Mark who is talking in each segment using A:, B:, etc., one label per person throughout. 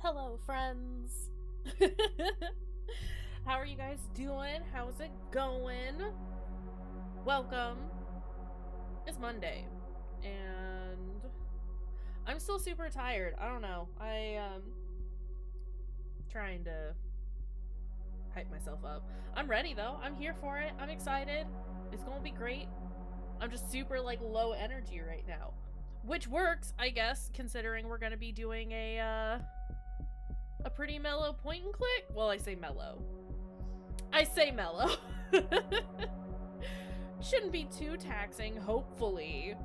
A: Hello, friends. How are you guys doing? How's it going? Welcome. It's Monday, and I'm still super tired. I don't know. Trying to hype myself up. I'm ready though. I'm here for it. I'm excited. It's gonna be great. I'm just super low energy right now, which works, I guess, considering we're gonna be doing a pretty mellow point and click. Well, I say mellow. Shouldn't be too taxing, hopefully.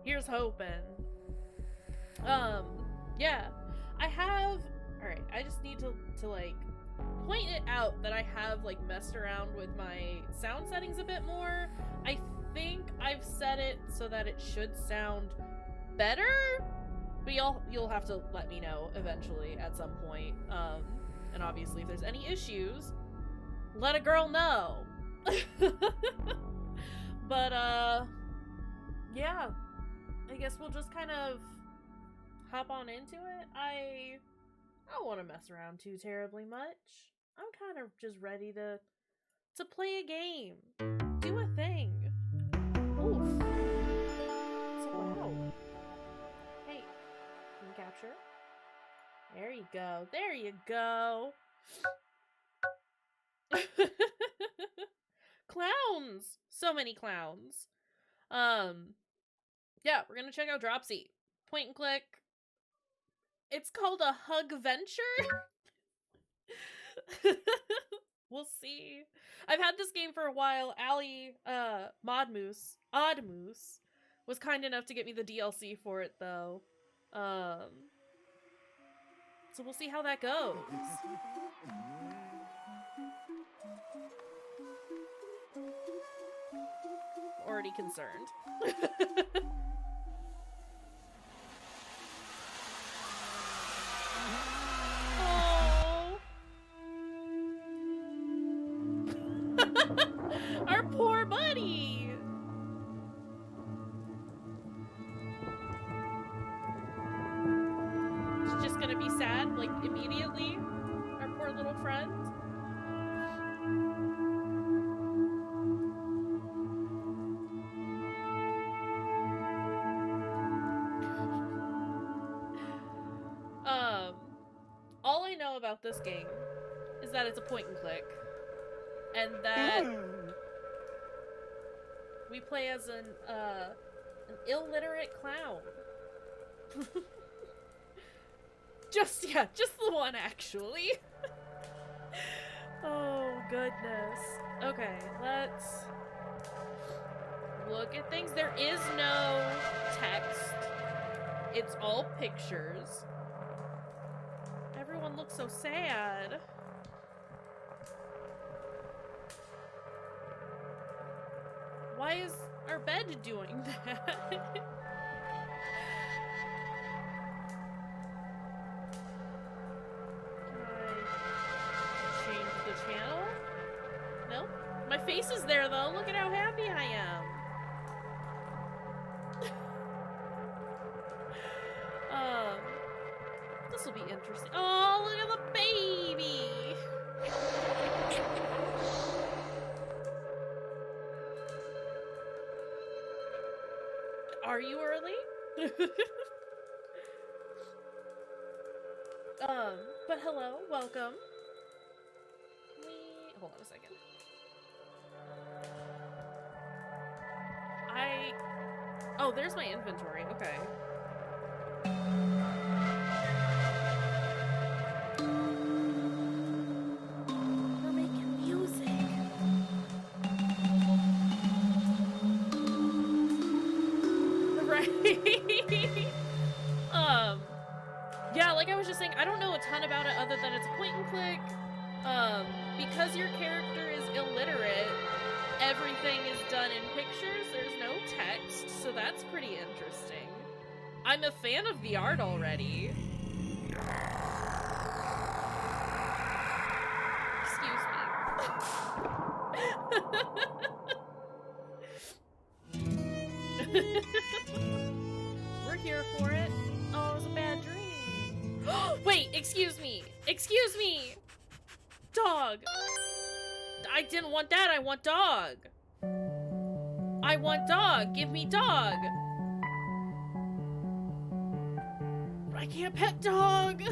A: Here's hoping. Yeah. Alright, I just need to point it out that I have messed around with my sound settings a bit more. I think I've set it so that it should sound better, but you'll have to let me know eventually at some point. And obviously if there's any issues, let a girl know. But yeah, I guess we'll just kind of hop on into it. I don't want to mess around too terribly much. I'm kind of just ready to play a game, do a thing. Oof, so loud. Hey, can you capture? There you go. There you go. Clowns! So many clowns. Yeah, we're gonna check out Dropsy. Point and click. It's called a hug venture. We'll see. I've had this game for a while. Allie, Odd Moose, was kind enough to get me the DLC for it, though. So we'll see how that goes. Already concerned. Oh. Our poor buddy. She's just gonna be sad, immediately. Our poor little friend. All I know about this game is that it's a point and click, and that we play as an illiterate clown. just the one, actually. Oh goodness. Okay, let's look at things. There is no text. It's all pictures. Everyone look look so sad. Why is our bed doing that? Can I change the channel? No? My face is there though. Look at how happy I am. This will be interesting. Oh, look at the baby! Are you early? But hello, welcome. Hold on a second. Oh, there's my inventory, okay. We're making music. Right. Yeah, like I was just saying, I don't know a ton about it other than it's a point and click. Because your character is illiterate, everything is done in pictures, there's no text, so that's pretty interesting. I'm a fan of the art already. Excuse me. We're here for it. Oh, it was a bad dream. Wait, excuse me. Excuse me. Dog. I didn't want that. I want dog. I want dog. Give me dog. I can't pet dog.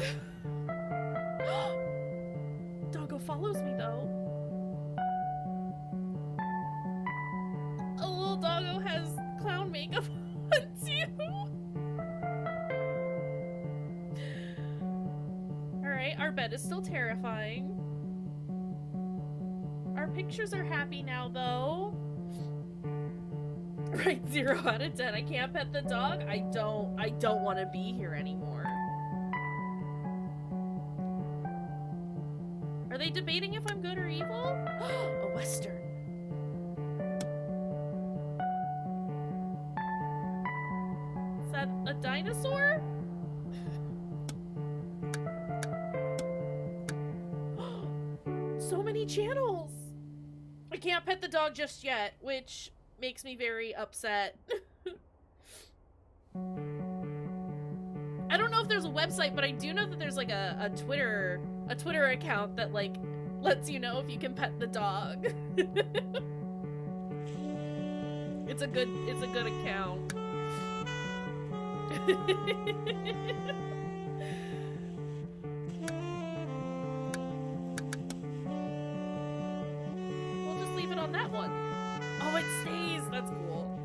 A: Doggo follows me though. A little doggo has clown makeup on too. Alright, our bed is still terrifying. Our pictures are happy now, though. Right, 0 out of 10. I can't pet the dog. I don't want to be here anymore. Are they debating if I'm good or evil? A Western. Is that a dinosaur? So many channels. I can't pet the dog just yet, which makes me very upset. I don't know if there's a website, but I do know that there's like a Twitter account that like lets you know if you can pet the dog. It's a good account. On that one. Oh, it stays. That's cool.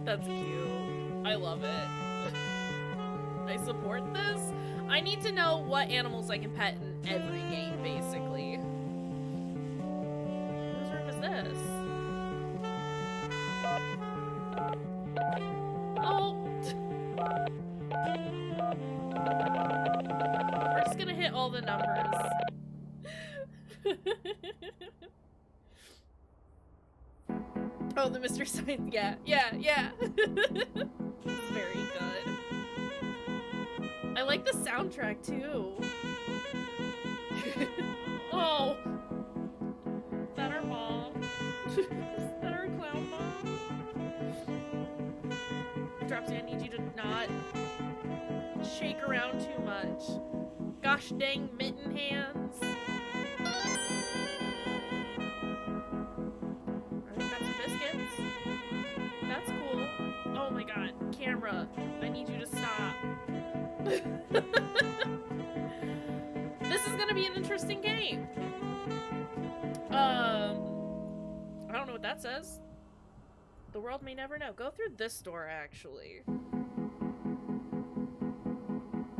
A: That's cute. I love it. I support this. I need to know what animals I can pet in every game, basically. Whose room is this? Oh! We're just gonna hit all the numbers. Oh, the Mystery Science. Yeah. It's very good. I like the soundtrack too. Oh. Is that our mom? Is that our clown mom? Dropsy, I need you to not shake around too much. Gosh dang mitten hands. That's cool. Oh my god, camera. I need you to stop. This is gonna be an interesting game. I don't know what that says. The world may never know. Go through this door, actually.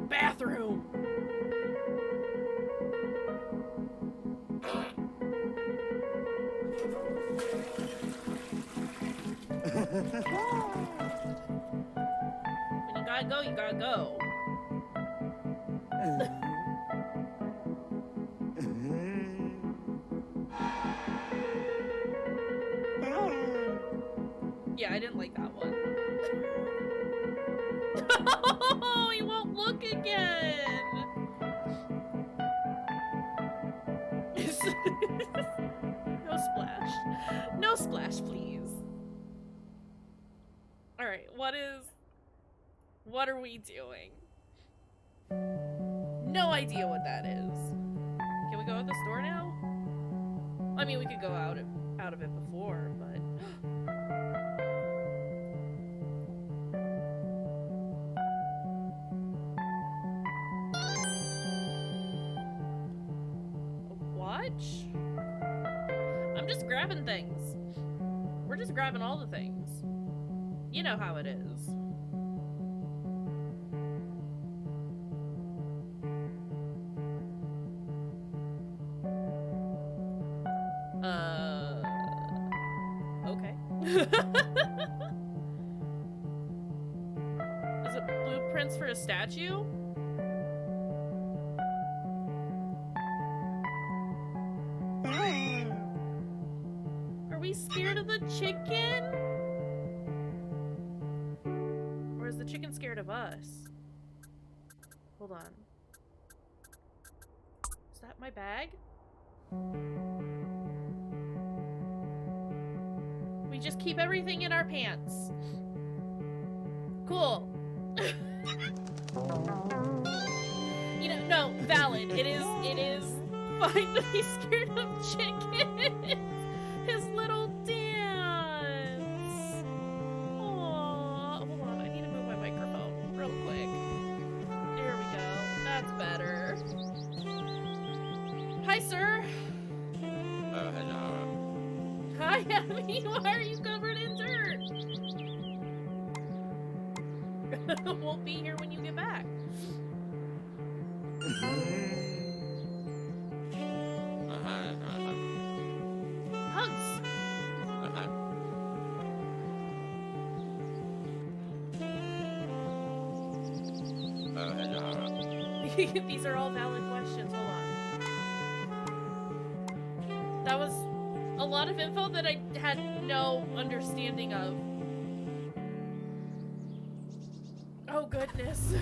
A: Bathroom! When you gotta go, you gotta go. Yeah, I didn't like that one. Oh, he won't look again! No splash. No splash, please. Alright, what are we doing? No idea what that is. Can we go out the store now? I mean, we could go out of it before, but... Watch? I'm just grabbing things. We're just grabbing all the things. You know how it is. Okay. Is it blueprints for a statue? Are we scared of the chicken? Or is the chicken scared of us? Hold on. Is that my bag? We just keep everything in our pants. Cool. You know, no, valid. It is fine to be scared of chickens. His little dance. Aww. Hold on, I need to move my microphone real quick. There we go. That's better. Hi, sir.
B: Oh, hello.
A: Hi, Abby. Why are you covered in dirt? Won't be here when you get back. Hugs.
B: Oh, hello.
A: These are all valid questions. Hold on. That was a lot of info that I had no understanding of. Oh, goodness.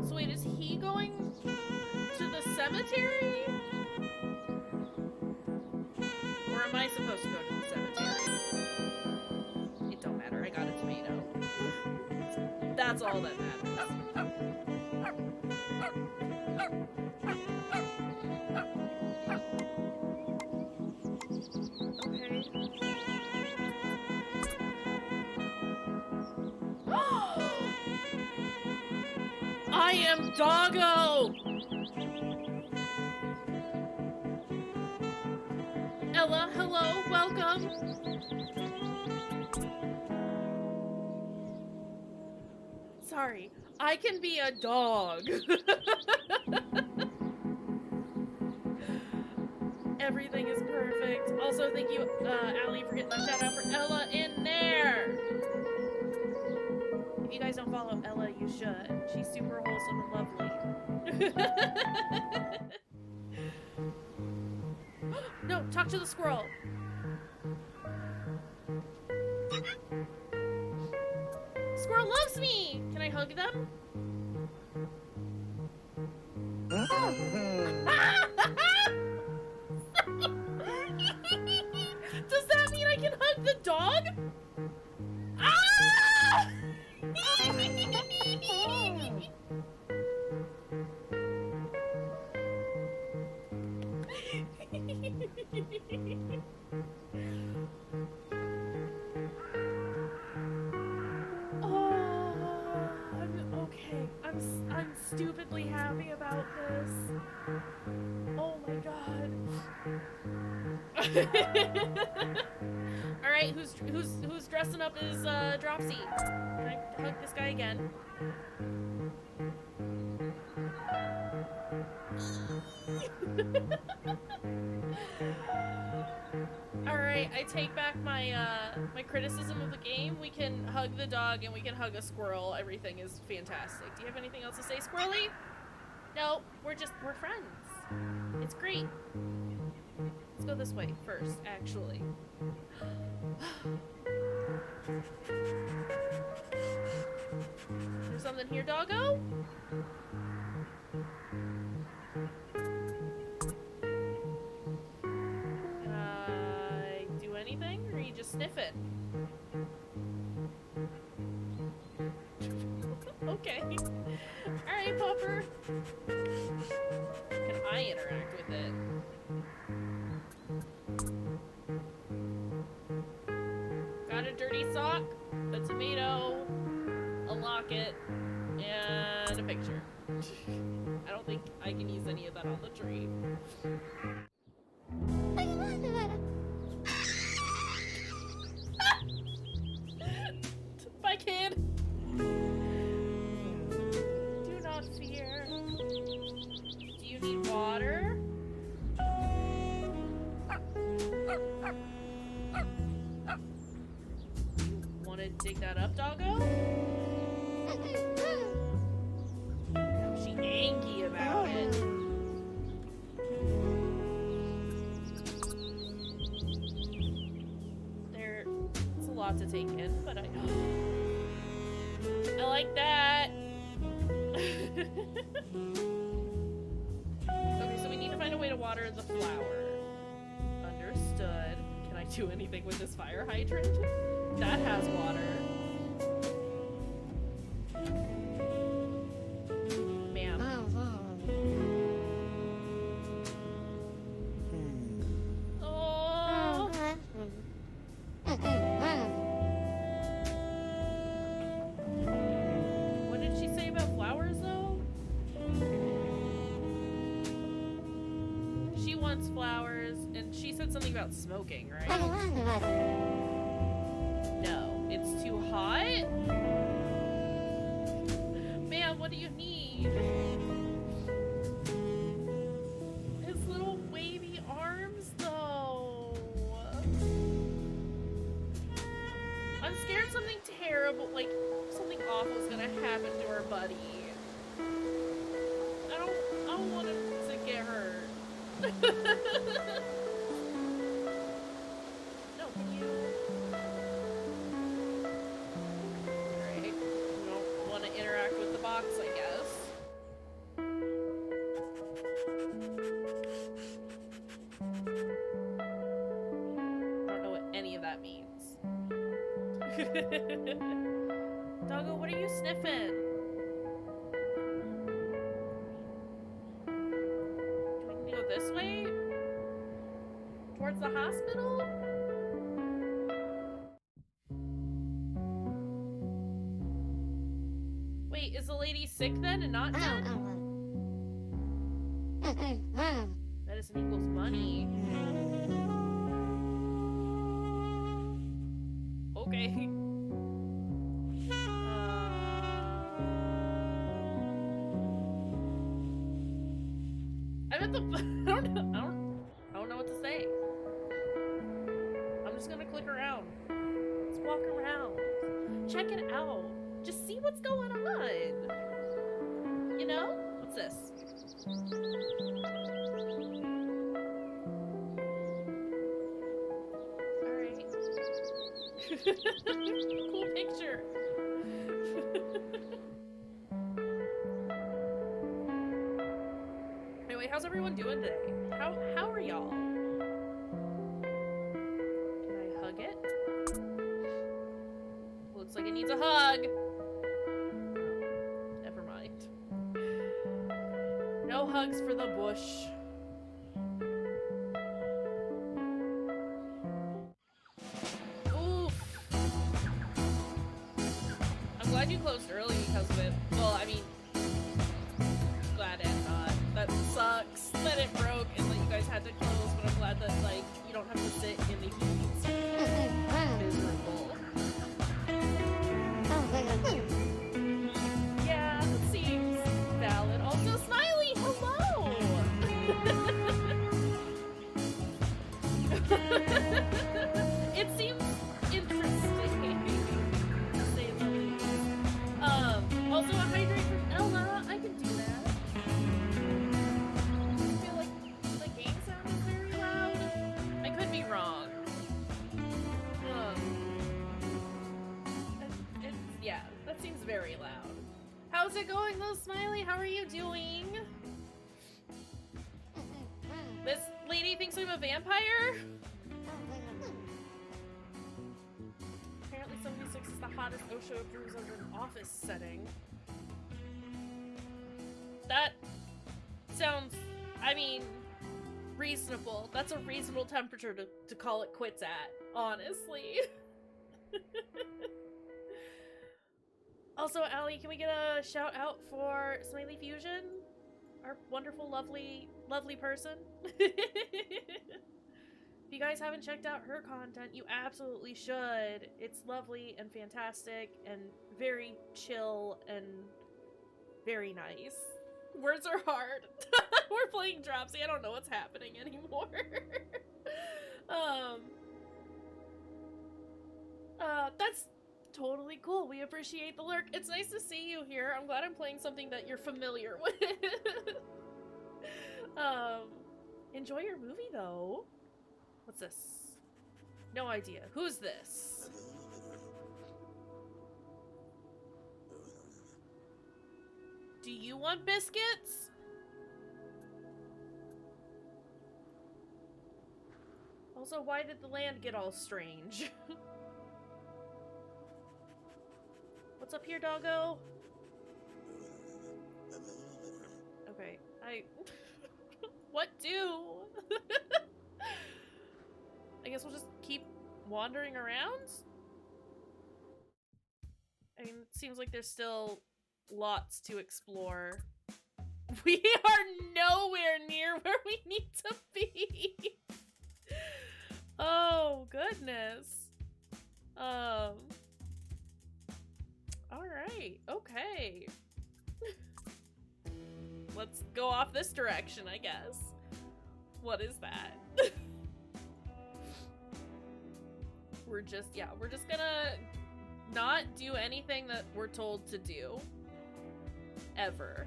A: So wait, is he going to the cemetery? Or am I supposed to go to the cemetery? It don't matter, I got a tomato. That's all that matters. Okay. I am Doggo! Ella, hello, welcome. Sorry, I can be a dog. Everything is perfect. Also, thank you, Allie, for getting that shout out for Ella in there. If you guys don't follow Ella, you should. She's super wholesome and lovely. No, talk to the squirrel. Squirrel loves me! Can I hug them? Does that mean I can hug the dog? Ah! Oh, I'm okay. I'm stupidly happy about this. Oh my god. All right, who's dressing up as Dropsy? Can I hug this guy again? All right, I take back my my criticism of the game. We can hug the dog and we can hug a squirrel. Everything is fantastic. Do you have anything else to say, Squirrely? No, we're friends. It's great. Let's go this way first, actually. There's something here, doggo? Can I do anything, or are you just sniffing? Okay. Alright, Pupper. Can I interact with it? Got a dirty sock, a tomato, a locket, and a picture. I don't think I can use any of that on the tree. Bye, kid. Do not fear. Do you need water? You want to dig that up, doggo? She angry about it. It's a lot to take in, but I like that. Okay, so we need to find a way to water the flower. Understood. Can I do anything with this fire hydrant? That has water. Ma'am. Oh. What did she say about flowers, though? She wants flowers, and she said something about smoking, right? No, it's too hot? Man, what do you need? His little wavy arms, though. I'm scared something terrible, like something awful is gonna happen to our buddy. I don't want him to get hurt. No, can you? Alright, we don't want to interact with the box, I guess. I don't know what any of that means. Doggo, what are you sniffing? Do we go this way? Towards the hospital? Wait, is the lady sick then and not dead? Medicine equals money. Okay. I'm at the. I don't know what to say. I'm just gonna click around. Let's walk around. Check it out. Just see what's going on. You know? What's this? Alright. Cool picture. Anyway, how's everyone doing today? How are y'all? Can I hug it? Looks like it needs a hug. Never mind. No hugs for the bush. Oof. I'm glad you closed early because of it. Well, I mean, sucks that it broke and that you guys had to close, but I'm glad that, like, you don't have to sit in the heat. Miserable. Yeah, that seems valid. Also, Smiley, hello! It seems interesting, to say the least. Also a hydrate from Ella. I can do that. I feel like the game sound is very loud. I could be wrong. Yeah, that seems very loud. How's it going though, Smiley? How are you doing? This lady thinks I'm a vampire? Apparently 76 is the hottest OSHA approves of an office setting. That sounds, I mean, reasonable. That's a reasonable temperature to call it quits at, honestly. Also, Allie, can we get a shout out for Smiley Fusion? Our wonderful, lovely, lovely person. If you guys haven't checked out her content, you absolutely should. It's lovely and fantastic and very chill and very nice. Words are hard. We're playing Dropsy. I don't know what's happening anymore. That's totally cool. We appreciate the lurk. It's nice to see you here. I'm glad I'm playing something that you're familiar with. Enjoy your movie though. What's this? No idea. Who's this? Do you want biscuits? Also, why did the land get all strange? What's up here, doggo? Okay, what do? I guess we'll just keep wandering around? I mean, it seems like there's still lots to explore. We are nowhere near where we need to be. Oh, goodness. Alright, okay. Let's go off this direction, I guess. What is that? We're just gonna not do anything that we're told to do. Ever.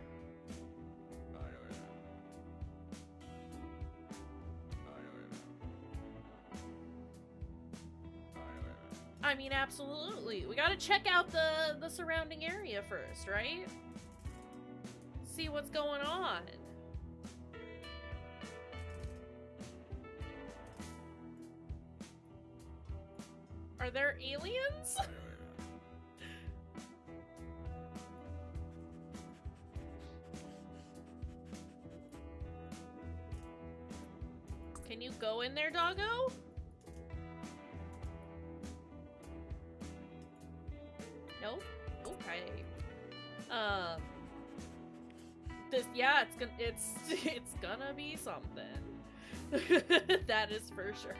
A: I mean, absolutely. We gotta check out the surrounding area first, right? See what's going on. Are there aliens? Can you go in there, doggo? Nope. Okay. It's gonna be something. That is for sure.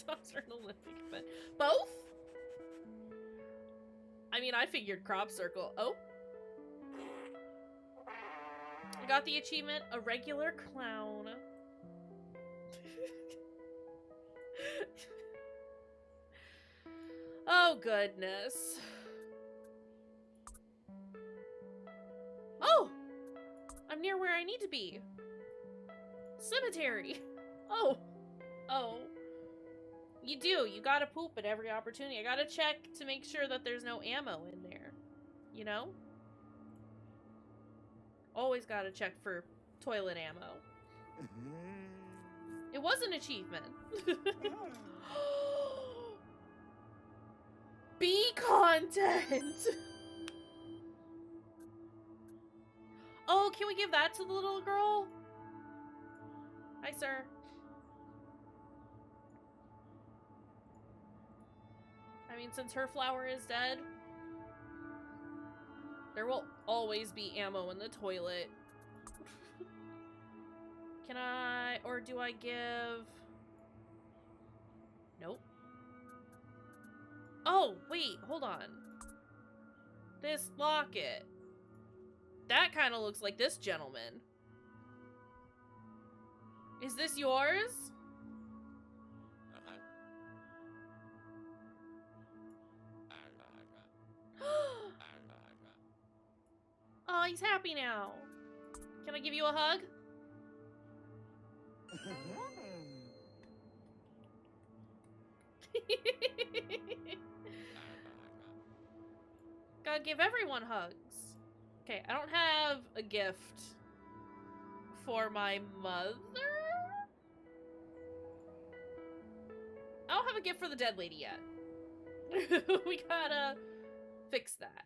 A: Dogs are an Olympic event. Both? I mean, I figured crop circle. Oh. I got the achievement, a regular clown. Oh, goodness. Oh! I'm near where I need to be. Cemetery. Oh. Oh. You do. You gotta poop at every opportunity. I gotta check to make sure that there's no ammo in there. You know? Always gotta check for toilet ammo. It was an achievement. Bee content! Oh, can we give that to the little girl? Hi, sir. I mean, since her flower is dead. There will always be ammo in the toilet. Can I, or do I give... Nope. Oh, wait, hold on. This locket. That kind of looks like this gentleman. Is this yours? Oh, he's happy now. Can I give you a hug? Gotta give everyone hugs. Okay, I don't have a gift for my mother. I don't have a gift for the dead lady yet. We gotta fix that.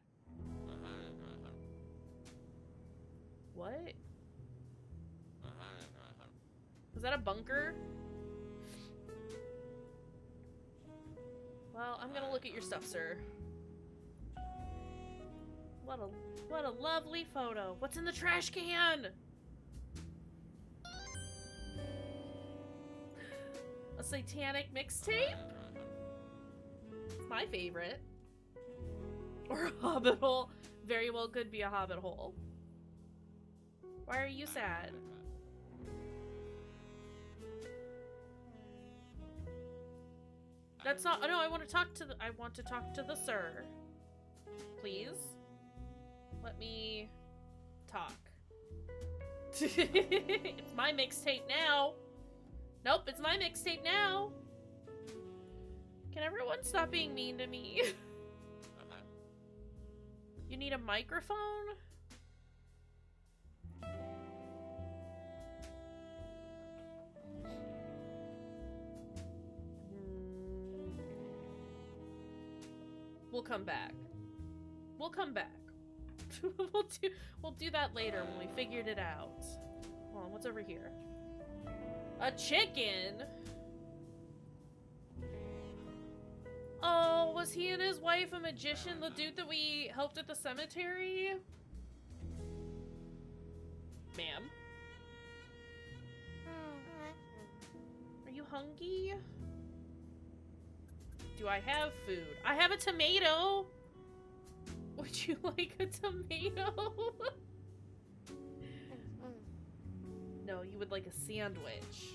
A: What? Was that a bunker? Well, I'm gonna look at your stuff, sir. What a lovely photo. What's in the trash can? A satanic mixtape? It's my favorite. Or a hobbit hole. Very well could be a hobbit hole. Why are you sad? That's not. No, I want to talk to the sir. Please. Let me talk. It's my mixtape now. Nope, it's my mixtape now. Can everyone stop being mean to me? You need a microphone? We'll come back. We'll come back. we'll do that later when we figured it out. Hold on, what's over here? A chicken? Oh, was he and his wife a magician? The dude that we helped at the cemetery? Ma'am? Are you hungry? Do I have food? I have a tomato! Would you like a tomato? No, you would like a sandwich.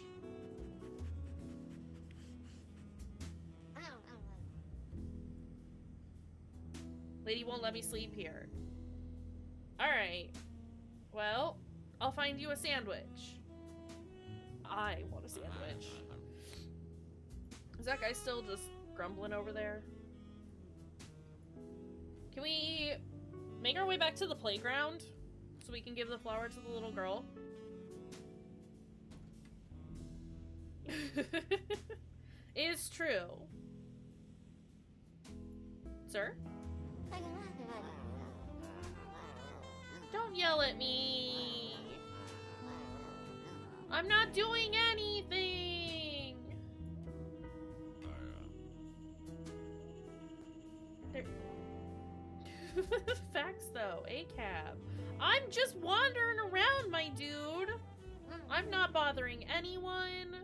A: Lady won't let me sleep here. Alright. Well, I'll find you a sandwich. I want a sandwich. Is that guy still just grumbling over there? Can we make our way back to the playground so we can give the flower to the little girl? It's true. Sir? Don't yell at me. I'm not doing anything. There. Facts though, a cab. I'm just wandering around, my dude. I'm not bothering anyone.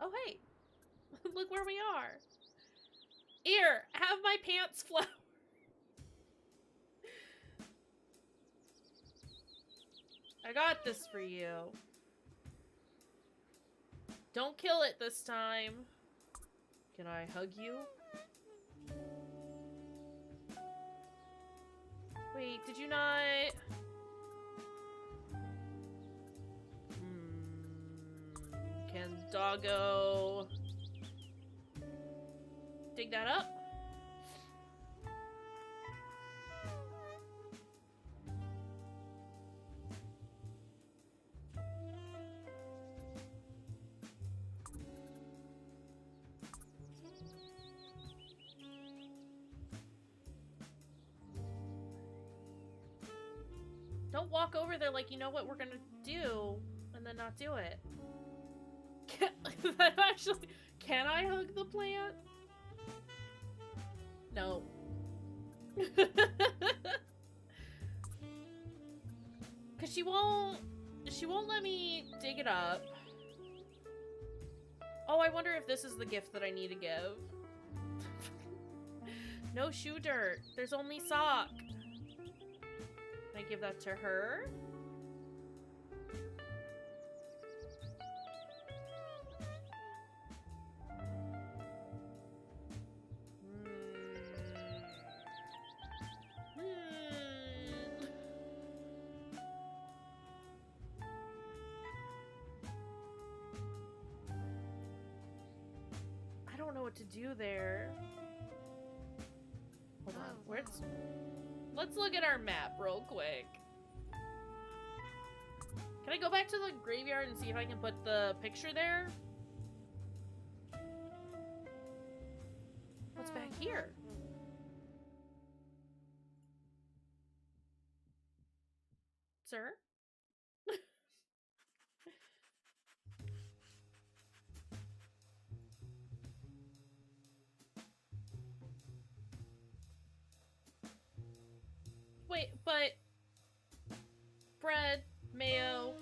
A: Oh hey, look where we are. Here, have my pants flower. I got this for you. Don't kill it this time. Can I hug you? Wait, did you not... Can doggo... dig that up? Don't walk over there like you know what we're gonna do and then not do it. Actually, can I hug the plant? No. Cause she won't let me dig it up. Oh, I wonder if this is the gift that I need to give. No shoe dirt. There's only sock. Can I give that to her? I don't know what to do there. Hold on. Where's... Let's look at our map real quick. Can I go back to the graveyard and see if I can put the picture there? What's back here? Sir? Wait, but... bread, mayo,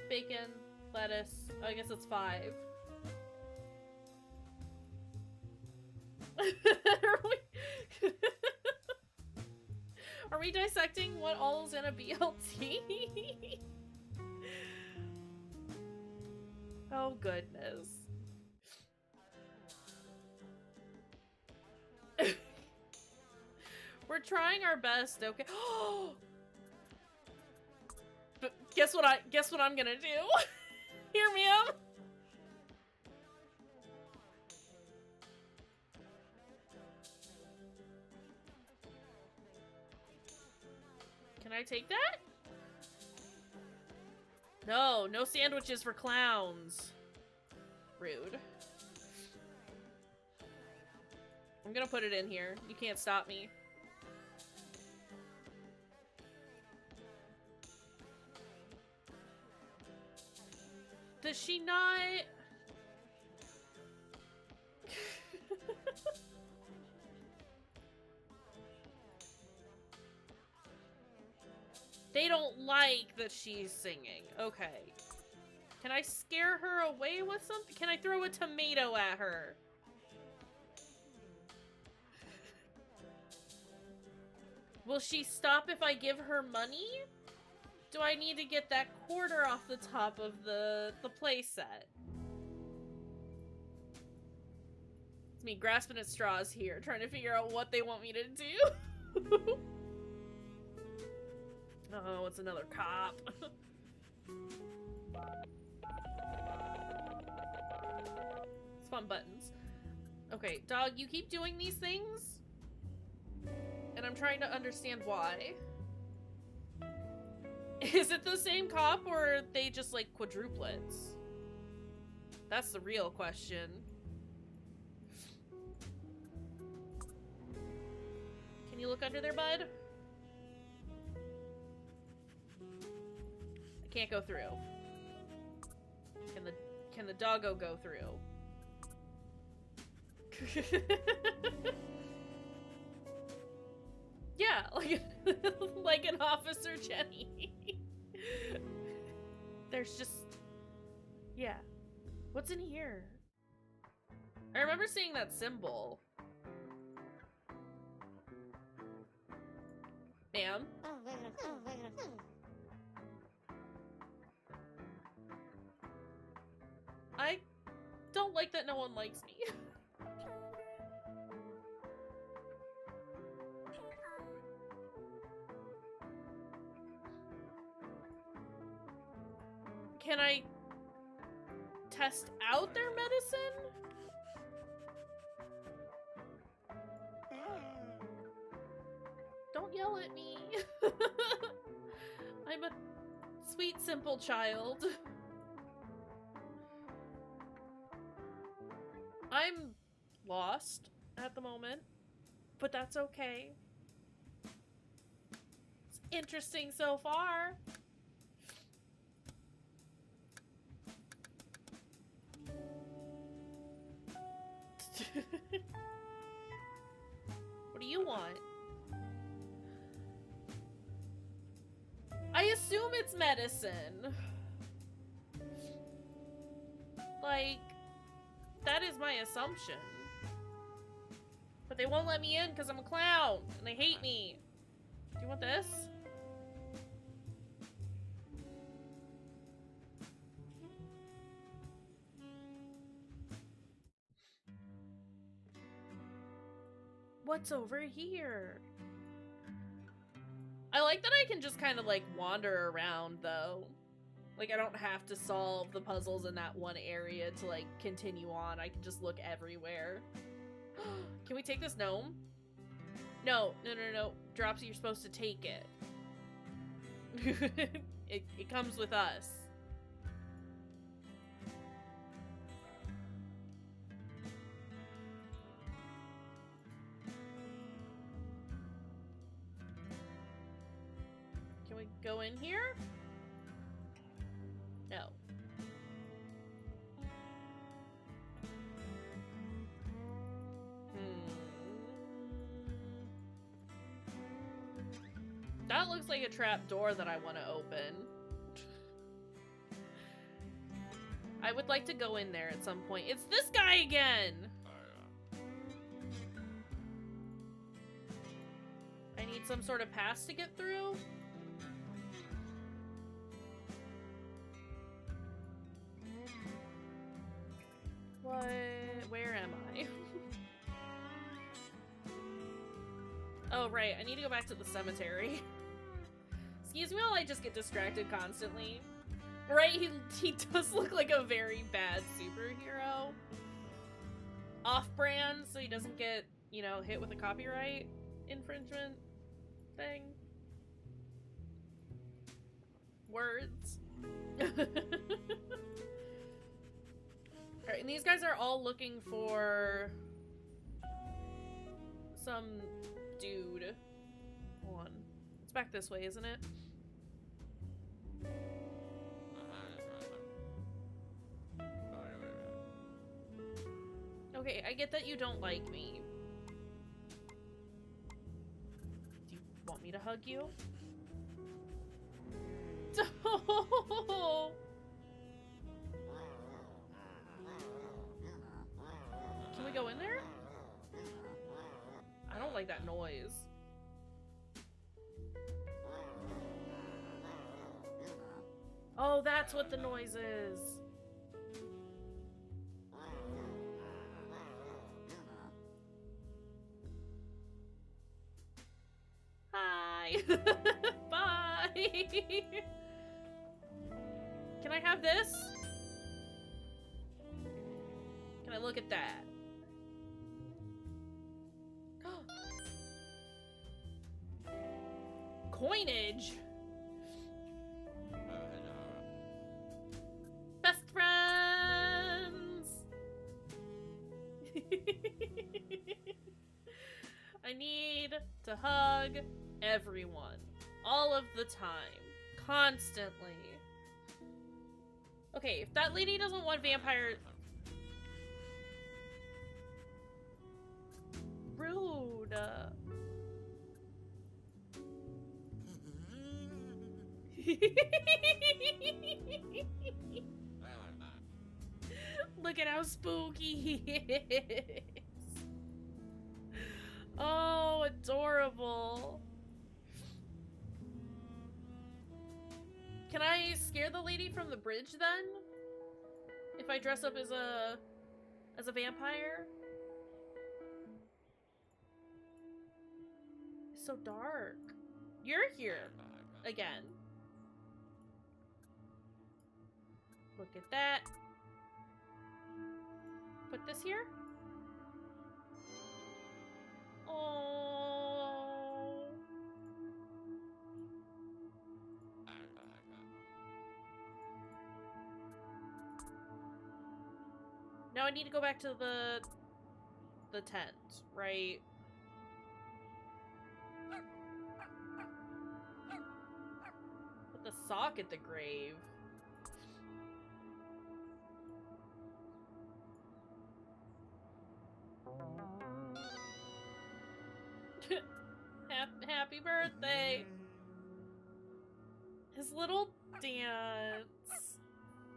A: bacon, lettuce. I guess it's 5. Are we dissecting what all is in a BLT? Oh, goodness. We're trying our best, okay? But guess what I'm gonna do? Hear me out. Can I take that? No, no sandwiches for clowns. Rude. I'm gonna put it in here. You can't stop me. Does she not... They don't like that she's singing. Okay. Can I scare her away with something? Can I throw a tomato at her? Will she stop if I give her money? Do I need to get that quarter off the top of the play set? It's me grasping at straws here, trying to figure out what they want me to do. Oh, it's another cop. It's fun buttons. Okay, dog, you keep doing these things? And I'm trying to understand why. Is it the same cop, or are they just like quadruplets? That's the real question. Can you look under there, bud? I can't go through. Can the doggo go through? Yeah, like an Officer Jenny. There's just... yeah. What's in here? I remember seeing that symbol. Ma'am? I don't like that no one likes me. Can I test out their medicine? Don't yell at me. I'm a sweet, simple child. I'm lost at the moment, but that's okay. It's interesting so far. What do you want? I assume it's medicine. Like, that is my assumption. But they won't let me in because I'm a clown and they hate me. Do you want this? What's over here? I like that I can just kind of like wander around though. Like I don't have to solve the puzzles in that one area to like continue on. I can just look everywhere. Can we take this gnome? No. Dropsy, you're supposed to take it. It comes with us. Can we go in here? No. That looks like a trap door that I want to open. I would like to go in there at some point. It's this guy again! I need some sort of pass to get through? What? Where am I? Oh, right. I need to go back to the cemetery. Excuse me while I just get distracted constantly. Right? He does look like a very bad superhero. Off-brand, so he doesn't get, you know, hit with a copyright infringement thing. Words. Alright, and these guys are all looking for some dude. Hold on. It's back this way, isn't it? Okay, I get that you don't like me. Do you want me to hug you? Can we go in there? I don't like that noise. Oh, that's what the noise is. Hi. Bye. Can I have this? Can I look at that? Coinage. Best friends. I need to hug everyone all of the time, constantly. Okay, if that lady doesn't want vampire... Rude. Look at how spooky he is. Oh, adorable. Can I scare the lady from the bridge then? If I dress up as a vampire? It's so dark. You're here again. Look at that. Put this here. Oh. Now I need to go back to the tent, right? Put the sock at the grave. Happy birthday! His little dance.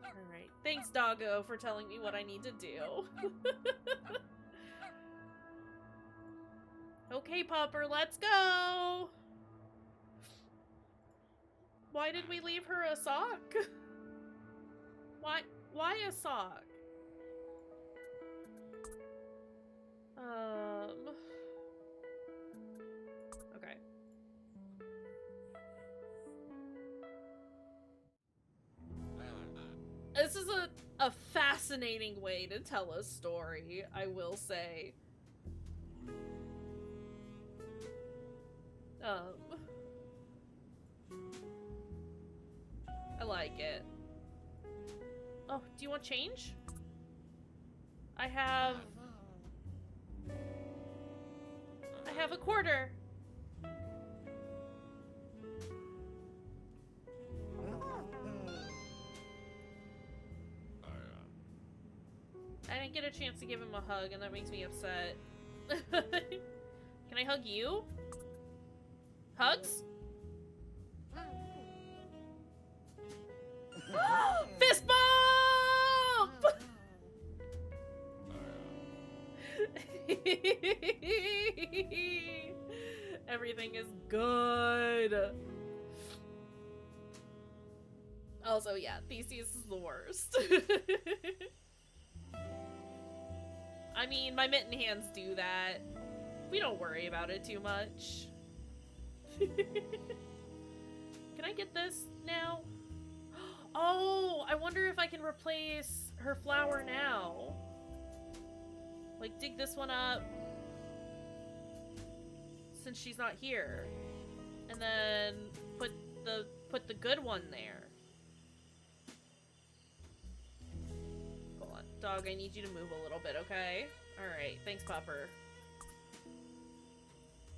A: Alright. Thanks, doggo, for telling me what I need to do. Okay, Pupper, let's go! Why did we leave her a sock? Why a sock? Okay. This is a fascinating way to tell a story, I will say. I like it. Oh, do you want change? I have a quarter. I didn't get a chance to give him a hug, and that makes me upset. Can I hug you? Hugs? Fist bump! Everything is good. Also, yeah, Theseus is the worst. I mean, my mitten hands do that. We don't worry about it too much. Can I get this now? Oh, I wonder if I can replace her flower now. Like, dig this one up. Since she's not here. And then put the good one there. Hold on. Dog, I need you to move a little bit, okay? Alright, thanks, Pupper.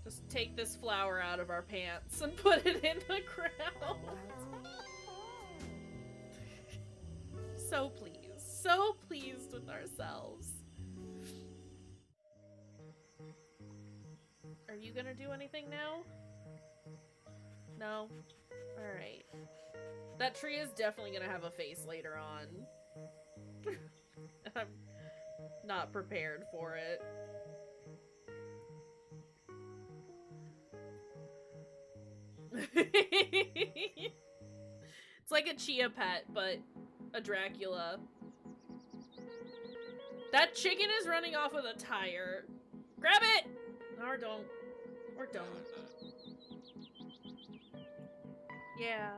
A: Just take this flower out of our pants and put it in the ground. So pleased with ourselves. Are you gonna do anything now? No? Alright. That tree is definitely gonna have a face later on. I'm not prepared for it. It's like a Chia pet, but a Dracula. That chicken is running off with a tire. Grab it! Or don't. Or don't. Yeah.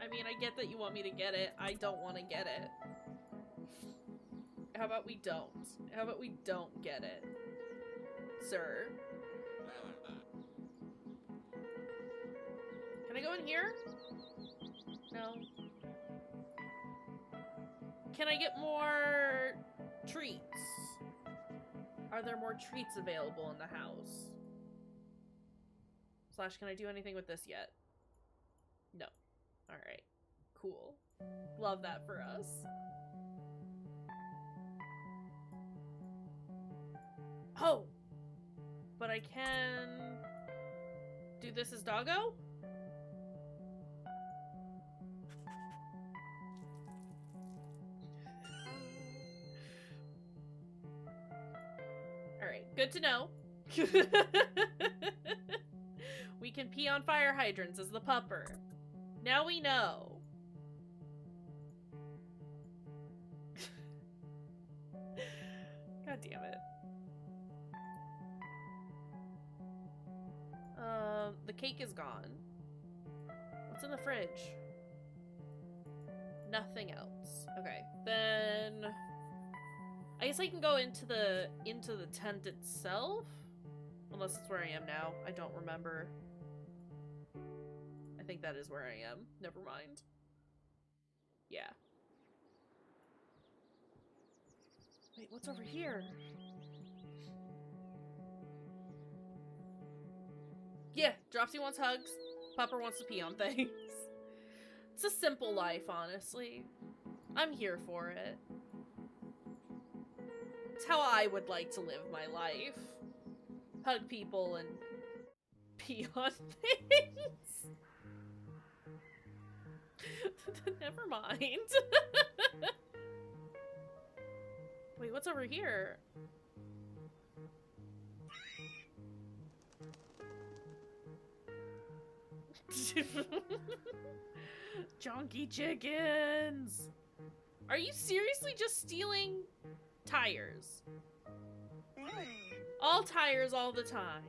A: I mean, I get that you want me to get it. I don't want to get it. How about we don't? How about we don't get it? Sir. Can I go in here? No. Can I get more treats? Are there more treats available in the house? Slash, can I do anything with this yet? No. Alright. Cool. Love that for us. Oh! But I can do this as doggo? Alright, good to know. We can pee on fire hydrants as the pupper. Now we know. God damn it. The cake is gone. What's in the fridge? Nothing else. Okay, then I guess I can go into the tent itself, unless it's where I am now. I don't remember. I think that is where I am. Never mind. Yeah. Wait, what's over here? Yeah, Dropsy wants hugs. Pupper wants to pee on things. It's a simple life, honestly. I'm here for it. It's how I would like to live my life. Hug people and pee on things. Never mind. Wait, what's over here? Junky chickens! Are you seriously just stealing tires? All tires all the time.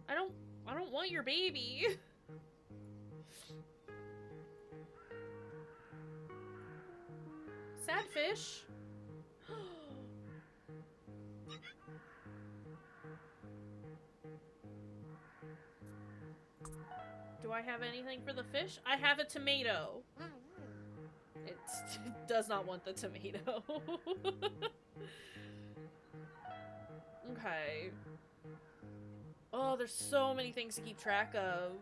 A: I don't want your baby. Sad fish. Do I have anything for the fish? I have a tomato. It does not want the tomato. Okay. Oh, there's so many things to keep track of.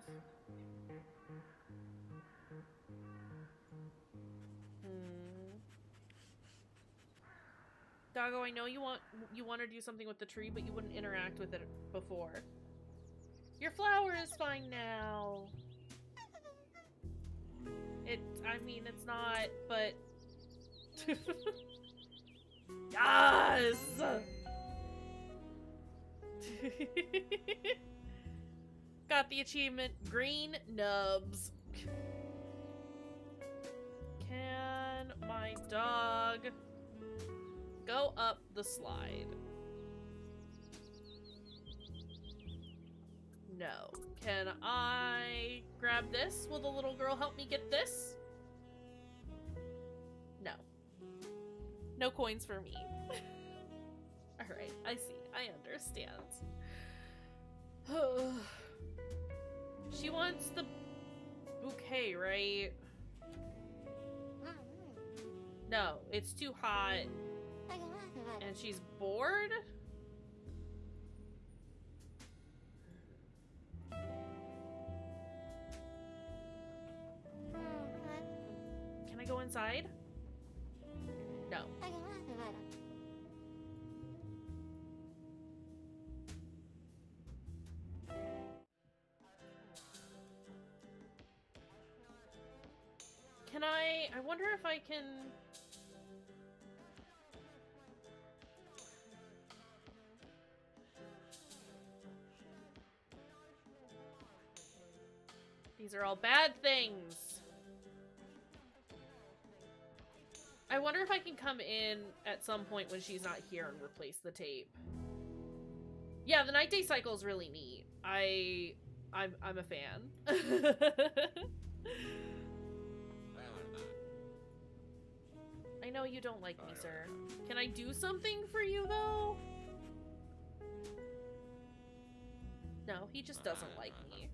A: Doggo, I know you want to do something with the tree, but you wouldn't interact with it before. Your flower is fine now. I mean, it's not, but... Yes! Got the achievement, green nubs. Can my dog go up the slide? No. Can I grab this? Will the little girl help me get this? No. No coins for me. Alright, I see. I understand. She wants the bouquet, right? No, it's too hot. And she's bored? Can I go inside? No. Can I wonder if I can... These are all bad things. I wonder if I can come in at some point when she's not here and replace the tape. Yeah, the night-day cycle is really neat. I'm a fan. I know you don't like me, sir. Can I do something for you, though? No, he just doesn't like me.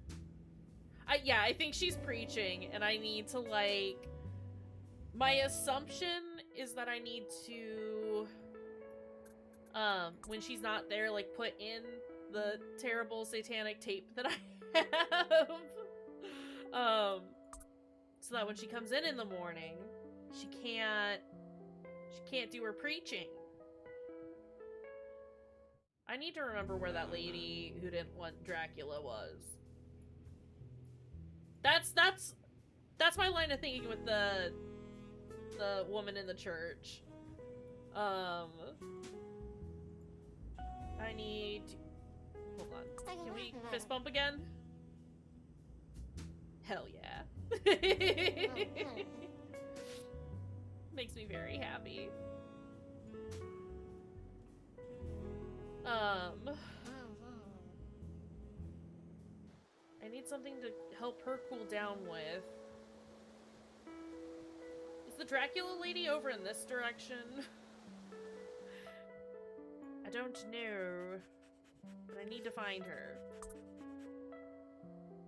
A: Yeah, I think she's preaching, and I need to, like... My assumption is that I need to, when she's not there, like, put in the terrible satanic tape that I have. So that when she comes in the morning, she can't do her preaching. I need to remember where that lady who didn't want Dracula was. That's my line of thinking with the woman in the church. I need to... Hold on. Can we fist bump again? Hell yeah. Makes me very happy. I need something to help her cool down with. Is the Dracula lady over in this direction? I don't know, but I need to find her.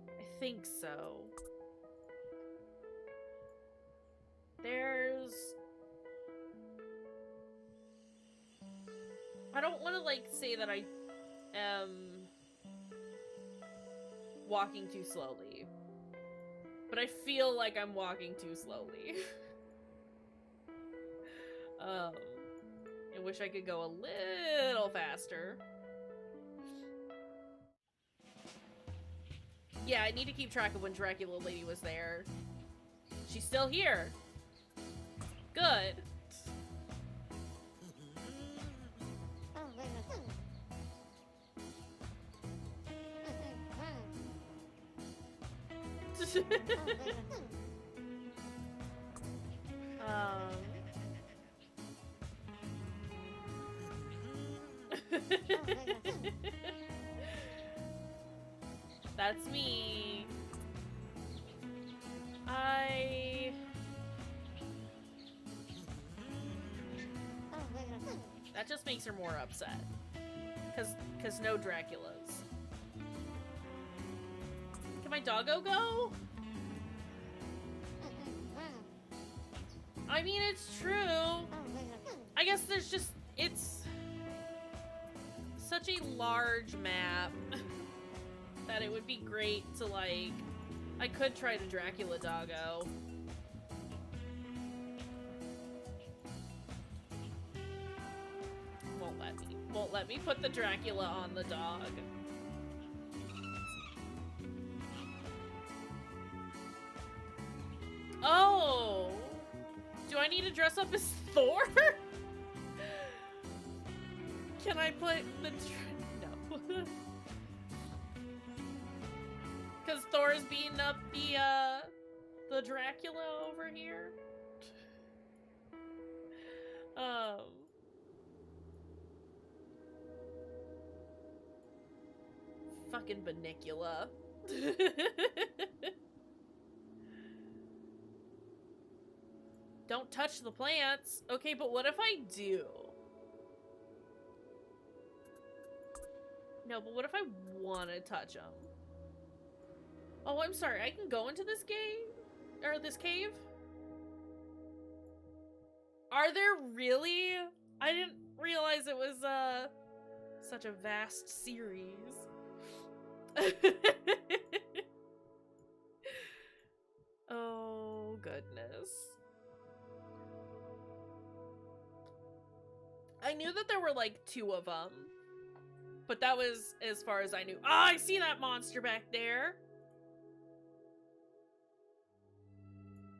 A: I think so. There's... I don't want to, like, say that I am walking too slowly, but I feel like I'm walking too slowly. I wish I could go a little faster. Yeah, I need to keep track of when Dracula Lady was there. She's still here. Good. That's me. That just makes her more upset. Cause no Draculas. Can my doggo go? I mean, it's true. I guess there's just, it's such a large map that it would be great to, like, I could try to Dracula doggo. Won't let me put the Dracula on the dog. Oh! Do I need to dress up as Thor? Can I put the... No. Because Thor's beating up the Dracula over here. Fucking Banicula. Don't touch the plants. Okay, but what if I do? No, but what if I want to touch them? Oh, I'm sorry. I can go into this game? Or this cave? Are there really? I didn't realize it was, such a vast series. Oh, goodness. I knew that there were, like, 2 of them. But that was as far as I knew. Oh, I see that monster back there!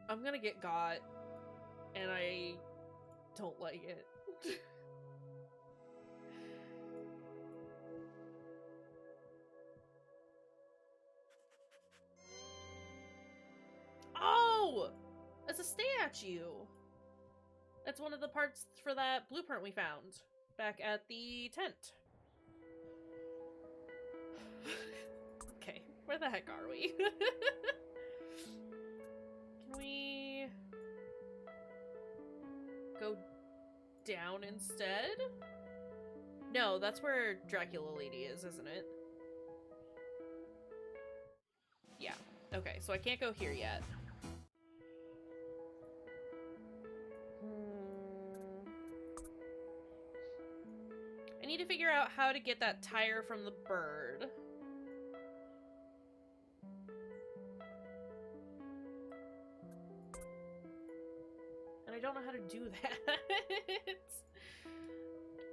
A: I'm gonna get got. And I don't like it. Oh! It's a statue! That's one of the parts for that blueprint we found back at the tent. Okay, where the heck are we? Can we go down instead? No, that's where Dracula Lady is, isn't it? Yeah. Okay, so I can't go here yet. I need to figure out how to get that tire from the bird. And I don't know how to do that.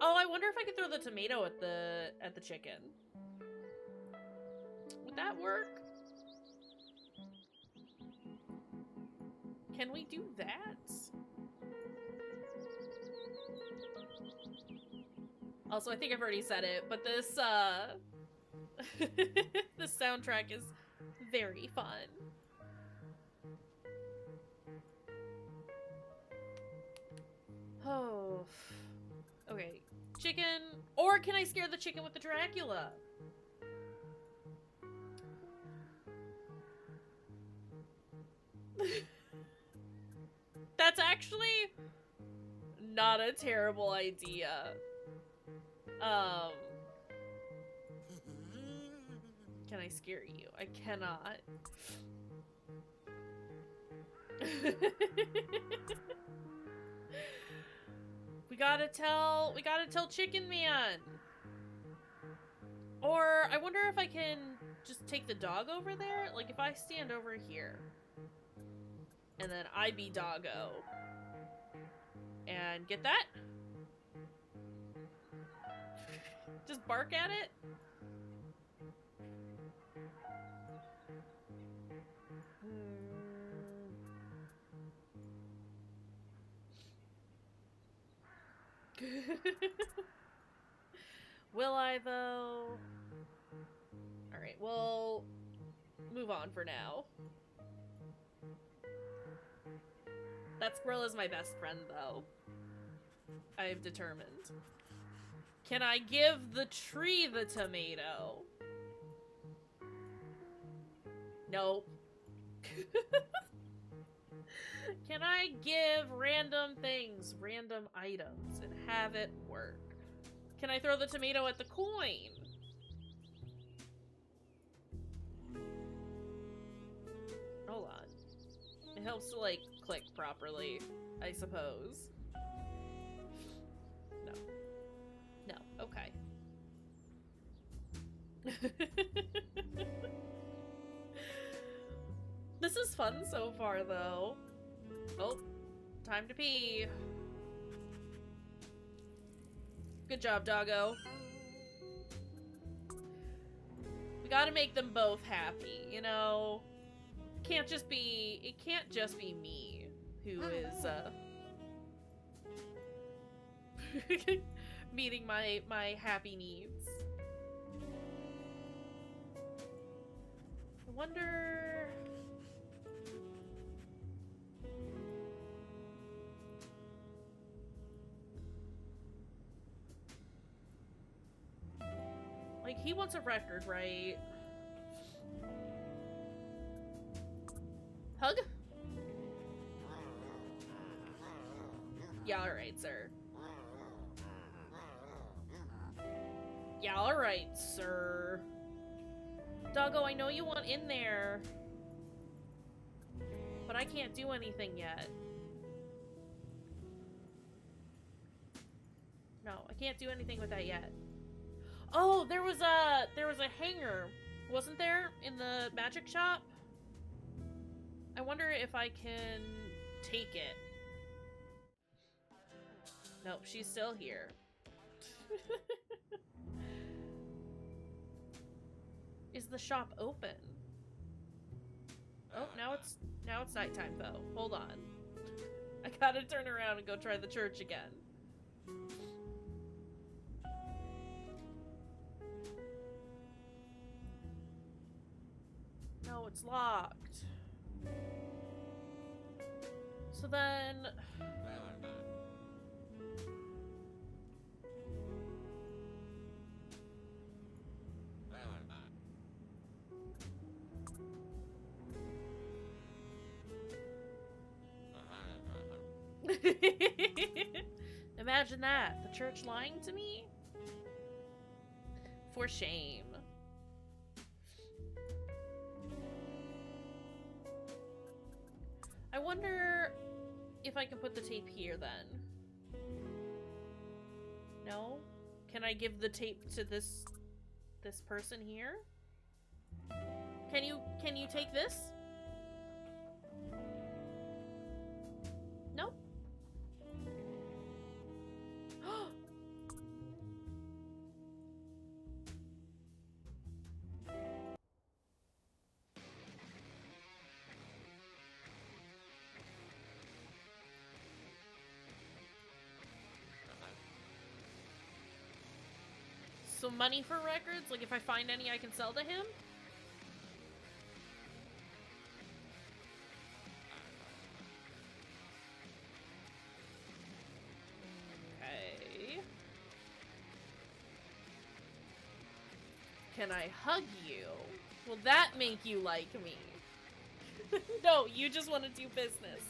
A: Oh, I wonder if I could throw the tomato at the chicken. Would that work? Can we do that? Also, I think I've already said it, but this, this soundtrack is very fun. Oh. Okay. Chicken. Or can I scare the chicken with the Dracula? That's actually not a terrible idea. Can I scare you? I cannot. We gotta tell Chicken Man. Or I wonder if I can just take the dog over there. Like if I stand over here and then I be doggo and get that. Just bark at it. Will I, though? Alright, we'll move on for now. That squirrel is my best friend, though. I've determined. Can I give the tree the tomato? Nope. Can I give random things, random items, and have it work? Can I throw the tomato at the coin? Hold on. It helps to, like, click properly, I suppose. No. No. Okay. This is fun so far, though. Oh, time to pee. Good job, doggo. We gotta make them both happy, you know? It can't just be me who is, meeting my happy needs. I wonder... Like, he wants a record, right? Hug? Yeah, alright, sir. Yeah, alright, sir. Doggo, I know you want in there. But I can't do anything yet. No, I can't do anything with that yet. Oh, there was a hanger, wasn't there, in the magic shop? I wonder if I can take it. Nope, she's still here. Is the shop open? Oh, now it's nighttime though. Hold on. I gotta turn around and go try the church again. No, it's locked. So then... Imagine that. The church lying to me? For shame. I wonder if I can put the tape here then. No? Can I give the tape to this person here? Can you take this? Nope. So money for records? Like if I find any I can sell to him? Okay. Can I hug you? Will that make you like me? No, you just want to do business.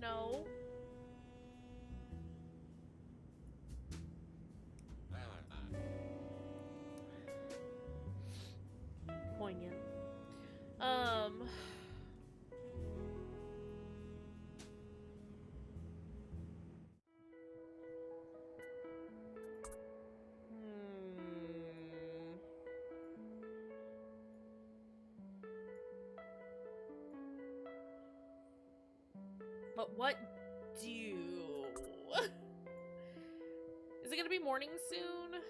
A: No. Poignant. But what do? Is it gonna be morning soon?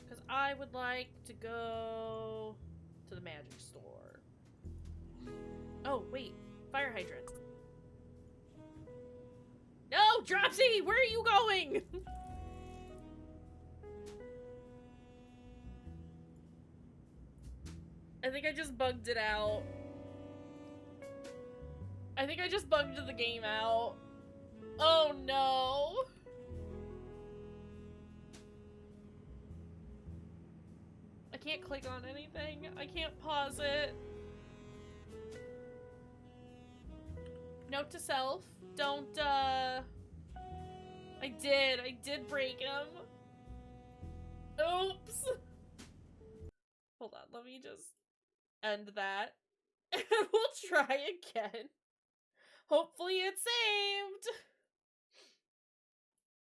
A: Because I would like to go to the magic store. Oh, wait. Fire hydrant. No, Dropsy! Where are you going? I think I just bugged it out. I think I just bugged the game out. Oh no! I can't click on anything. I can't pause it. Note to self, don't, I did break him. Oops. Hold on, let me just end that. And we'll try again. Hopefully it's saved.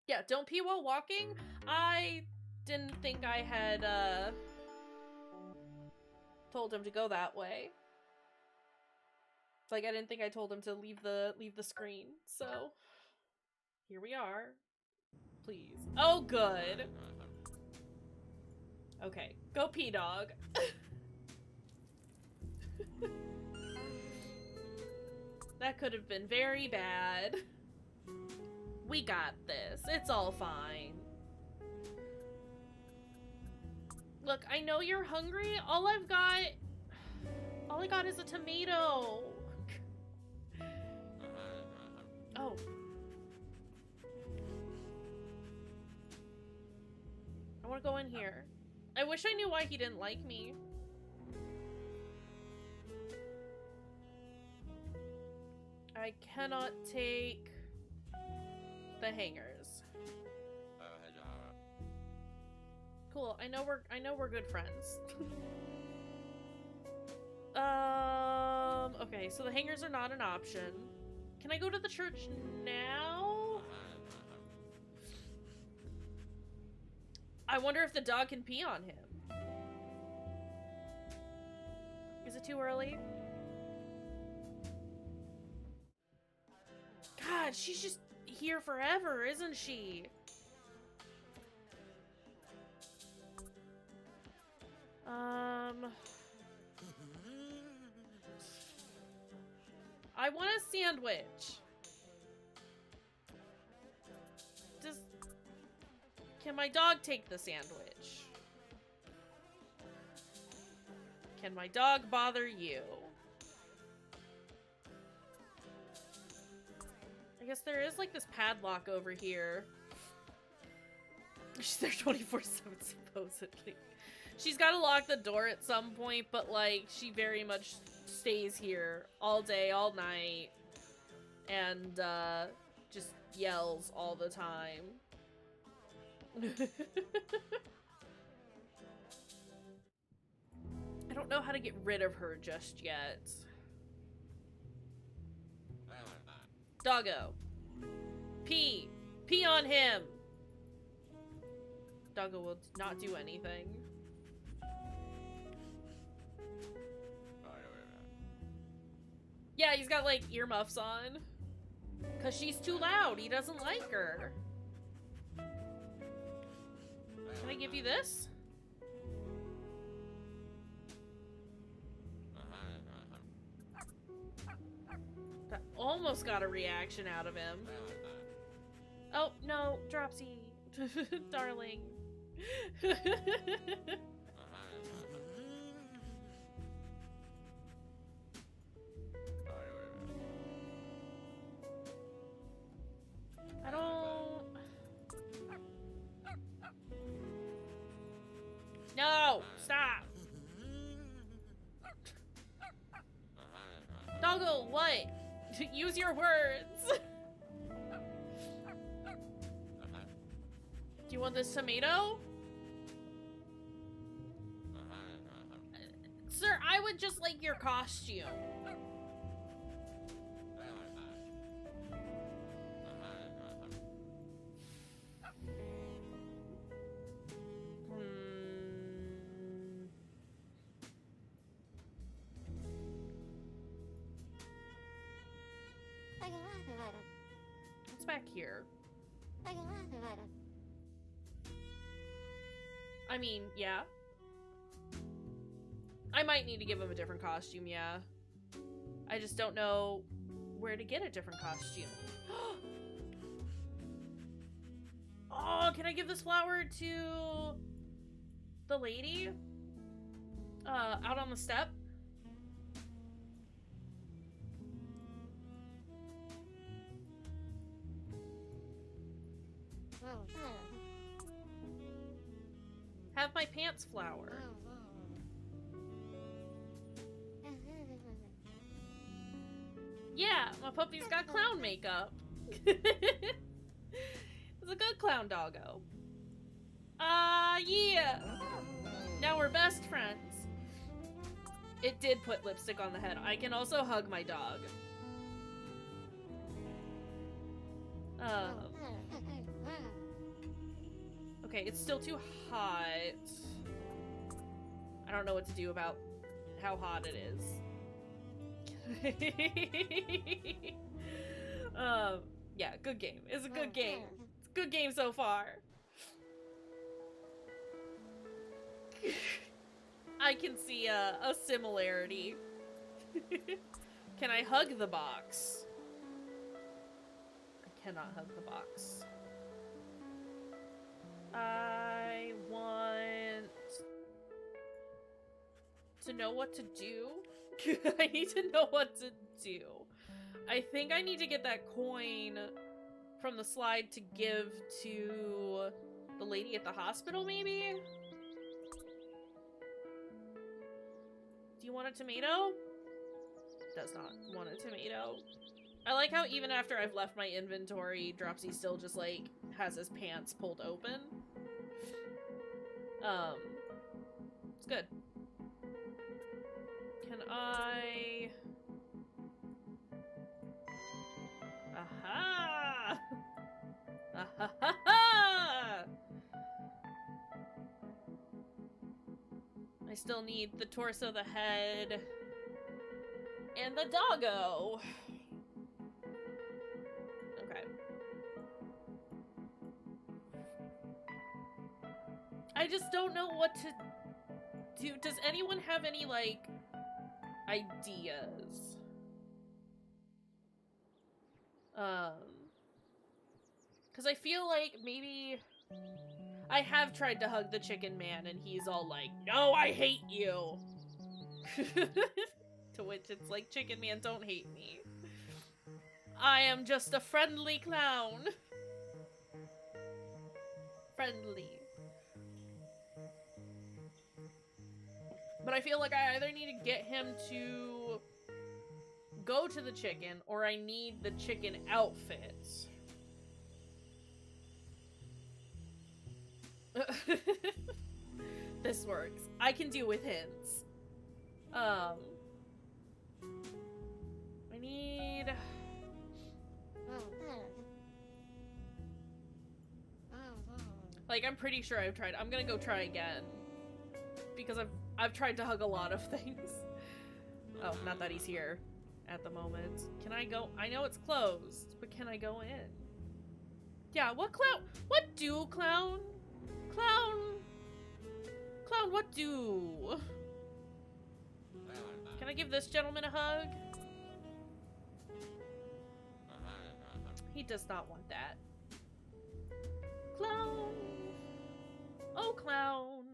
A: Yeah, don't pee while walking. I didn't think I had, told him to go that way. Like, I didn't think I told him to leave the screen, so here we are. Please. Oh, good. Okay, go pee, dog. That could have been very bad. We got this. It's all fine. Look, I know you're hungry. All I got is a tomato. Oh. I want to go in here. I wish I knew why he didn't like me. I cannot take the hangers. Cool. I know we're good friends. Okay, so the hangers are not an option. Can I go to the church now? I wonder if the dog can pee on him. Is it too early? God, she's just here forever, isn't she? I want a sandwich. Can my dog take the sandwich? Can my dog bother you? I guess there is like this padlock over here. She's there 24/7 supposedly. She's gotta lock the door at some point, but like she very much stays here all day, all night, and just yells all the time. I don't know how to get rid of her just yet. Doggo. Pee. Pee on him. Doggo will not do anything. Yeah, he's got like earmuffs on. Cause she's too loud. He doesn't like her. Can I give you this? That almost got a reaction out of him. Oh, no, Dropsy. Darling. I don't... No! Stop! Doggo, what? Use your words! Do you want this tomato? Sir, I would just like your costume. What's back here? I mean, yeah. I might need to give him a different costume, yeah. I just don't know where to get a different costume. Oh, can I give this flower to the lady? Out on the step? Have my pants flower. Yeah, my puppy's got clown makeup. It's a good clown doggo. Yeah. Now we're best friends. It did put lipstick on the head. I can also hug my dog. Okay, it's still too hot. I don't know what to do about how hot it is. Yeah, good game. It's a good game. It's a good game so far. I can see a similarity. Can I hug the box? I cannot hug the box. I want to know what to do. I need to know what to do. I think I need to get that coin from the slide to give to the lady at the hospital, maybe? Do you want a tomato? Does not want a tomato. I like how even after I've left my inventory, Dropsy still just, like, has his pants pulled open. It's good. Can I... Aha! Ahaha! I still need the torso, the head, and the doggo. Okay. I just don't know what to do. Does anyone have any, like, ideas? Because I feel like maybe I have tried to hug the chicken man and he's all like, no, I hate you. To which it's like, chicken man, don't hate me. I am just a friendly clown. Friendly. But I feel like I either need to get him to go to the chicken or I need the chicken outfit. This works. I can do with hints. I need... Like, I'm pretty sure I've tried. I'm gonna go try again. Because I've tried to hug a lot of things. Oh, not that he's here at the moment. Can I go? I know it's closed, but can I go in? Yeah, what clown? What do, clown? Clown, what do? Can I give this gentleman a hug? He does not want that. Clown. Oh, clown.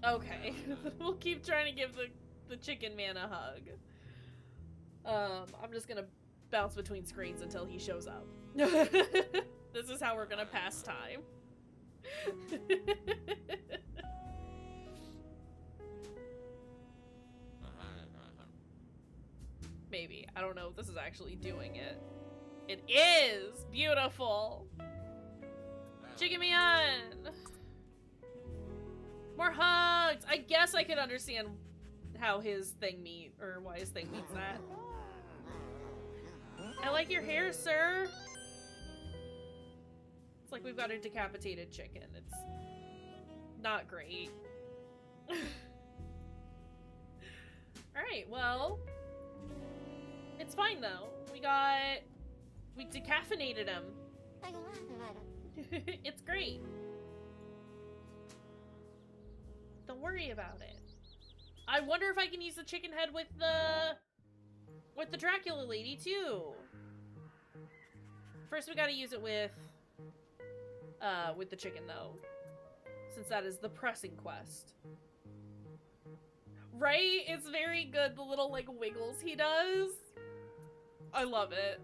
A: Okay. We'll keep trying to give the chicken man a hug. I'm just gonna bounce between screens until he shows up. This is how we're gonna pass time. Maybe. I don't know if this is actually doing it. It is! Beautiful! Chicken man! More hugs! I guess I could understand how his thing or why his thing means that. I like your hair, sir! It's like like we've got a decapitated chicken. It's not great. Alright, well, it's fine though. We decaffeinated him. It's great. Don't worry about it. I wonder if I can use the chicken head with the Dracula lady too. First we gotta use it with the chicken though, since that is the pressing quest. Right? It's very good, the little like wiggles he does. I love it.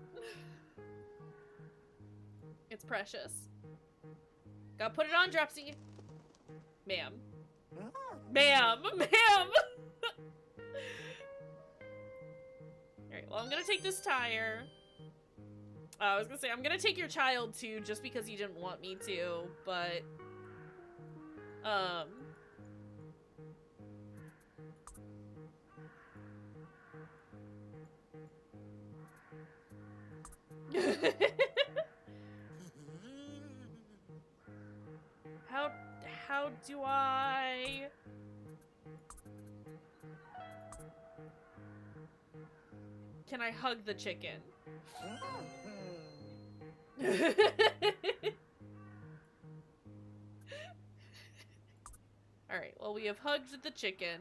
A: It's precious. Gotta put it on, Dropsy. Ma'am. Ma'am! Ma'am! Alright, well, I'm gonna take this tire. I was gonna say, I'm gonna take your child too, just because you didn't want me to, but... How do I... Can I hug the chicken? Alright, well we have hugged the chicken.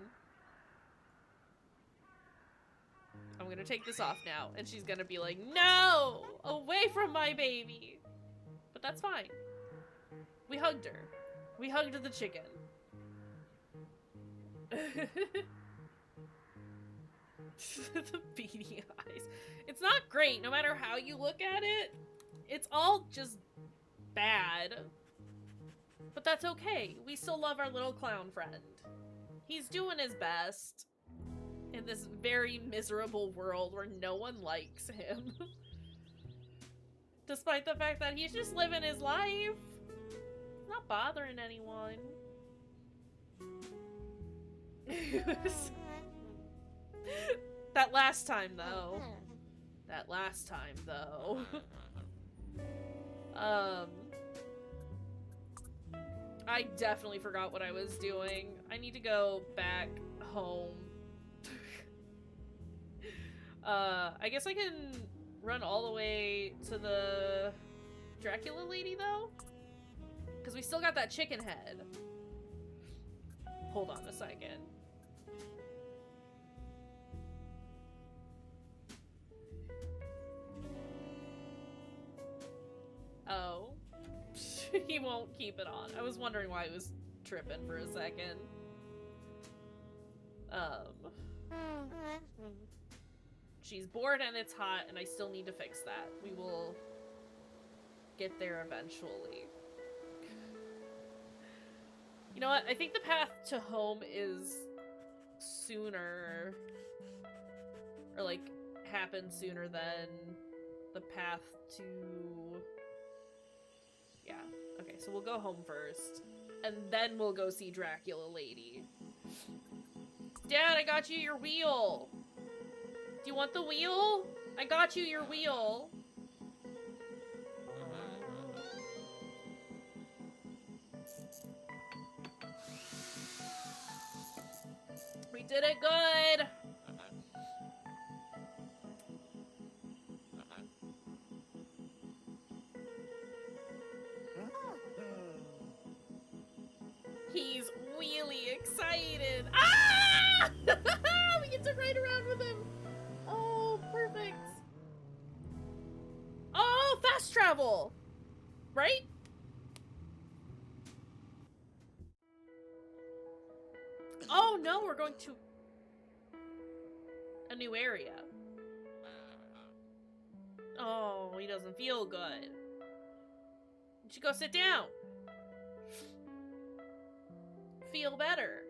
A: I'm gonna take this off now, and she's gonna be like, no! Away from my baby! But that's fine. We hugged her. We hugged the chicken. The beady eyes. It's not great, no matter how you look at it. It's all just bad. But that's okay. We still love our little clown friend. He's doing his best in this very miserable world where no one likes him. Despite the fact that he's just living his life. Not bothering anyone. That last time, though. I definitely forgot what I was doing. I need to go back home. I guess I can run all the way to the Dracula lady, though? Because we still got that chicken head. Hold on a second. Oh. He won't keep it on. I was wondering why he was tripping for a second. She's bored and it's hot, and I still need to fix that. We will get there eventually. You know what? I think the path to home is sooner, or like happens sooner than the path to... Yeah. Okay, so we'll go home first, and then we'll go see Dracula lady. Dad, I got you your wheel. Do you want the wheel? I got you your wheel. We did it good. He's really excited. Ah! We get to ride around with him. Oh, perfect. Oh, fast travel. Right? Oh no, we're going to a new area. Oh, he doesn't feel good. You should go sit down. Feel better.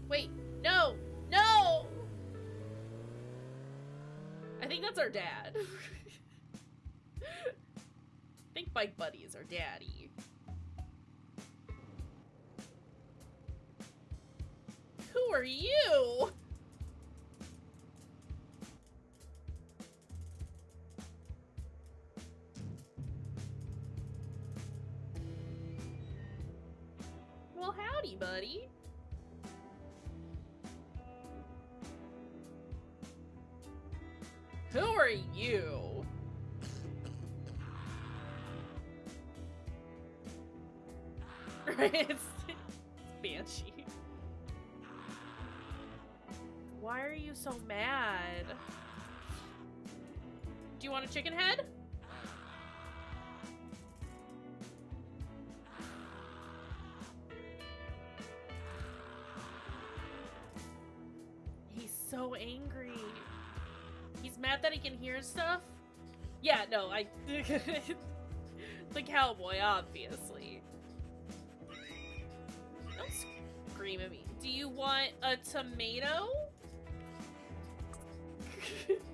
A: Wait, no! No! I think that's our dad. I think Bike Buddy is our daddy. Who are you? Howdy, buddy. Who are you? Right, it's Banshee. Why are you so mad? Do you want a chicken head? He's so angry. He's mad that he can hear stuff? Yeah, no, the cowboy, obviously. Don't scream at me. Do you want a tomato?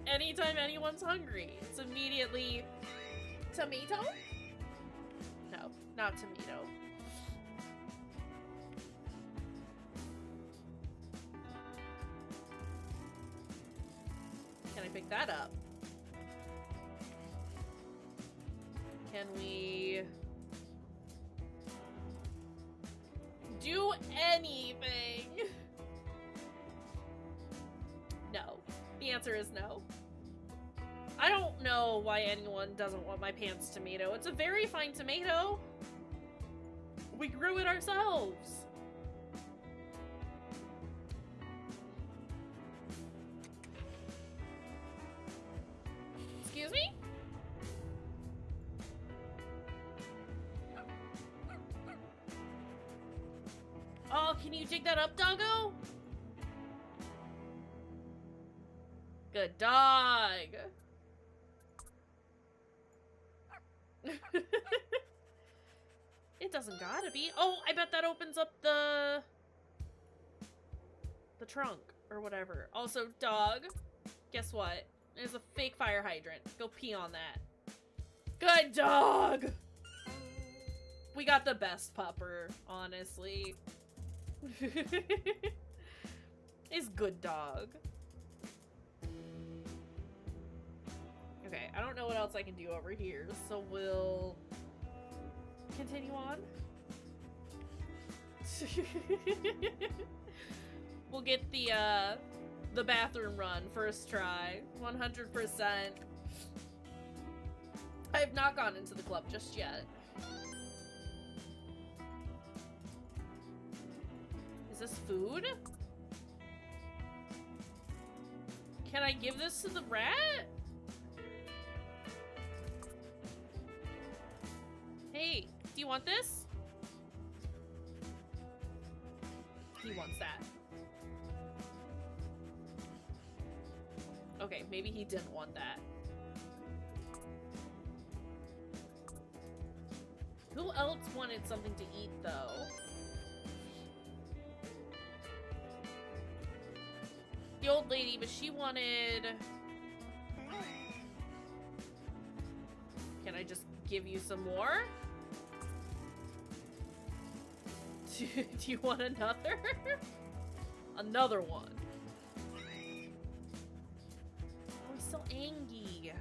A: Anytime anyone's hungry, it's immediately tomato? No, not tomato. Can I pick that up? Can we do anything? No. The answer is no. I don't know why anyone doesn't want my pants tomato. It's a very fine tomato. We grew it ourselves. Excuse me? Oh, can you dig that up, doggo? Good dog. It doesn't gotta be. Oh, I bet that opens up the trunk or whatever. Also, dog, guess what? There's a fake fire hydrant. Go pee on that. Good dog! We got the best pupper, honestly. Is good dog. Okay, I don't know what else I can do over here, so we'll continue on. We'll get the bathroom run first try, 100%. I have not gone into the club just yet. Is this food? Can I give this to the rat? Hey, do you want this? He wants that. Okay, maybe he didn't want that. Who else wanted something to eat, though? The old lady, but she wanted... Can I just give you some more? Do you want another? Another one. Oh, he's so angry.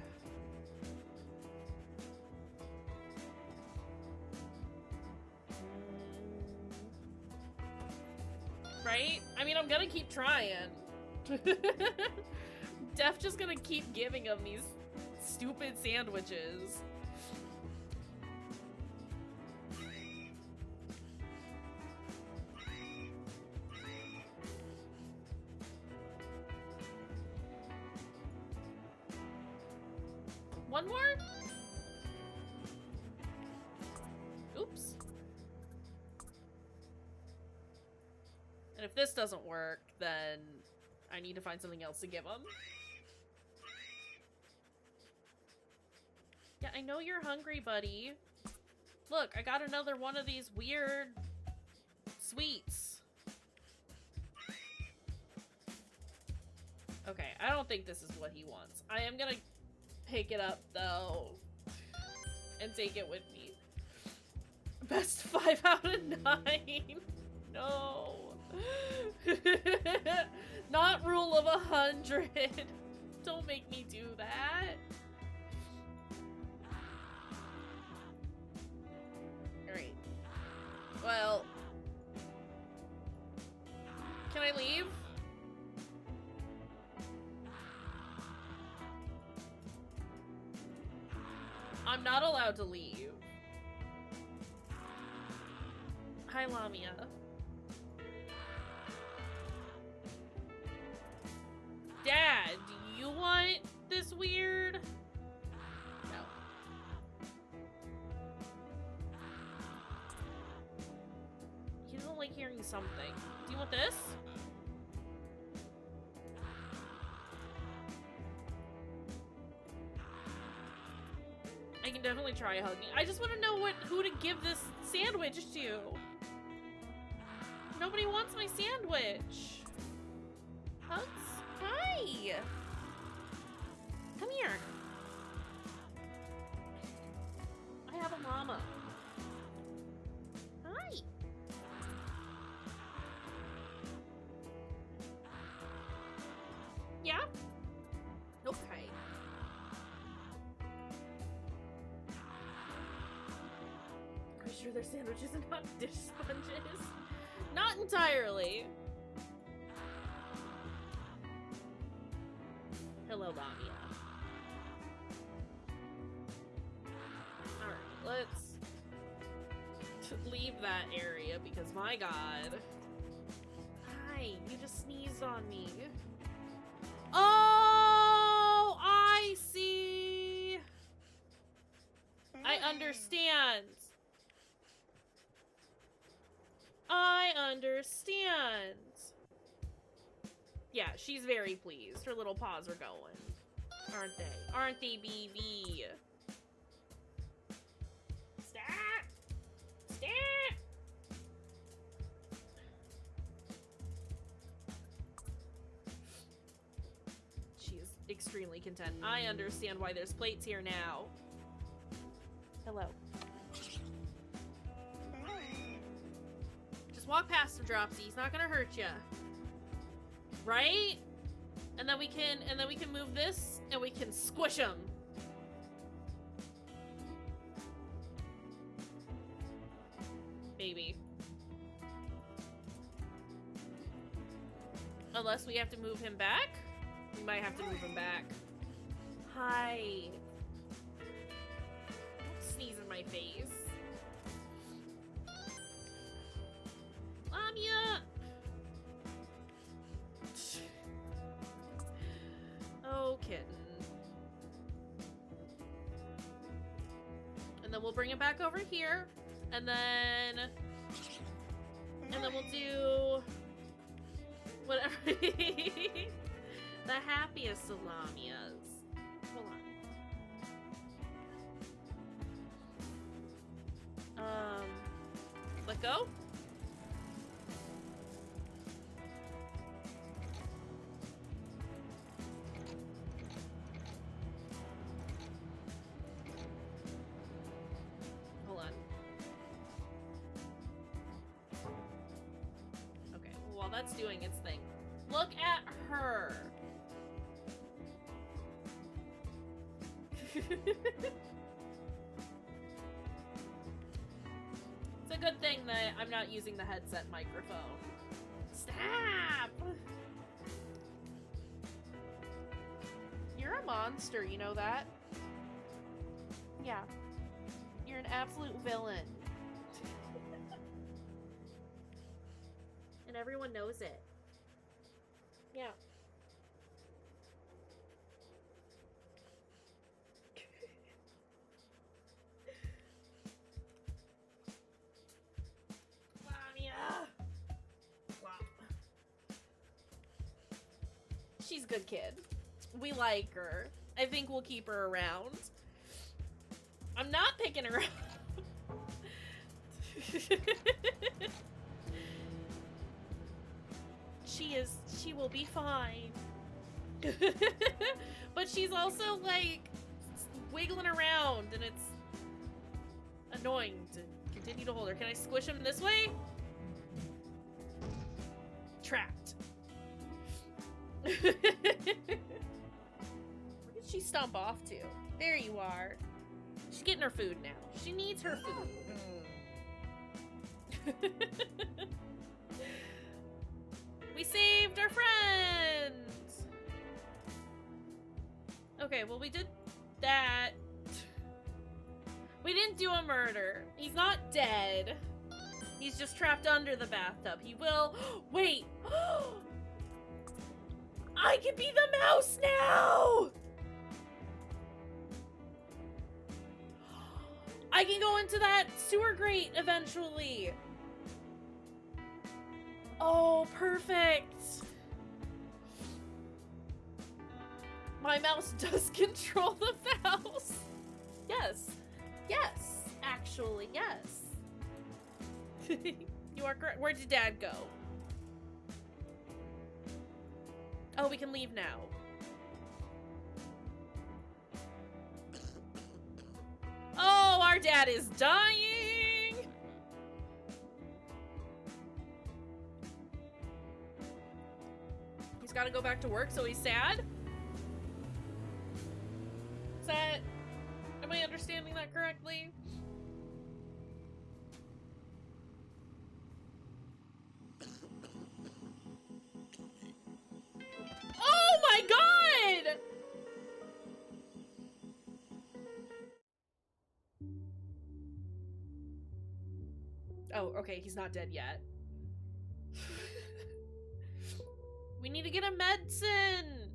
A: Right? I mean, I'm gonna keep trying. Def just gonna keep giving him these stupid sandwiches. One more? Oops. And if this doesn't work, then I need to find something else to give him. Yeah, I know you're hungry, buddy. Look, I got another one of these weird sweets. Okay, I don't think this is what he wants. I am gonna pick it up, though, and take it with me. Best 5 out of 9. No. Not rule of 100. Don't make me do that. Alright. Well, I leave? I'm not allowed to leave. Hi, Lamia. Dad, do you want this weird? No. He doesn't like hearing something. Do you want this? I can definitely try hugging. I just want to know who to give this sandwich to. Nobody wants my sandwich. Hugs? Hi! Come here. I have a mama. Hi. Yeah? Okay. Are you sure they're sandwiches and not dish sponges? Not entirely. Hello, Lamia. Alright, let's leave that area because, my god. Hi, you just sneezed on me. Oh, I see. I understand. I understand. Yeah, she's very pleased. Her little paws are going. Aren't they? Aren't they, BB? Stop! Stop! She is extremely content. I understand why there's plates here now. Hello. Just walk past him, Dropsy. He's not gonna hurt ya. Right? And then we can move this and we can squish him. Maybe. Unless we have to move him back? We might have to move him back. Hi. Don't sneeze in my face. Lamia! Oh, kitten. And then we'll bring it back over here. And then we'll do whatever. The happiest of Lamias. Hold on. Let go. Hold on. Okay, well, while that's doing its thing, look at her. It's a good thing that I'm not using the headset microphone. Stop! You're a monster, you know that? Yeah. You're an absolute villain. And everyone knows it. Yeah. She's a good kid. We like her. I think we'll keep her around. I'm not picking her up. She will be fine. But she's also like wiggling around and it's annoying to continue to hold her. Can I squish him this way? Trapped. Where did she stomp off to? There you are. She's getting her food now. She needs her food. We saved our friend! Okay, well, we did that. We didn't do a murder. He's not dead. He's just trapped under the bathtub. He will... Wait! I can be the mouse now! I can go into that sewer grate eventually. Oh, perfect. My mouse does control the mouse. Yes. Yes. Actually, yes. You are correct. Where did Dad go? Oh, we can leave now. Oh, our dad is dying! He's gotta go back to work, so he's sad? Is that... Am I understanding that correctly? Oh my god! Oh, okay, he's not dead yet. We need to get a medicine!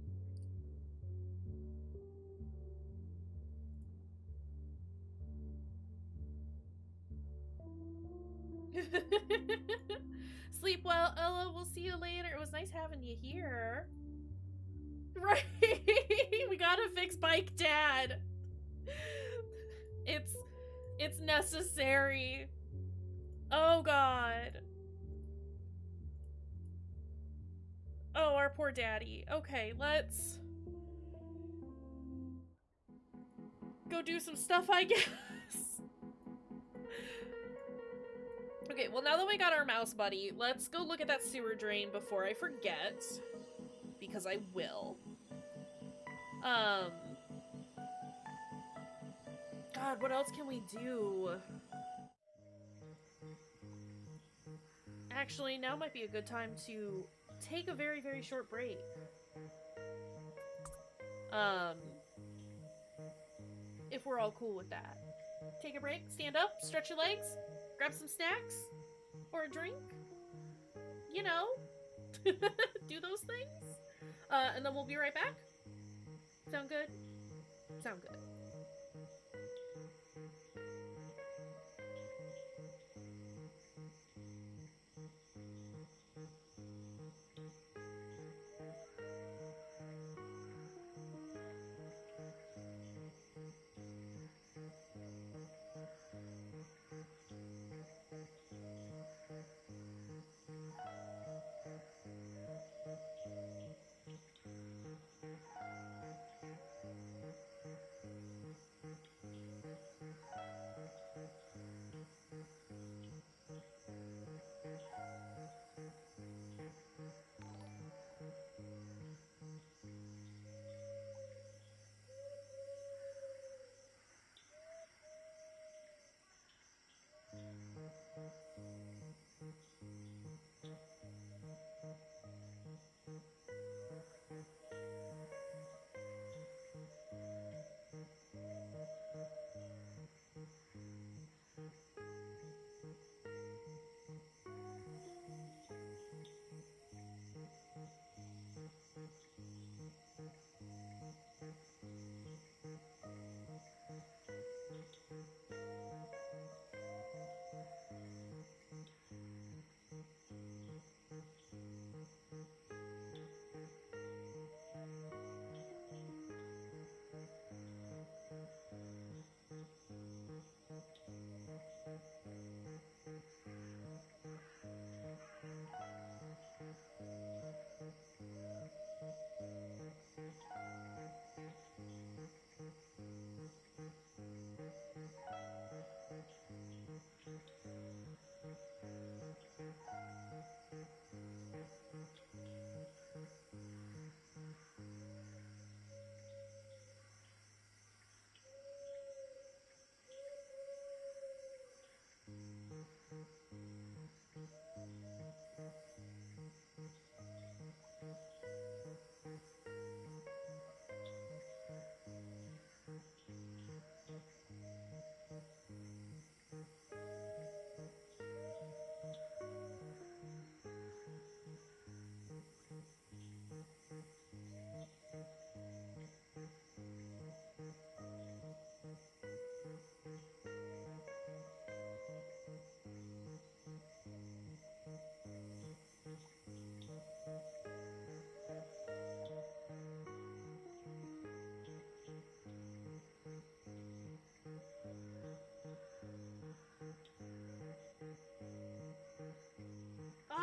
A: Sleep well, Ella. We'll see you later. It was nice having you here. Right? We gotta fix Bike Dad. It's necessary. Oh god. Oh, our poor daddy. Okay, let's go do some stuff, I guess. Okay, well, now that we got our mouse buddy, let's go look at that sewer drain before I forget. Because I will. God, what else can we do? Actually, now might be a good time to take a very, very short break. If we're all cool with that. Take a break, stand up, stretch your legs, grab some snacks, or a drink. You know, do those things. And then we'll be right back. Sound good? Sound good.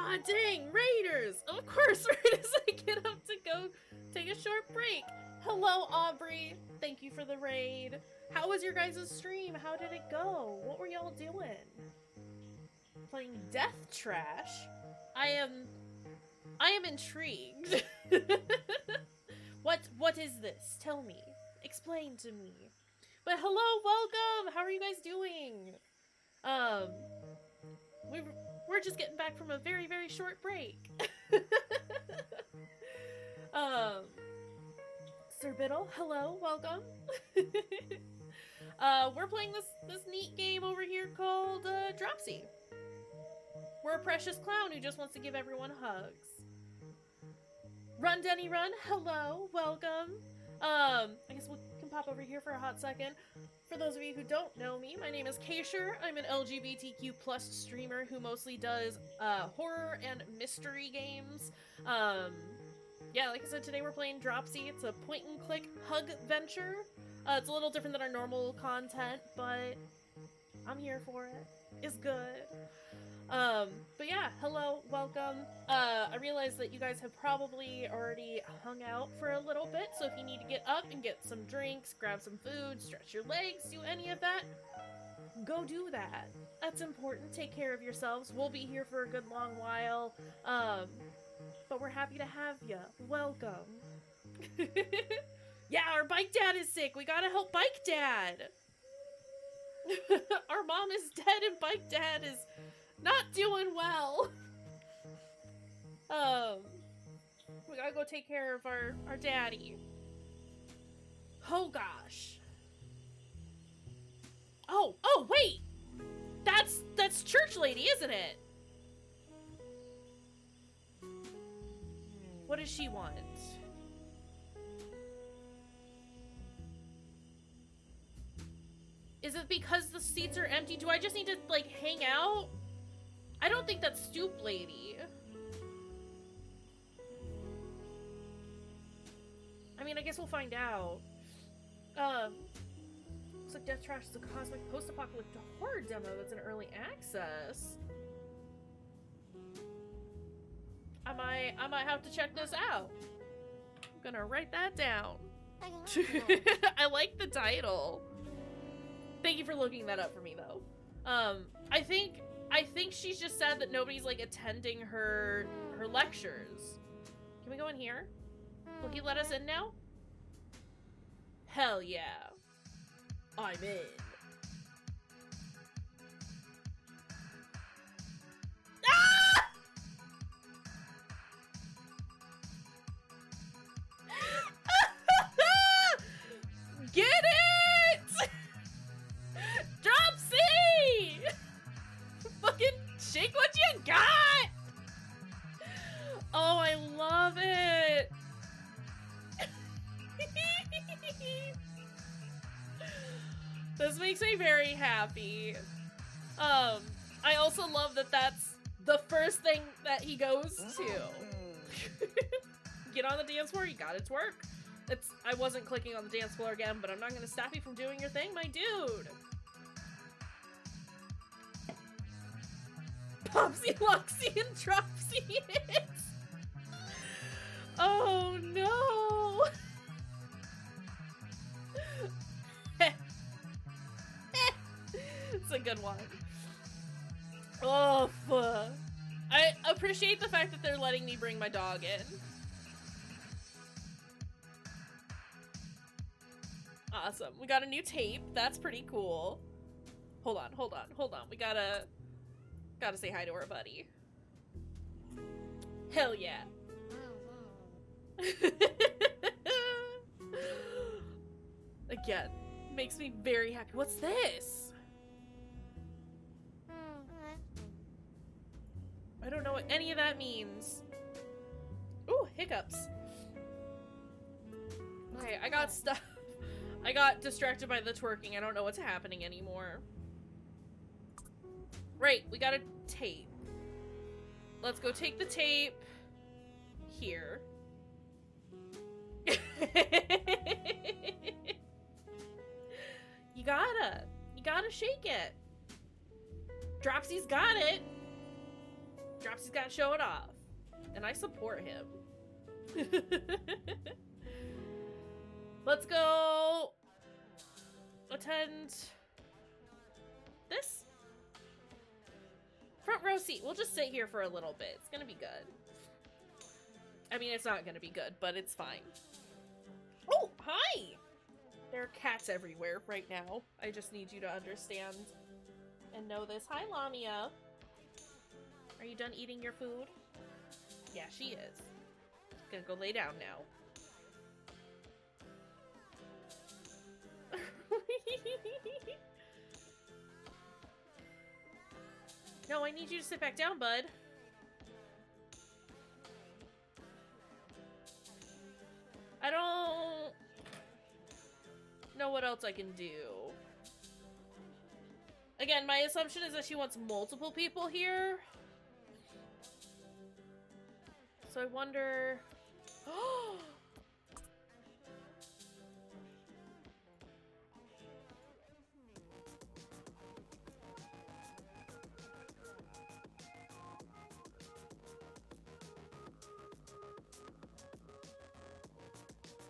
A: God dang, Raiders! Of course, right as I get up to go take a short break. Hello, Aubrey. Thank you for the raid. How was your guys' stream? How did it go? What were y'all doing? Playing Death Trash? I am intrigued. What is this? Tell me. Explain to me. But hello, welcome! How are you guys doing? We're just getting back from a very, very short break. Sir Biddle, hello, welcome. We're playing this neat game over here called Dropsy. We're a precious clown who just wants to give everyone hugs. Run, Denny, run. Hello, welcome. I guess we can pop over here for a hot second. For those of you who don't know me, my name is Kayshurrr. I'm an LGBTQ+ streamer who mostly does horror and mystery games. Yeah, like I said, today we're playing Dropsy. It's a point-and-click hug venture. It's a little different than our normal content, but I'm here for it. It's good. But yeah, hello, welcome. I realize that you guys have probably already hung out for a little bit, so if you need to get up and get some drinks, grab some food, stretch your legs, do any of that, go do that. That's important. Take care of yourselves. We'll be here for a good long while. But we're happy to have ya. Welcome. Yeah, our bike dad is sick. We gotta help bike dad. Our mom is dead and bike dad is not doing well. We gotta go take care of our daddy. Oh gosh. Oh, wait! That's Church Lady, isn't it? What does she want? Is it because the seats are empty? Do I just need to, like, hang out? I don't think that's Stoop Lady. I mean, I guess we'll find out. Looks like Death Trash is a cosmic post-apocalyptic horror demo that's in early access. I might have to check this out. I'm gonna write that down. I like the title. Thank you for looking that up for me, though. I think she's just sad that nobody's, like, attending her lectures. Can we go in here? Will he let us in now? Hell yeah. I'm in. Ah! Get it! Dropsy! Fucking shake what you got! Oh, I love it! This makes me very happy. I also love that that's the first thing that he goes to. Get on the dance floor, you got it to work. I wasn't clicking on the dance floor again, but I'm not gonna stop you from doing your thing, my dude. Popsy, Loxy, and Dropsy hits. Oh no. It's a good one. Oh, I appreciate the fact that they're letting me bring my dog in. Awesome. We got a new tape. That's pretty cool. Hold on. We gotta say hi to our buddy. Hell yeah. Again, makes me very happy. What's this? I don't know what any of that means. Ooh, hiccups. Okay, I got stuff. I got distracted by the twerking. I don't know what's happening anymore. Right, we got a tape. Let's go take the tape here. You gotta shake it. Dropsy's got it. Dropsy's gotta show it off. And I support him. Let's go attend this front row seat. We'll just sit here for a little bit. It's gonna be good. I mean, it's not gonna be good, but it's fine. Oh, hi! There are cats everywhere right now. I just need you to understand and know this. Hi, Lamia. Are you done eating your food? Yeah, she is. Gonna go lay down now. No, I need you to sit back down, bud. I don't know what else I can do. Again, my assumption is that she wants multiple people here. So I wonder...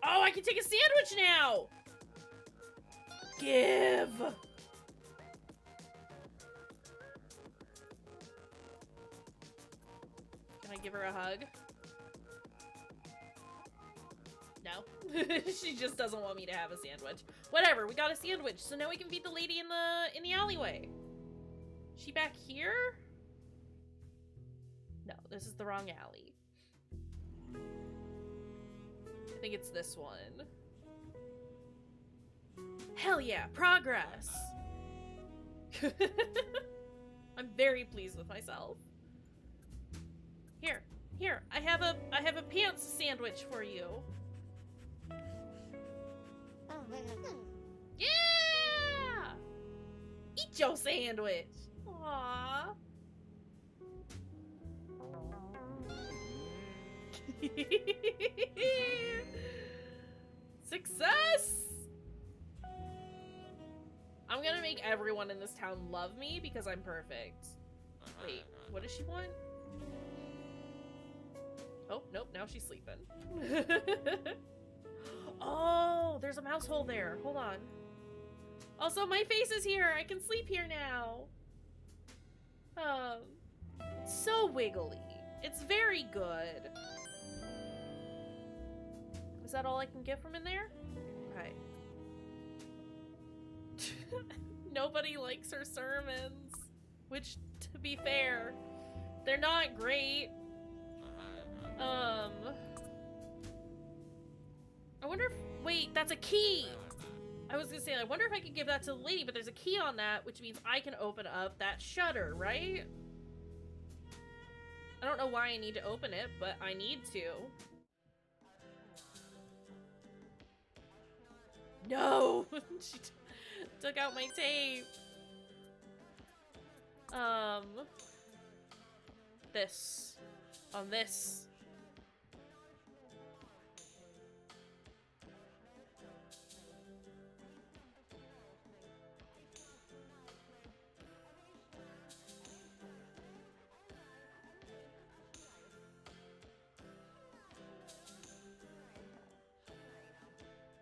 A: Oh, I can take a sandwich now! Give! Can I give her a hug? No. She just doesn't want me to have a sandwich. Whatever, we got a sandwich, so now we can feed the lady in the alleyway. She back here? No, this is the wrong alley. I think it's this one. Hell yeah, progress! I'm very pleased with myself. Here, I have a pants sandwich for you. Yeah! Eat your sandwich! Aww. Success! I'm gonna make everyone in this town love me because I'm perfect. Wait, what does she want? Oh, nope, now she's sleeping. Oh, there's a mouse hole there. Hold on. Also, my face is here. I can sleep here now. So wiggly. It's very good. Is that all I can get from in there? Okay. Nobody likes her sermons. Which, to be fair, they're not great. I wonder if... Wait, that's a key! I was gonna say, I wonder if I could give that to the lady, but there's a key on that, which means I can open up that shutter, right? I don't know why I need to open it, but I need to. No! She took out my tape. This. On this.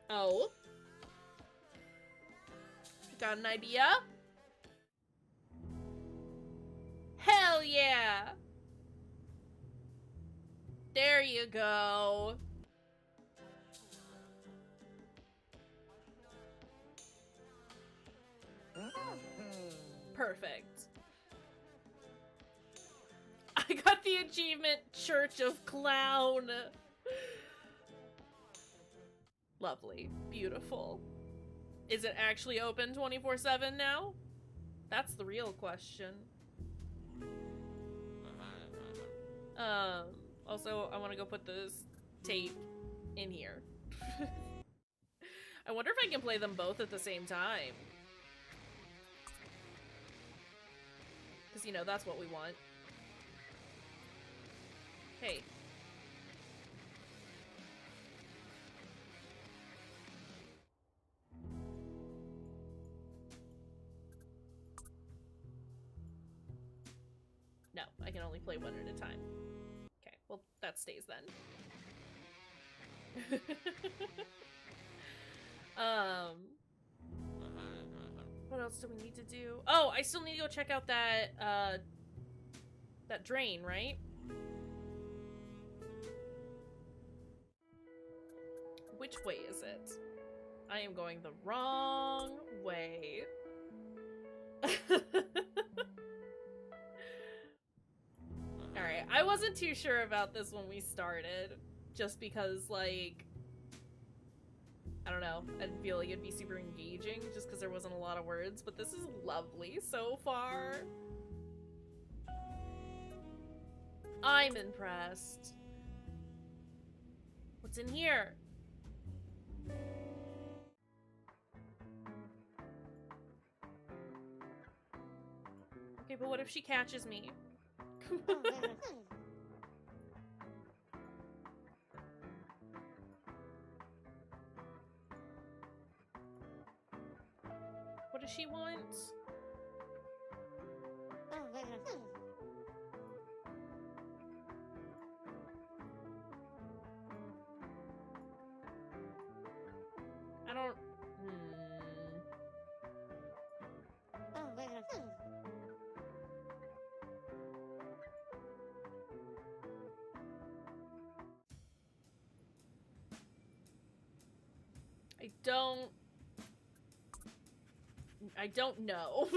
A: Oh. Got an idea? Hell yeah! There you go. Perfect. I got the achievement Church of Clown. Lovely. Beautiful. Is it actually open 24/7 now? That's the real question. Also, I want to go put this tape in here. I wonder if I can play them both at the same time. Because, you know, that's what we want. Hey. No, I can only play one at a time. Okay, well, that stays then. What else do we need to do? Oh, I still need to go check out that, that drain, right? Which way is it? I am going the wrong way. Alright, I wasn't too sure about this when we started. Just because, like, I don't know, I didn't feel like it'd be super engaging just because there wasn't a lot of words, but this is lovely so far. I'm impressed. What's in here? Okay, but what if she catches me? What does she want? I don't... I don't know.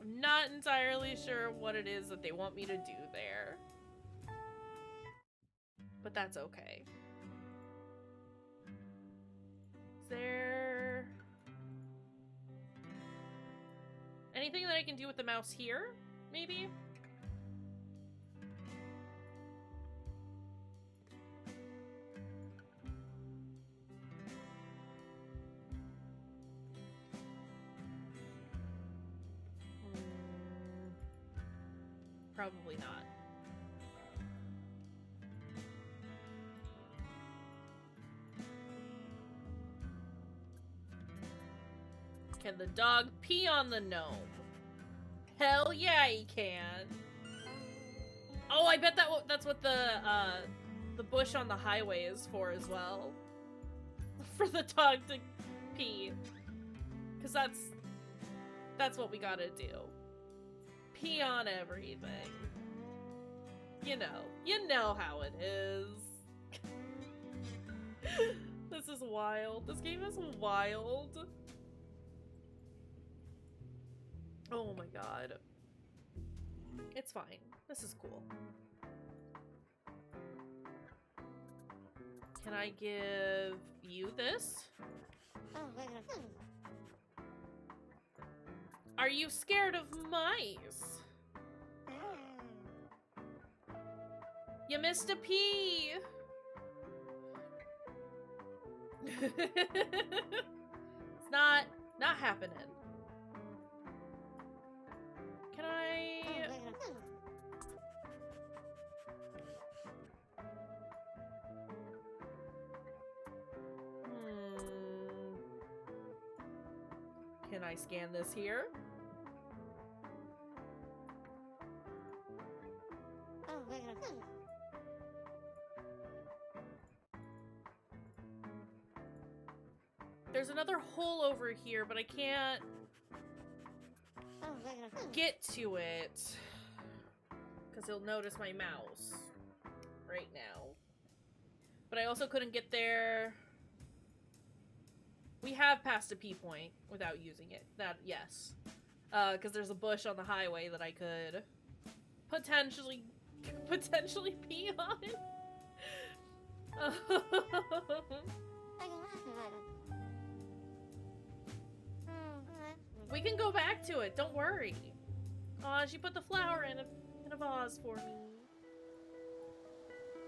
A: I'm not entirely sure what it is that they want me to do there. But that's okay. Is there anything that I can do with the mouse here? Maybe? Probably not. Can the dog pee on the gnome? Hell yeah, he can. Oh, I bet that's what the bush on the highway is for as well. For the dog to pee. 'Cause that's what we gotta do. Pee on everything. You know how it is. This is wild. This game is wild. Oh my god. It's fine. This is cool. Can I give you this? Are you scared of mice? You missed a pee! It's not happening. Can I... Can I scan this here? There's another hole over here, but I can't get to it because he'll notice my mouse right now. But I also couldn't get there. We have passed a P point without using it. That, yes. Because there's a bush on the highway that I could potentially pee on. We can go back to it, don't worry. Aw, she put the flower in a vase for me.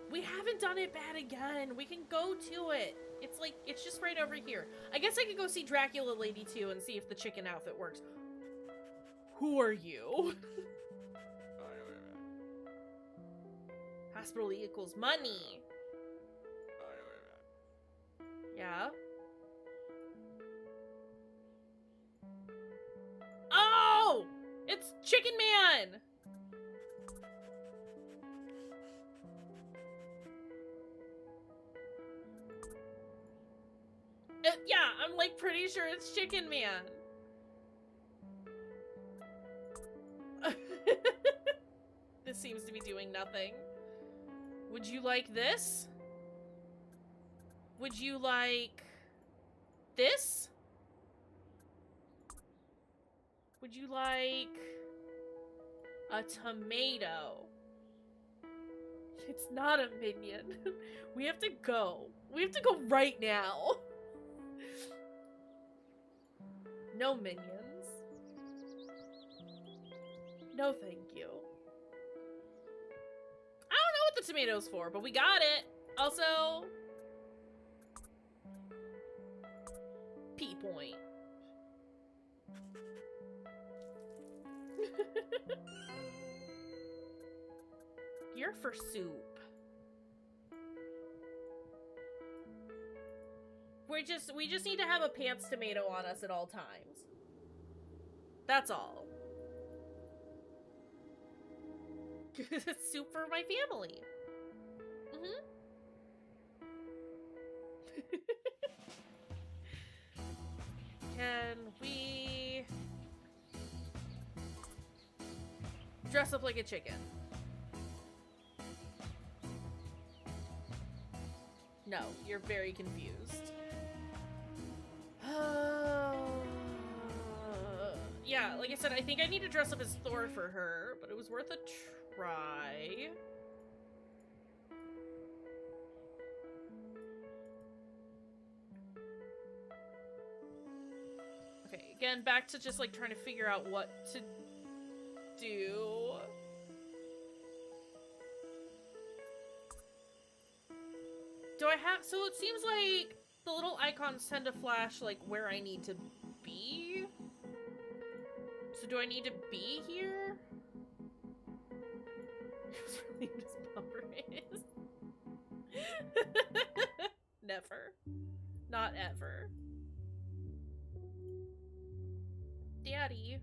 A: We haven't done it bad again. We can go to it. It's like, it's just right over here. I guess I could go see Dracula Lady 2 and see if the chicken outfit works. Who are you? Hospital equals money. Yeah. Oh! Chicken Man! Yeah, I'm like pretty sure it's Chicken Man. This seems to be doing nothing. Would you like this? Would you like this? Would you like a tomato? It's not a minion. We have to go. We have to go right now. No minions. No thank you. I don't know what the tomato's for, but we got it. Also, P point. You're for soup. We just need to have a pants tomato on us at all times. That's all. Soup for my family. Mm-hmm. Can we dress up like a chicken? No, you're very confused. Yeah, like I said, I think I need to dress up as Thor for her, but it was worth a try. Okay, again, back to just like trying to figure out what to do. Do I have, so it seems like the little icons tend to flash like where I need to be. So do I need to be here? Whose really this bumper is? Never. Not ever. Daddy.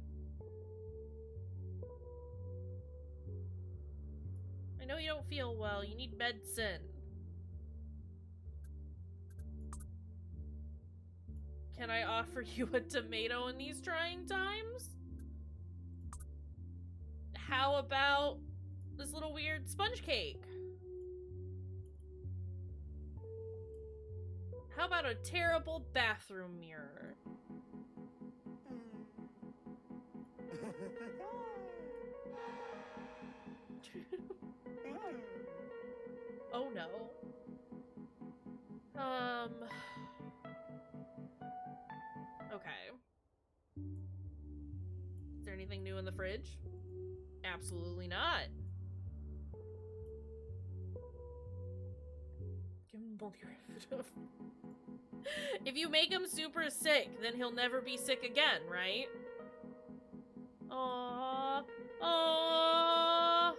A: I know you don't feel well. You need medicine. Can I offer you a tomato in these trying times? How about this little weird sponge cake? How about a terrible bathroom mirror? Oh no. Okay. Is there anything new in the fridge? Absolutely not. Give him multi-refutive. If you make him super sick, then he'll never be sick again, right? Aww. Aww.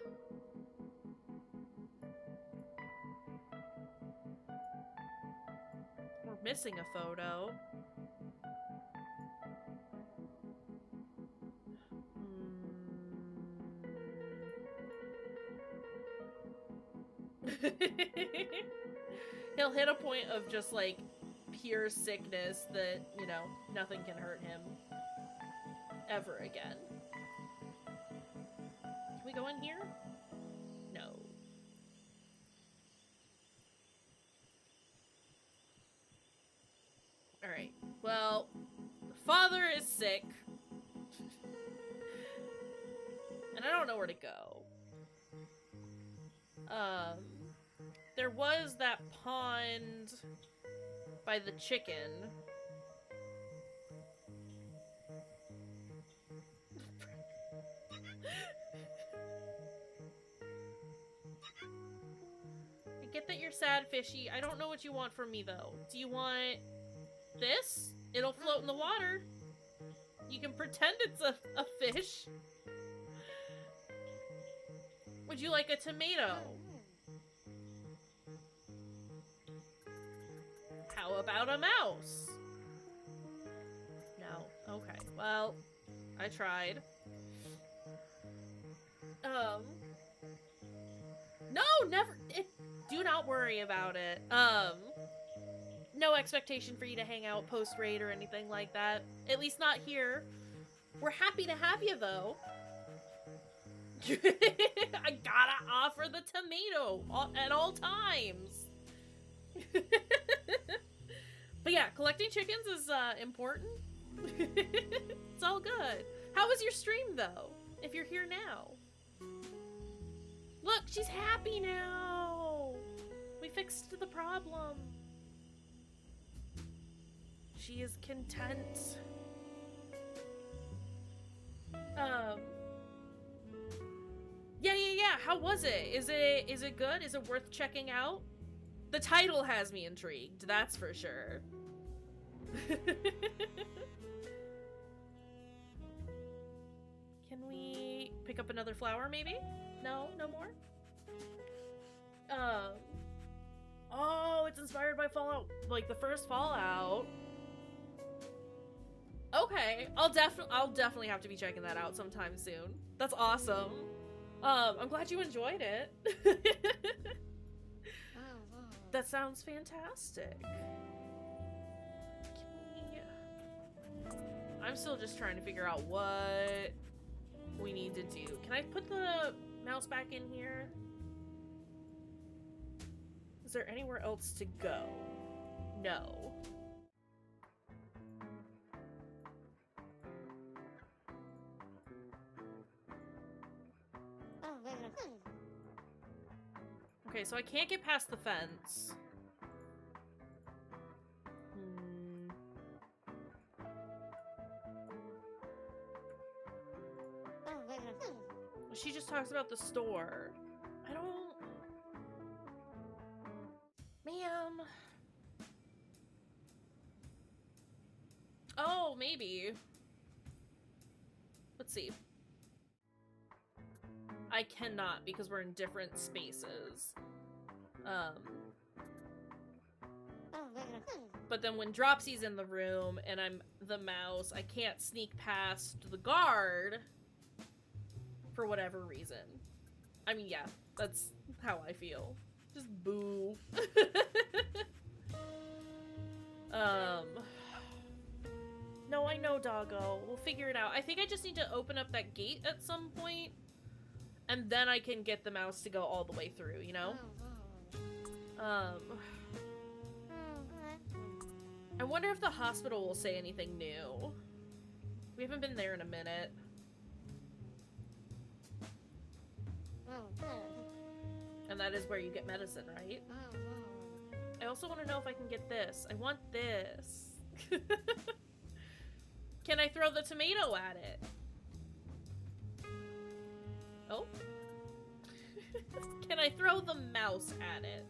A: We're missing a photo. He'll hit a point of just like pure sickness that, you know, nothing can hurt him ever again. Can we go in here? No. Alright, well, the father is sick. And I don't know where to go. There was that pond by the chicken. I get that you're sad, Fishy. I don't know what you want from me, though. Do you want this? It'll float in the water. You can pretend it's a fish. Would you like a tomato? How about a mouse? No. Okay. Well, I tried. Um, no, never. Do not worry about it. No expectation for you to hang out post-raid or anything like that. At least not here. We're happy to have you, though. I gotta offer the tomato at all times. But yeah, collecting chickens is important. It's all good. How was your stream, though? If you're here now. Look, she's happy now. We fixed the problem. She is content. Yeah. How was it? Is it good? Is it worth checking out? The title has me intrigued, that's for sure. Can we pick up another flower, maybe? No? No more? Oh, it's inspired by Fallout, like the first Fallout. Okay, I'll definitely have to be checking that out sometime soon. That's awesome. I'm glad you enjoyed it. That sounds fantastic. I'm still just trying to figure out what we need to do. Can I put the mouse back in here? Is there anywhere else to go? No. Okay, so I can't get past the fence. She just talks about the store. I don't... Ma'am. Oh, maybe. Let's see. I cannot because we're in different spaces. But then when Dropsy's in the room and I'm the mouse, I can't sneak past the guard for whatever reason. I mean, yeah, that's how I feel. Just boo. No, I know, doggo. We'll figure it out. I think I just need to open up that gate at some point, and then I can get the mouse to go all the way through, you know? I wonder if the hospital will say anything new. We haven't been there in a minute. And that is where you get medicine, right? I also want to know if I can get this. I want this. Can I throw the tomato at it? Oh? Can I throw the mouse at it?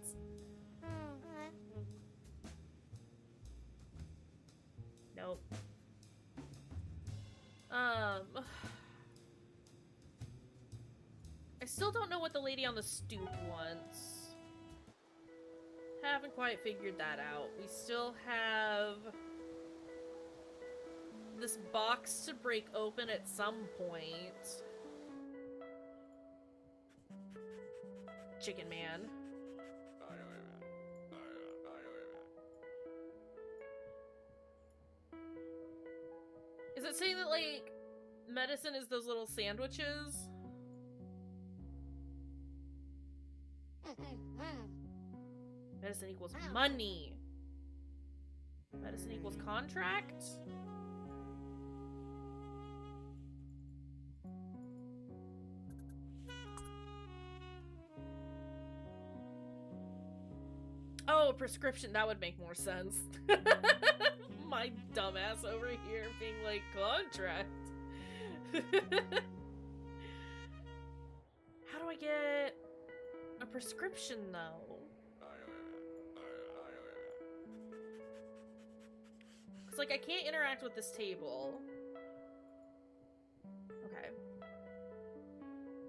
A: Nope. I still don't know what the lady on the stoop wants. Haven't quite figured that out. We still have this box to break open at some point. Chicken man. Is it saying that, like, medicine is those little sandwiches? Medicine equals money. Medicine equals contract? Oh, a prescription. That would make more sense. My dumbass over here being like, contract. How do I get a prescription, though? It's like I can't interact with this table. Okay.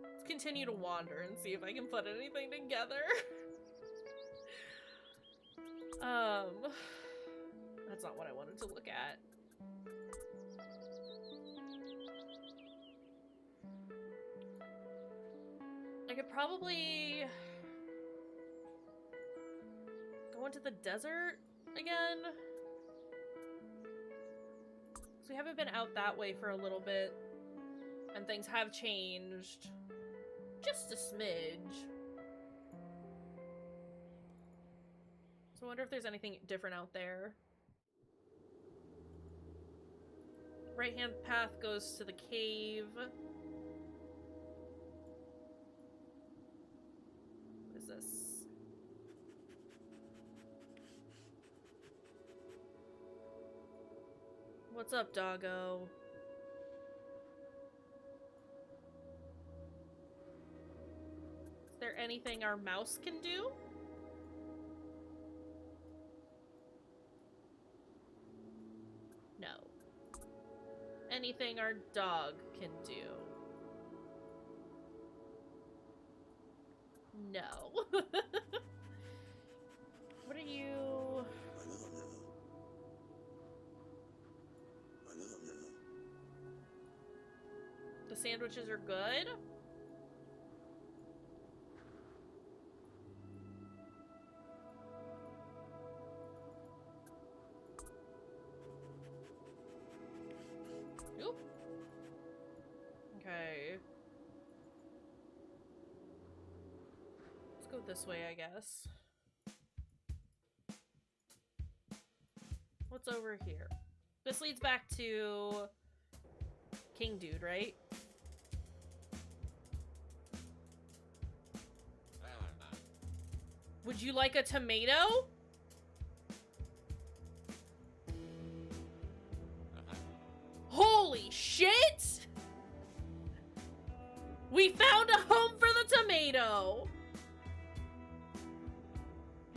A: Let's continue to wander and see if I can put anything together. That's not what I wanted to look at. could probably go into the desert again. So we haven't been out that way for a little bit, and things have changed just a smidge. So I wonder if there's anything different out there. Right-hand path goes to the cave. What is this? What's up, doggo? Is there anything our mouse can do? No. Anything our dog can do? No. What are you? The sandwiches are good? Oop. Okay. Let's go this way, I guess. What's over here? This leads back to King Dude, right? Would you like a tomato? Holy shit! We found a home for the tomato!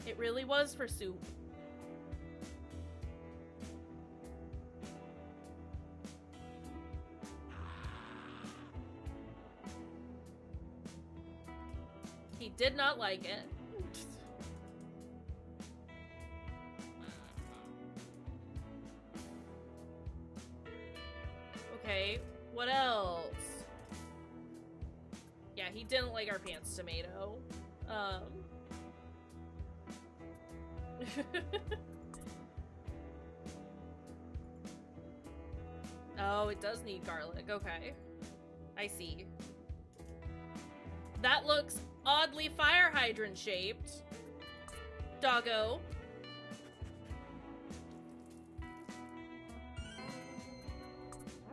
A: It really was for soup. He did not like it. Okay, what else? Yeah, he didn't like our pants tomato. Oh, it does need garlic. Okay. I see. That looks oddly fire hydrant shaped. Doggo.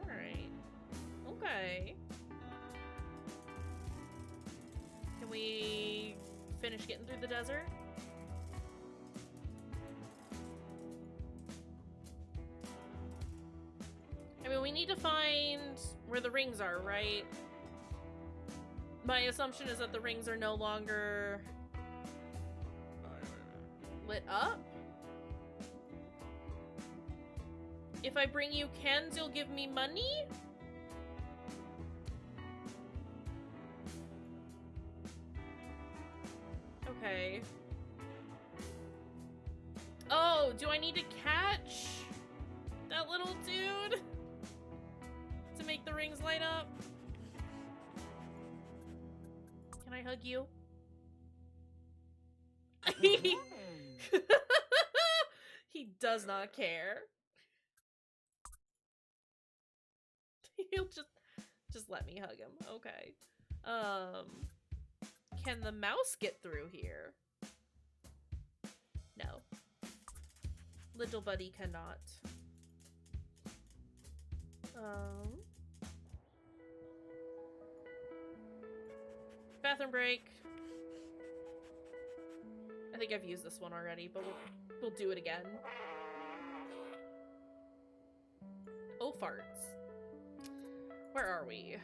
A: Alright. Okay. Can we finish getting through the desert? I mean, we need to find where the rings are, right? My assumption is that the rings are no longer lit up. If I bring you cans, you'll give me money? Okay. Oh, do I need to catch that little dude to make the rings light up? Can I hug you? He does not care. He'll just let me hug him. Okay. Can the mouse get through here? No. Little buddy cannot. Bathroom break. I think I've used this one already, but we'll do it again. Oh, farts. Where are we?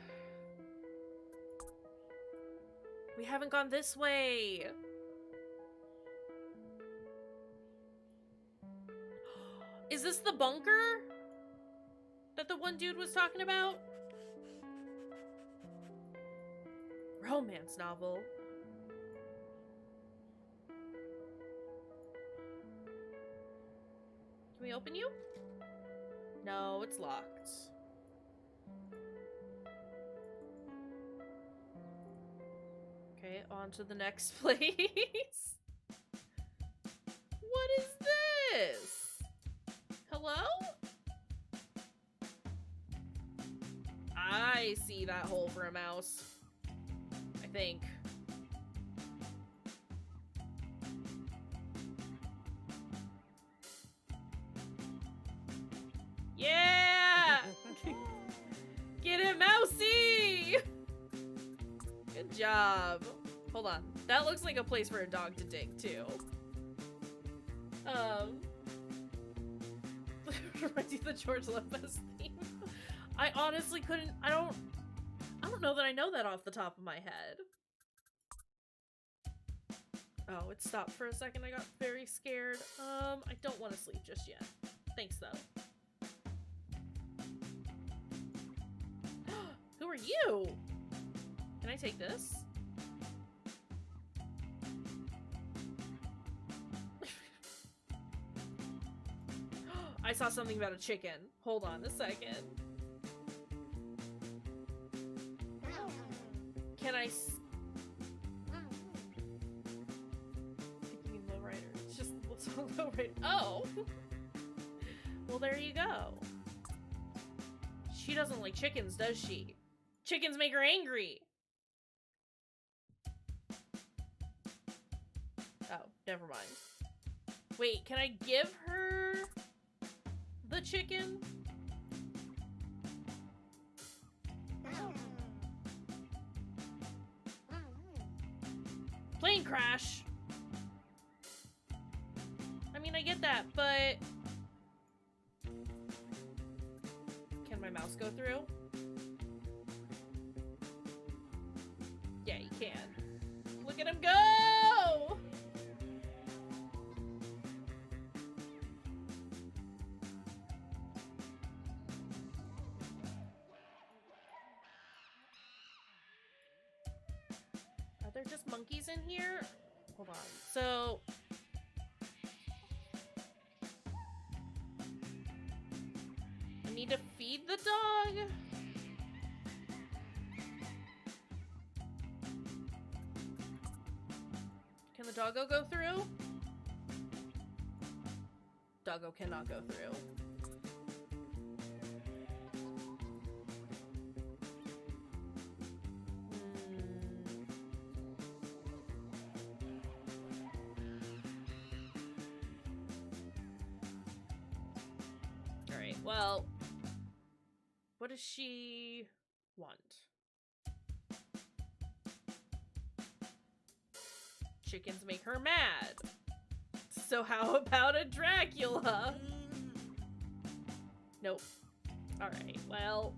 A: We haven't gone this way. Is this the bunker that the one dude was talking about? Romance novel. Can we open you? No, it's locked. Okay, on to the next place. What is this? Hello? I see that hole for a mouse. I think. Yeah! Get it, mousy! Good job. Hold on. That looks like a place for a dog to dig, too. Reminds you of the George Lopez theme. I honestly couldn't. I don't know that I know that off the top of my head. Oh, it stopped for a second. I got very scared. I don't want to sleep just yet. Thanks, though. Who are you? Can I take this? I saw something about a chicken. Hold on a second. Can I low rider. It's just low rider. Oh! Well, there you go. She doesn't like chickens, does she? Chickens make her angry! Oh, never mind. Wait, can I give her the chicken? Plane crash! I mean, I get that, but... Can my mouse go through? Yeah, you can. Look at him go! Are there just monkeys in here? Hold on. So... I need to feed the dog? Can the doggo go through? Doggo cannot go through. Alright, well... What does she want? Chickens make her mad. So how about a Dracula? Nope. Alright, well...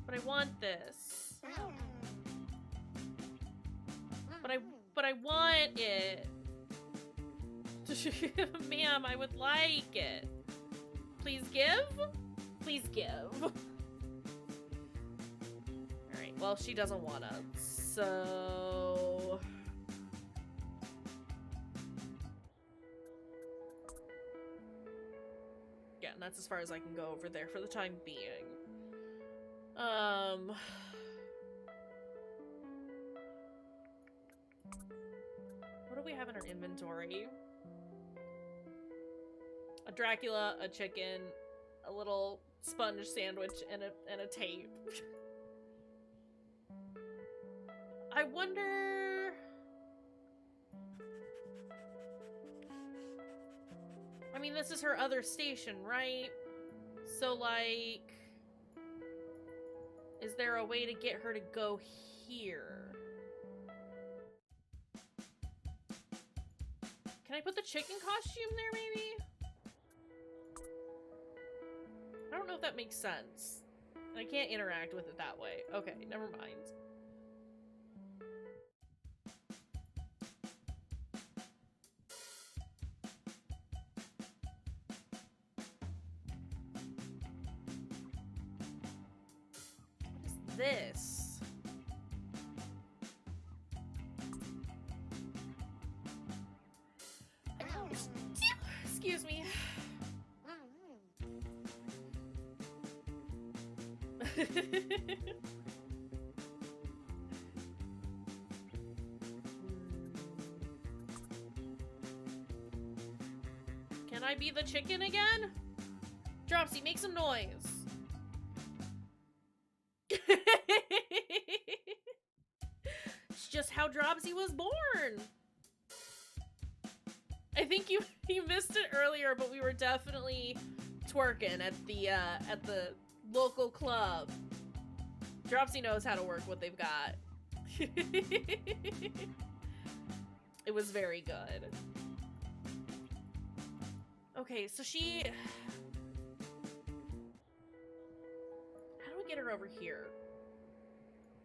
A: But I want this. But I want it. Ma'am, I would like it. Please give? Please give. Alright, well, she doesn't wanna, so... Yeah, and that's as far as I can go over there for the time being. What do we have in our inventory? A Dracula, a chicken, a little sponge sandwich, and a tape. I wonder... I mean, this is her other station, right? So, like... Is there a way to get her to go here? Can I put the chicken costume there, maybe? I don't know if that makes sense. I can't interact with it that way. Okay, never mind. What is this? Excuse me. Can I be the chicken again? Dropsy, make some noise. It's just how Dropsy was born. I think you missed it earlier, but we were definitely twerking at the local club. Dropsy knows how to work what they've got. It was very good. Okay, so she... How do we get her over here?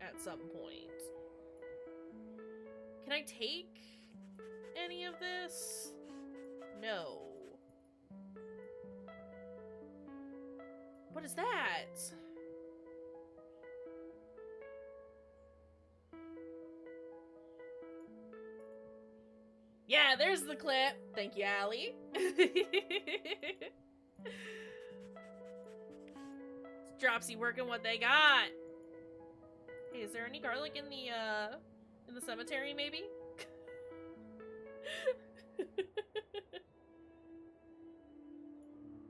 A: At some point. Can I take any of this? No. What is that? Yeah, there's the clip. Thank you, Allie. Dropsy working what they got. Hey, is there any garlic in the cemetery, maybe?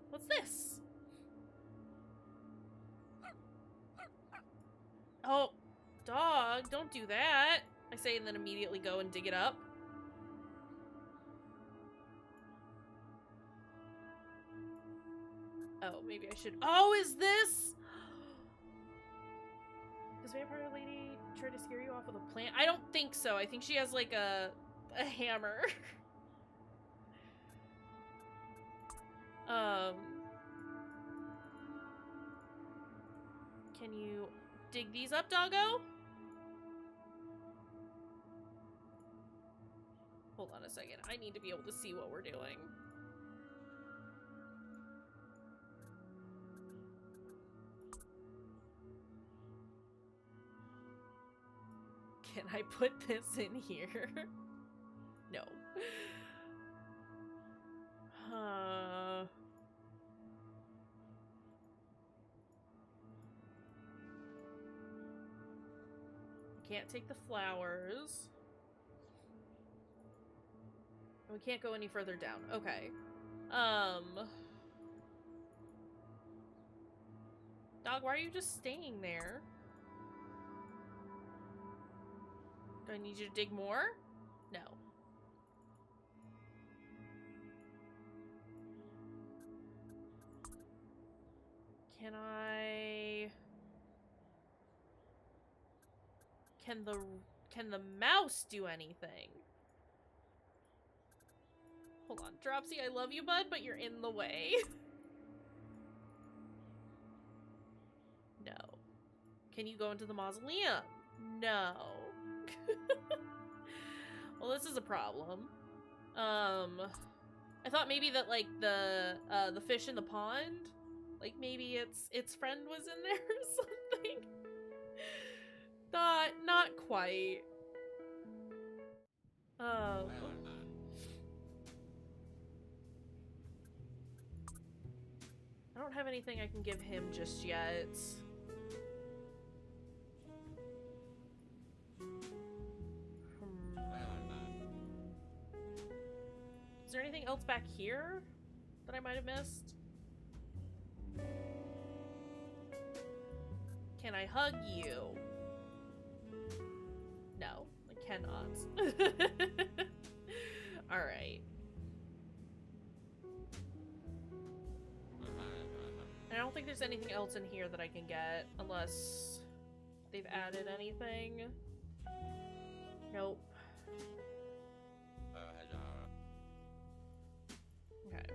A: What's this? Oh, dog, don't do that. I say and then immediately go and dig it up. Oh, maybe I should. Oh, is this? Does Vampire Lady try to scare you off with a plant? I don't think so. I think she has like a hammer. Can you dig these up, doggo? Hold on a second. I need to be able to see what we're doing. Can I put this in here? No. Can't take the flowers. We can't go any further down. Okay. Dog, why are you just staying there? Do I need you to dig more? No. Can I... Can the mouse do anything? Hold on. Dropsy, I love you, bud, but you're in the way. No. Can you go into the mausoleum? No. Well, this is a problem. I thought maybe that, like, the fish in the pond, like, maybe its friend was in there or something. Not quite. I don't have anything I can give him just yet. Is there anything else back here that I might have missed? Can I hug you? No, I cannot. Alright. I don't think there's anything else in here that I can get, unless they've added anything. Nope. Okay.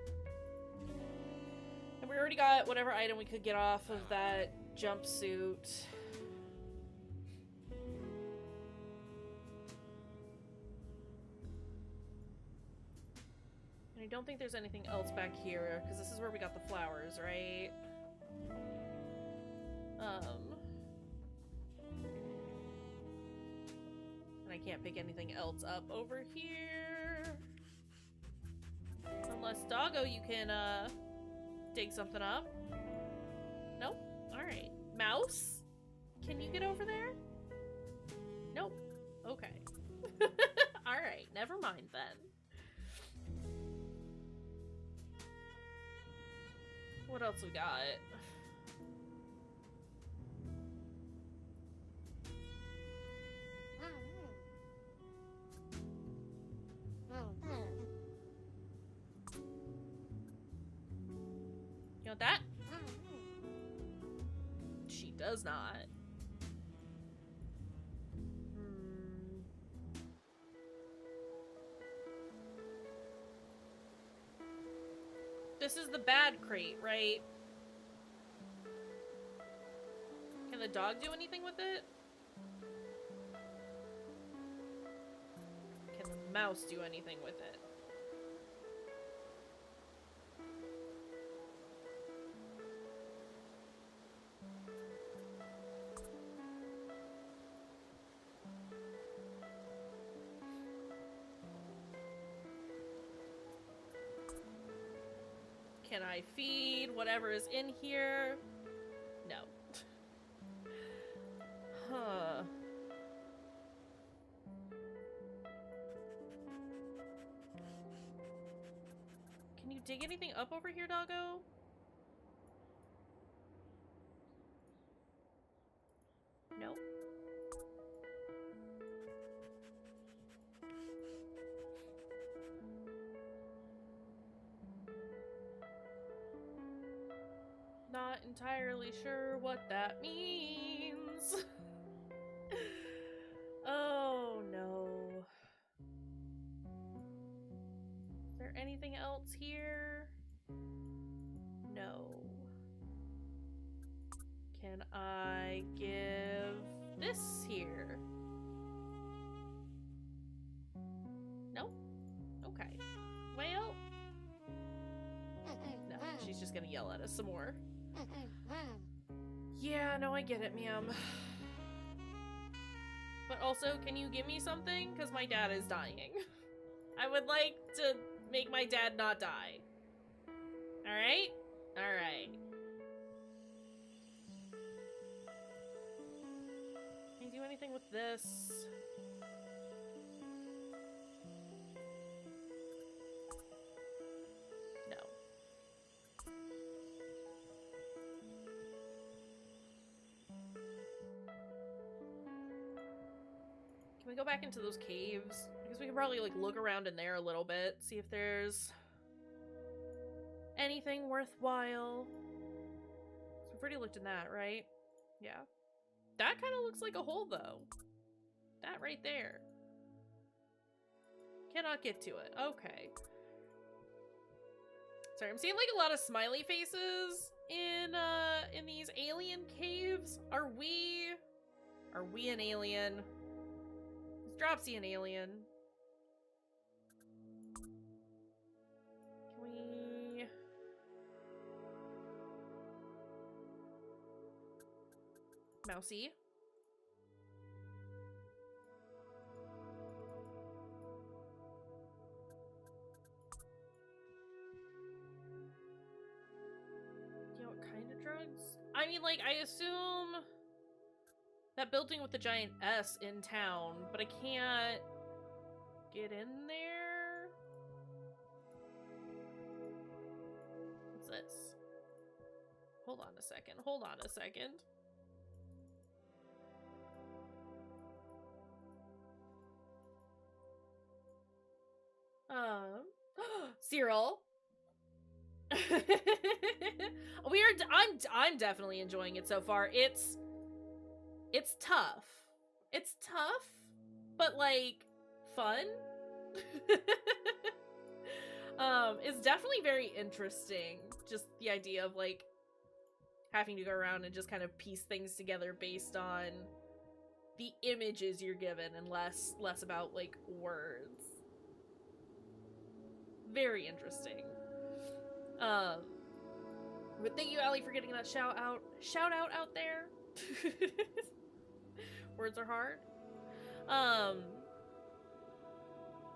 A: And we already got whatever item we could get off of that jumpsuit. And I don't think there's anything else back here, because this is where we got the flowers, right? And I can't pick anything else up over here. Unless, Doggo, you can, dig something up. Nope. Alright. Mouse? Can you get over there? Nope. Okay. Alright, never mind then. What else we got? You want that? She does not. This is the bad crate, right? Can the dog do anything with it? Can the mouse do anything with it? Can I feed whatever is in here? No. Huh. Can you dig anything up over here, doggo? No. Not entirely sure what that means. Oh no. Is there anything else here? No. Can I give this here? No? Okay. Well. No, she's just gonna yell at us some more. Yeah, no, I get it, ma'am. But also, can you give me something? Because my dad is dying. I would like to make my dad not die. Alright? Alright. Can you do anything with this? No. Can we go back into those caves? I guess we can probably like look around in there a little bit, see if there's anything worthwhile. So we've already looked in that, right? Yeah. That kind of looks like a hole though. That right there. Cannot get to it. Okay. Sorry, I'm seeing like a lot of smiley faces in these alien caves. Are we an alien? Is Dropsy an alien? Can we... Mousy? You know what kind of drugs? I mean, like, I assume that building with the giant S in town, but I can't get in there. What's this? Hold on a second. Hold on a second. Cyril. I'm definitely enjoying it so far. It's tough. It's tough, but like fun. It's definitely very interesting. Just the idea of like having to go around and just kind of piece things together based on the images you're given and less about like words. Very interesting. But thank you, Allie, for getting that shout out out there. Words are hard.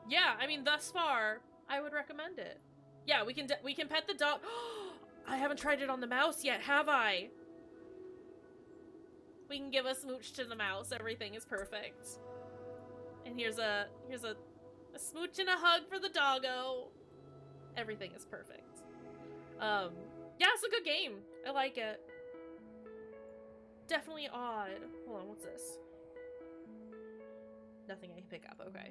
A: Yeah, I mean, thus far, I would recommend it. Yeah, we can pet the dog. I haven't tried it on the mouse yet, have I? We can give a smooch to the mouse. Everything is perfect. And here's a smooch and a hug for the doggo. Everything is perfect. Yeah, it's a good game. I like it. Definitely odd. Hold on, what's this? Nothing I can pick up, okay.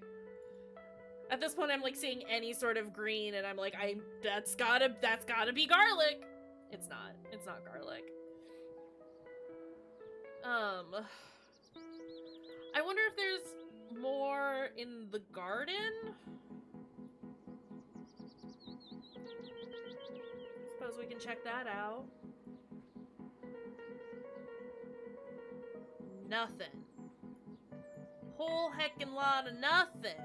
A: At this point, I'm like seeing any sort of green, and I'm like, that's gotta be garlic. It's not. It's not garlic. I wonder if there's more in the garden? Suppose we can check that out. Nothing. Whole heckin' lot of nothing.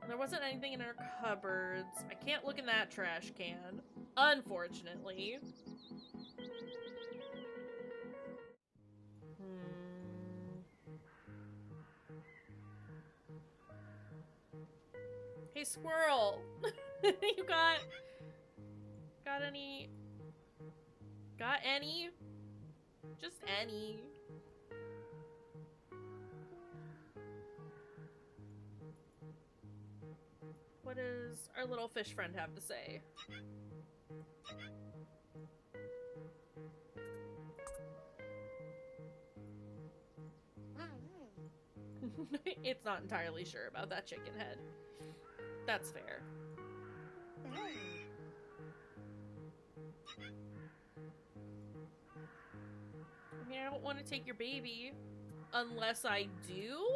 A: And there wasn't anything in our cupboards. I can't look in that trash can, unfortunately. Hey, squirrel! You got any? Got any? Just any. What does our little fish friend have to say? It's not entirely sure about that chicken head. That's fair. I mean, I don't want to take your baby unless I do.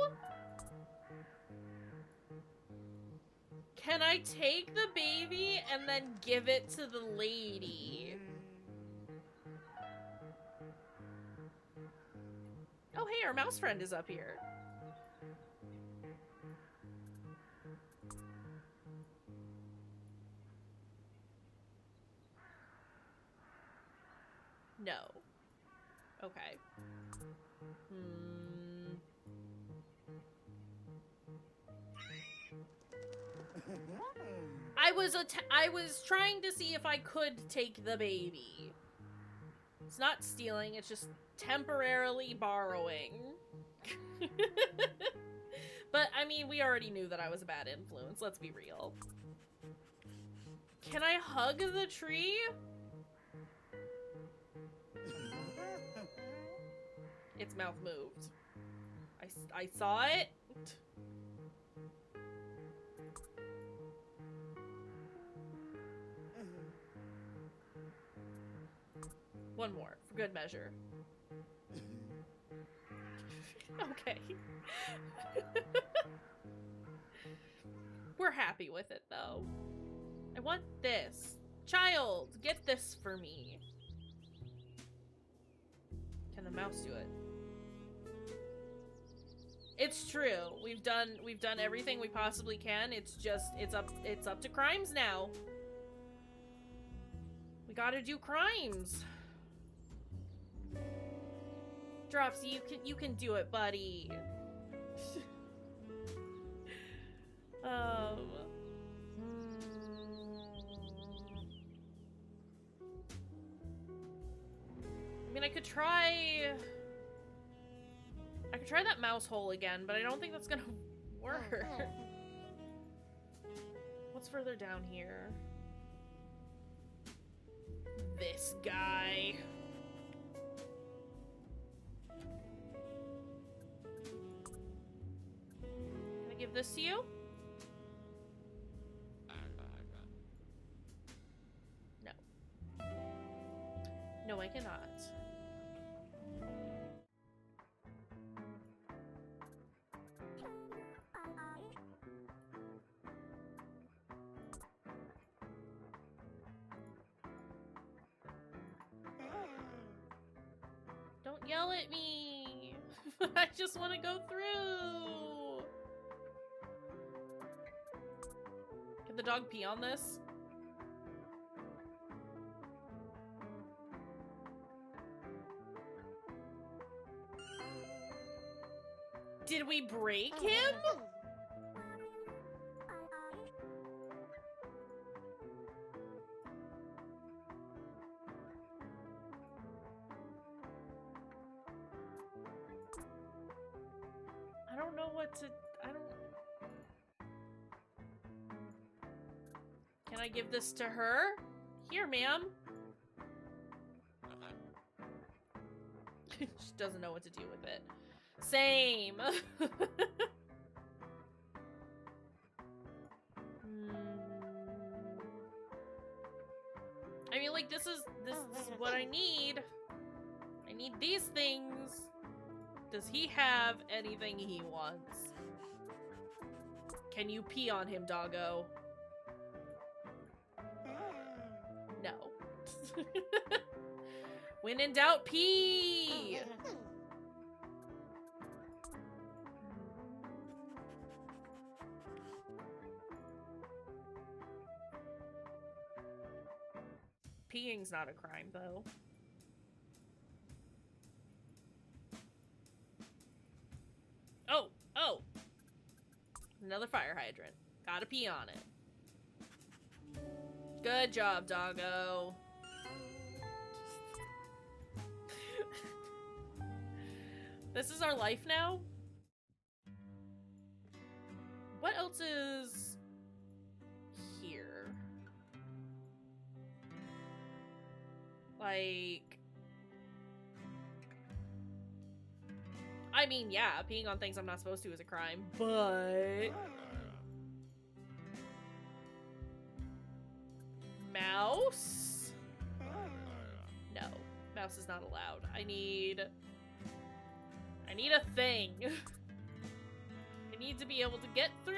A: Can I take the baby and then give it to the lady? Oh, hey, our mouse friend is up here. No. Okay. I was trying to see if I could take the baby. It's not stealing, it's just temporarily borrowing. But, I mean, we already knew that I was a bad influence, let's be real. Can I hug the tree? Its mouth moved. I saw it. One more, for good measure. Okay. We're happy with it, though. I want this. Child, get this for me. Can the mouse do it? It's true. We've done everything we possibly can. It's just it's up to crimes now. We gotta do crimes. Dropsy, you can do it, buddy. I mean, I could try that mouse hole again, but I don't think that's gonna work. What's further down here? This guy. Can I give this to you? No. No, I cannot. Don't yell at me! I just want to go through! Can the dog pee on this? Did we break him? don't know what to... I don't... Can I give this to her? Here, ma'am. She doesn't know what to do with it. Same. I mean, like, this is what I need. I need these things. Does he have anything he wants? Can you pee on him, doggo? No. When in doubt, pee! Peeing's not a crime, though. Oh! Oh! Another fire hydrant. Gotta pee on it. Good job, doggo. This is our life now? What else is here? Like... I mean, yeah, peeing on things I'm not supposed to is a crime, but... Mouse? No, mouse is not allowed. I need a thing. I need to be able to get through.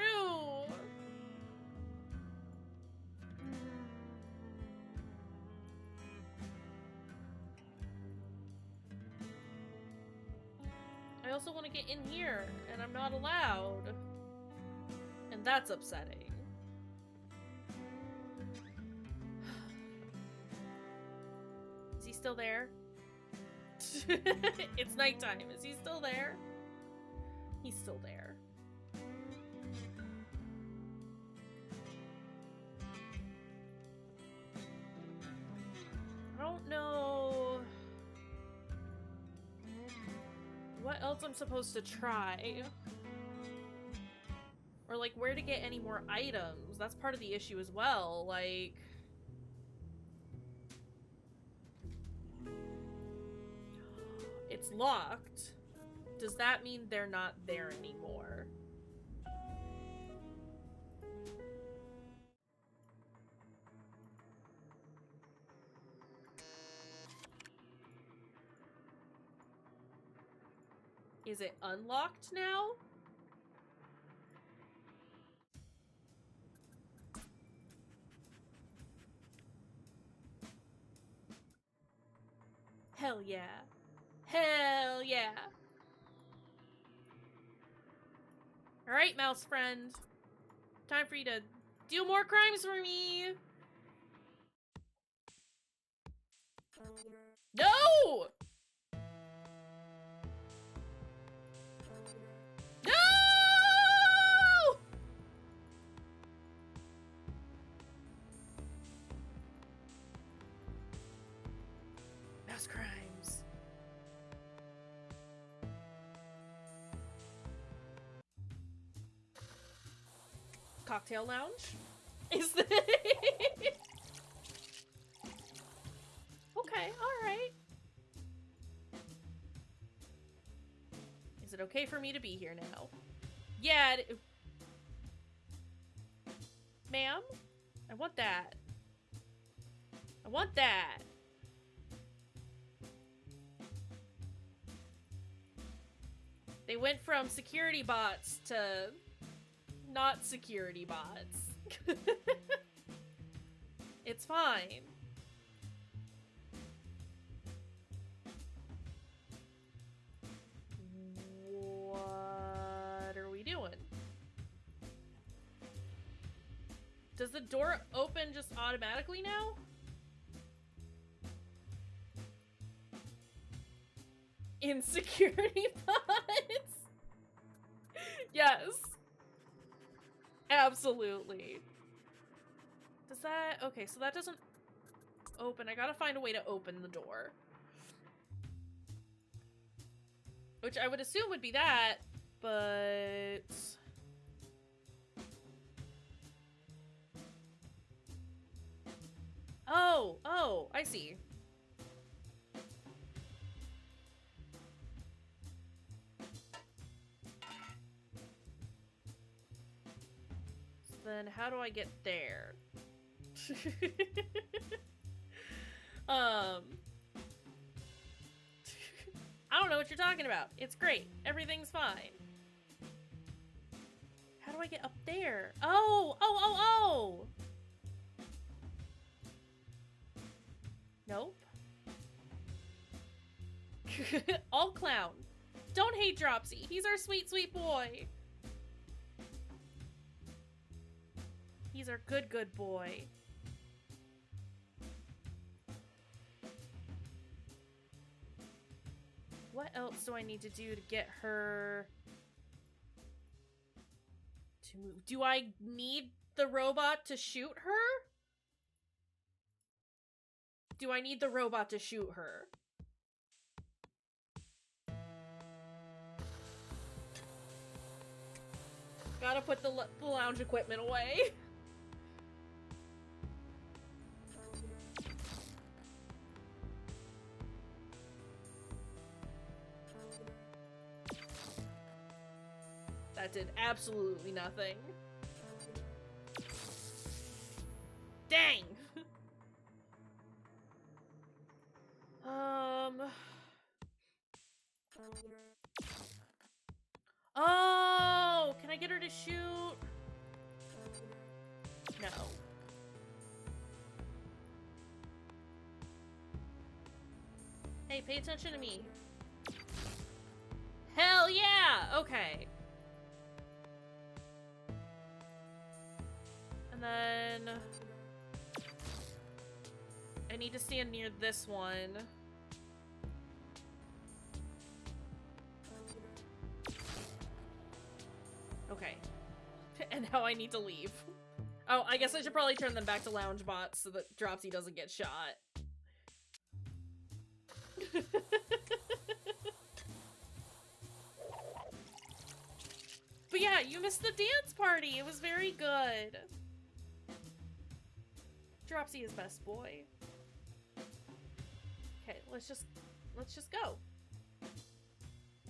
A: I also want to get in here, and I'm not allowed. And that's upsetting. Is he still there? It's nighttime. Is he still there? He's still there. I don't know what else I'm supposed to try. Or, like, where to get any more items. That's part of the issue as well. Like... It's locked. Does that mean they're not there anymore? Is it unlocked now? Hell yeah. Hell yeah. Alright, mouse friend. Time for you to do more crimes for me. No! No! Mouse crimes. Cocktail lounge? Is this... Okay, alright. Is it okay for me to be here now? Yeah, ma'am? I want that. I want that. They went from security bots to not security bots. It's fine. What are we doing? Does the door open just automatically now? Insecurity bots? Yes. Absolutely. Does that... Okay, so that doesn't open. I gotta find a way to open the door. Which I would assume would be that, but... Oh, I see. So then how do I get there? I don't know what you're talking about. It's great. Everything's fine. How do I get up there? Oh! Nope. All clown. Don't hate Dropsy. He's our sweet, sweet boy. He's our good, good boy. What else do I need to do to get her to move? Do I need the robot to shoot her? Do I need the robot to shoot her? Gotta put the lounge equipment away. That did absolutely nothing. Dang! Oh! Can I get her to shoot? No. Hey, pay attention to me. Hell yeah! Okay. And then... I need to stand near this one. Okay. And now I need to leave. Oh, I guess I should probably turn them back to lounge bots so that Dropsy doesn't get shot. But yeah, you missed the dance party. It was very good. Dropsy is best boy. Okay, let's just go.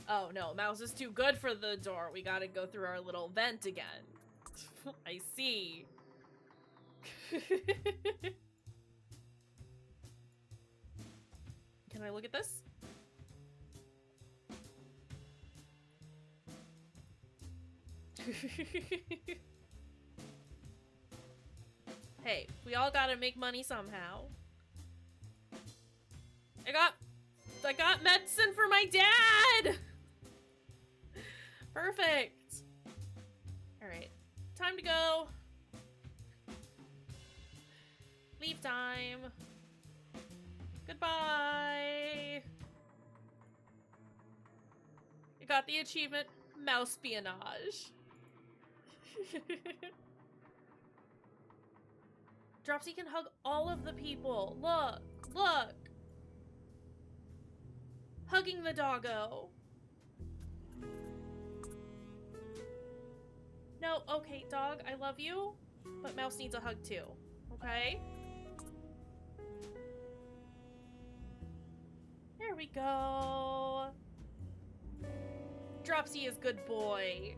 A: Oh no, mouse is too good for the door. We gotta go through our little vent again. I see. Can I look at this? Hey, we all gotta make money somehow. I got medicine for my dad! Perfect. Alright, time to go. Leave time. Goodbye. I got the achievement, mouse-spionage. Dropsy can hug all of the people. Look, look. Hugging the doggo. No, okay, dog, I love you, but Mouse needs a hug too, okay? There we go. Dropsy is good boy.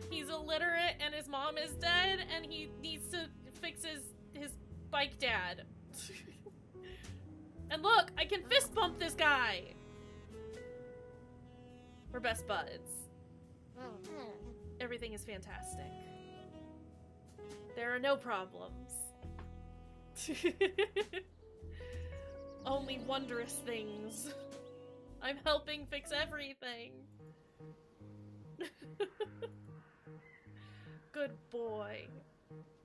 A: He's illiterate and his mom is dead and he needs to fix his bike dad. And look, I can fist bump this guy. We're best buds. Everything is fantastic. There are no problems. Only wondrous things. I'm helping fix everything. Good boy.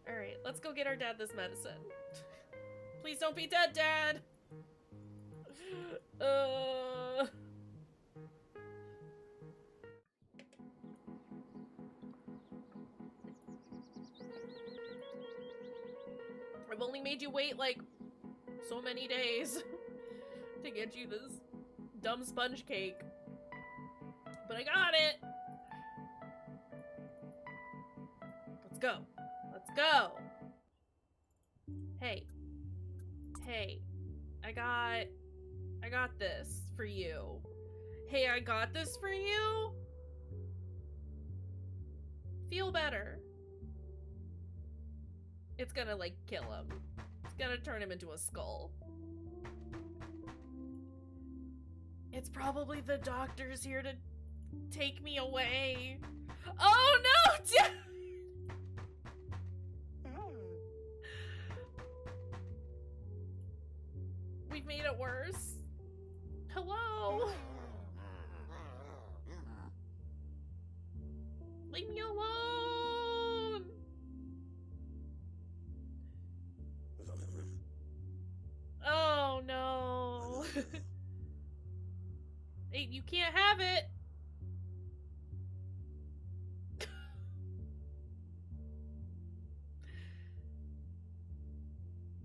A: Alright, let's go get our dad this medicine. Please don't be dead, Dad! I've only made you wait, like, so many days to get you this dumb sponge cake. But I got it! Let's go. Let's go! Hey. Hey. I got this for you. Hey, I got this for you? Feel better. It's gonna, like, kill him. It's gonna turn him into a skull. It's probably the doctors here to take me away. Oh no! We've made it worse. Hello? Leave me alone! Oh no. Hey, you can't have it!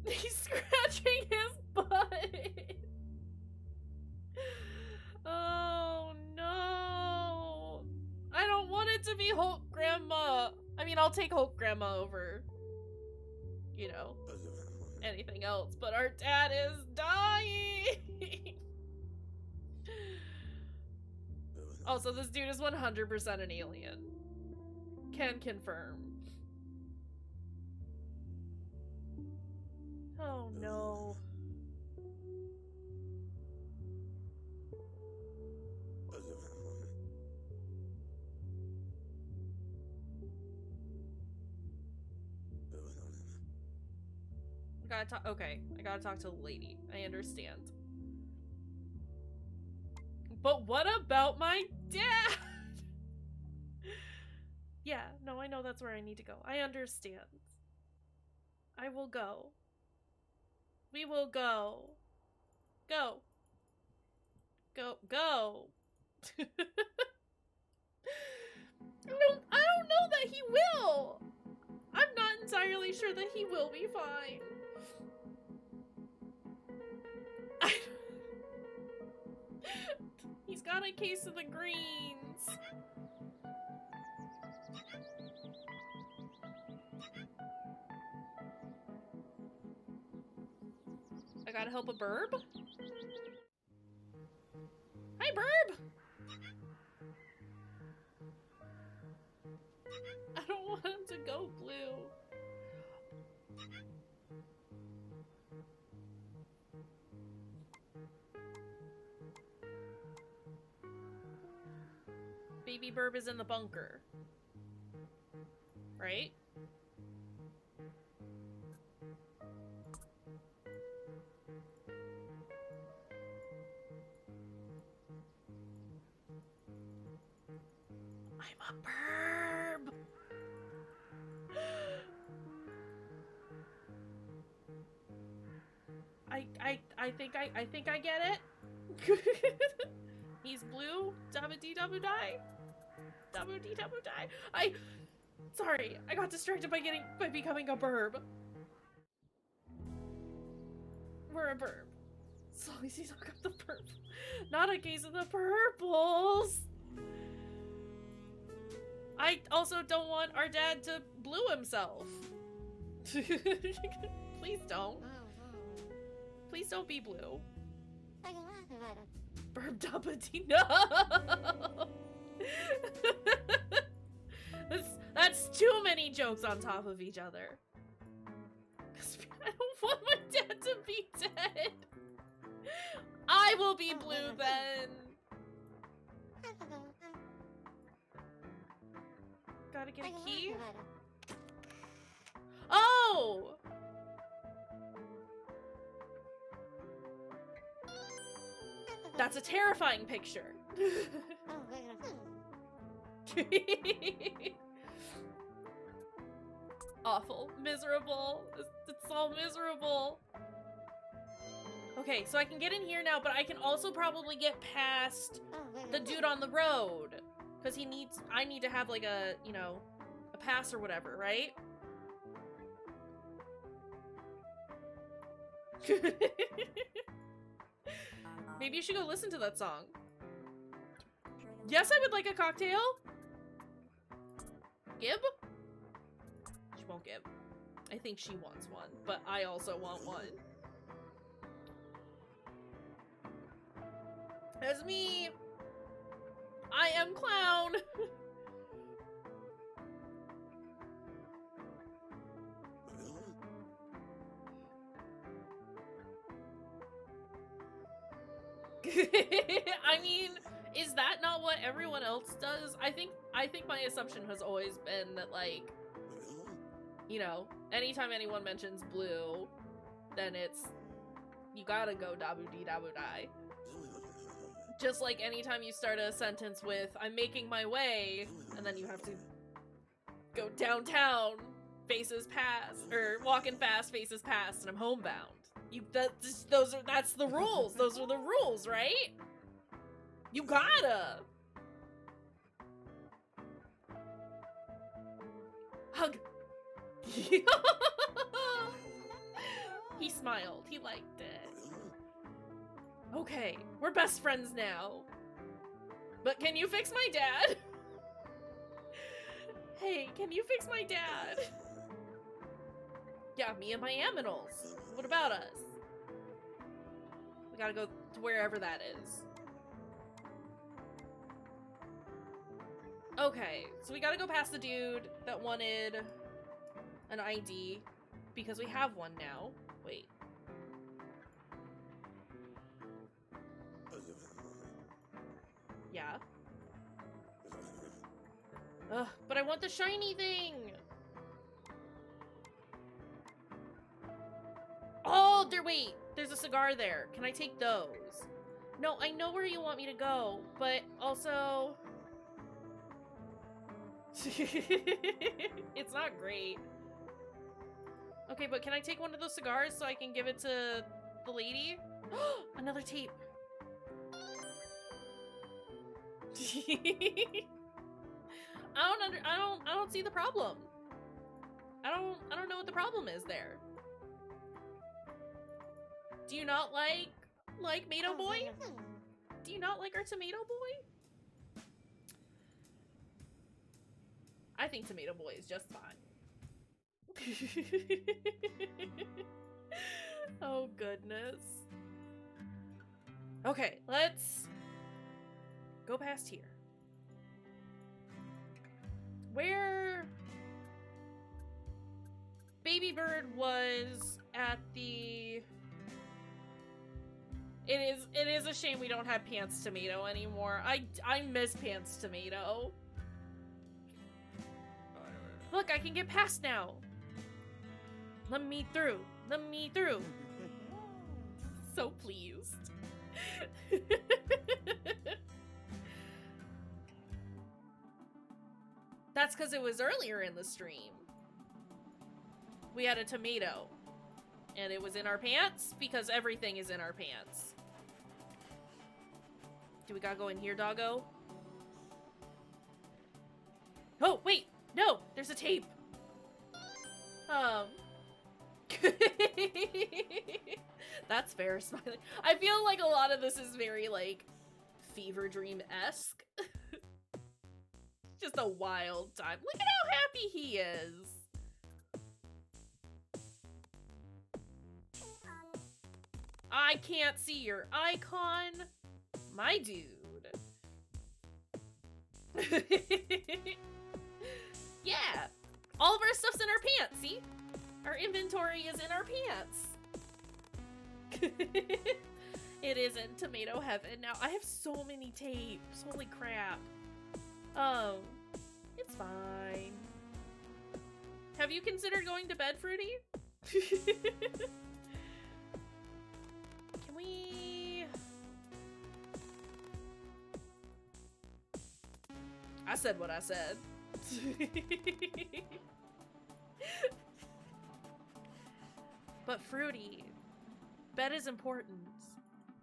A: He's scratching his butt! Oh no! I don't want it to be Hulk Grandma! I mean, I'll take Hulk Grandma over, you know, anything else, but our dad is dying! Also, this dude is 100% an alien. Can confirm. Oh no. Okay, I gotta talk to the lady. I understand. But what about my dad? Yeah, no, I know that's where I need to go. I understand. I will go. We will go. Go. Go. Go. I don't know that he will. I'm not entirely sure that he will be fine. He's got a case of the greens. I gotta help a burb? Hi, burb! I don't want him to go blue. Baby burb is in the bunker. Right? I'm a burb! I think I get it. He's blue. Dabba dee dabba die. Dabba dee dabba die. Sorry, I got distracted by becoming a burb. We're a burb. As long as he's not got the burp. Not a case of the purples. I also don't want our dad to blue himself. Please don't. Please don't be blue. Burb Dabba Dee, no! That's too many jokes on top of each other. I don't want my dad to be dead. I will be blue then. Gotta get a key. Oh! That's a terrifying picture. Awful. Miserable. It's all miserable. Okay, so I can get in here now, but I can also probably get past the dude on the road. Because I need to have like a, you know, a pass or whatever, right? Maybe you should go listen to that song. Yes, I would like a cocktail. Gib? She won't give. I think she wants one, but I also want one. As me, I am clown. I mean, is that not what everyone else does? I think my assumption has always been that, like, you know, anytime anyone mentions blue, then it's, you gotta go dabu-dee-dabu-die. Just like anytime you start a sentence with, I'm making my way, and then you have to go downtown, faces past, or walking fast, faces past, and I'm homebound. That's the rules. Those are the rules, right? You gotta. Hug. He smiled. He liked it. Okay, we're best friends now. But can you fix my dad? Hey, can you fix my dad? Yeah, me and my aminals. What about us? We gotta go to wherever that is. Okay, so we gotta go past the dude that wanted an ID, because we have one now. Wait. Yeah. Ugh, but I want the shiny thing! Oh, wait, there's a cigar there. Can I take those? No, I know where you want me to go, but also... It's not great. Okay, but can I take one of those cigars so I can give it to the lady? Another tape. I don't see the problem. I don't know what the problem is there. Do you not like Tomato Boy? Do you not like our Tomato Boy? I think Tomato Boy is just fine. Oh goodness. Okay, let's go past here. Where Baby Bird was at the... It is a shame we don't have Pants Tomato anymore. I miss Pants Tomato. Look, I can get past now. Let me through. Let me through. So pleased. That's because it was earlier in the stream. We had a tomato. And it was in our pants because everything is in our pants. Do we gotta go in here, doggo? Oh, wait! No! There's a tape! That's fair, Smiley. I feel like a lot of this is very, like, Fever Dream-esque. Just a wild time. Look at how happy he is! I can't see your icon, my dude. Yeah, all of our stuff's in our pants, see? Our inventory is in our pants. It is in tomato heaven. Now, I have so many tapes. Holy crap. It's fine. Have you considered going to bed, Fruity? Can we... I said what I said. But Fruity, bed is important.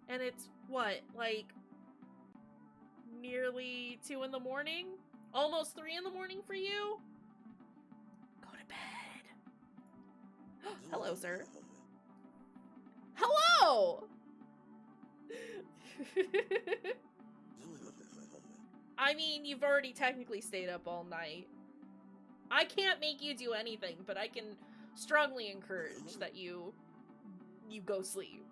A: And it's what, like, nearly 2 in the morning? Almost 3 in the morning for you? Go to bed. Hello, sir. Hello! I mean, you've already technically stayed up all night. I can't make you do anything, but I can strongly encourage that you go sleep.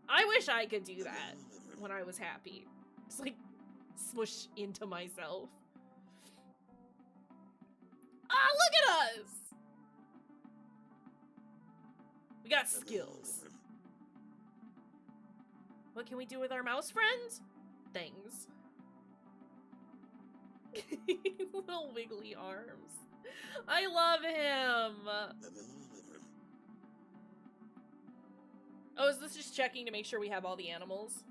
A: I wish I could do that when I was happy. Just like smush into myself. Ah, look at us! We got skills. What can we do with our mouse friends? Things. Little wiggly arms. I love him! Oh, is this just checking to make sure we have all the animals?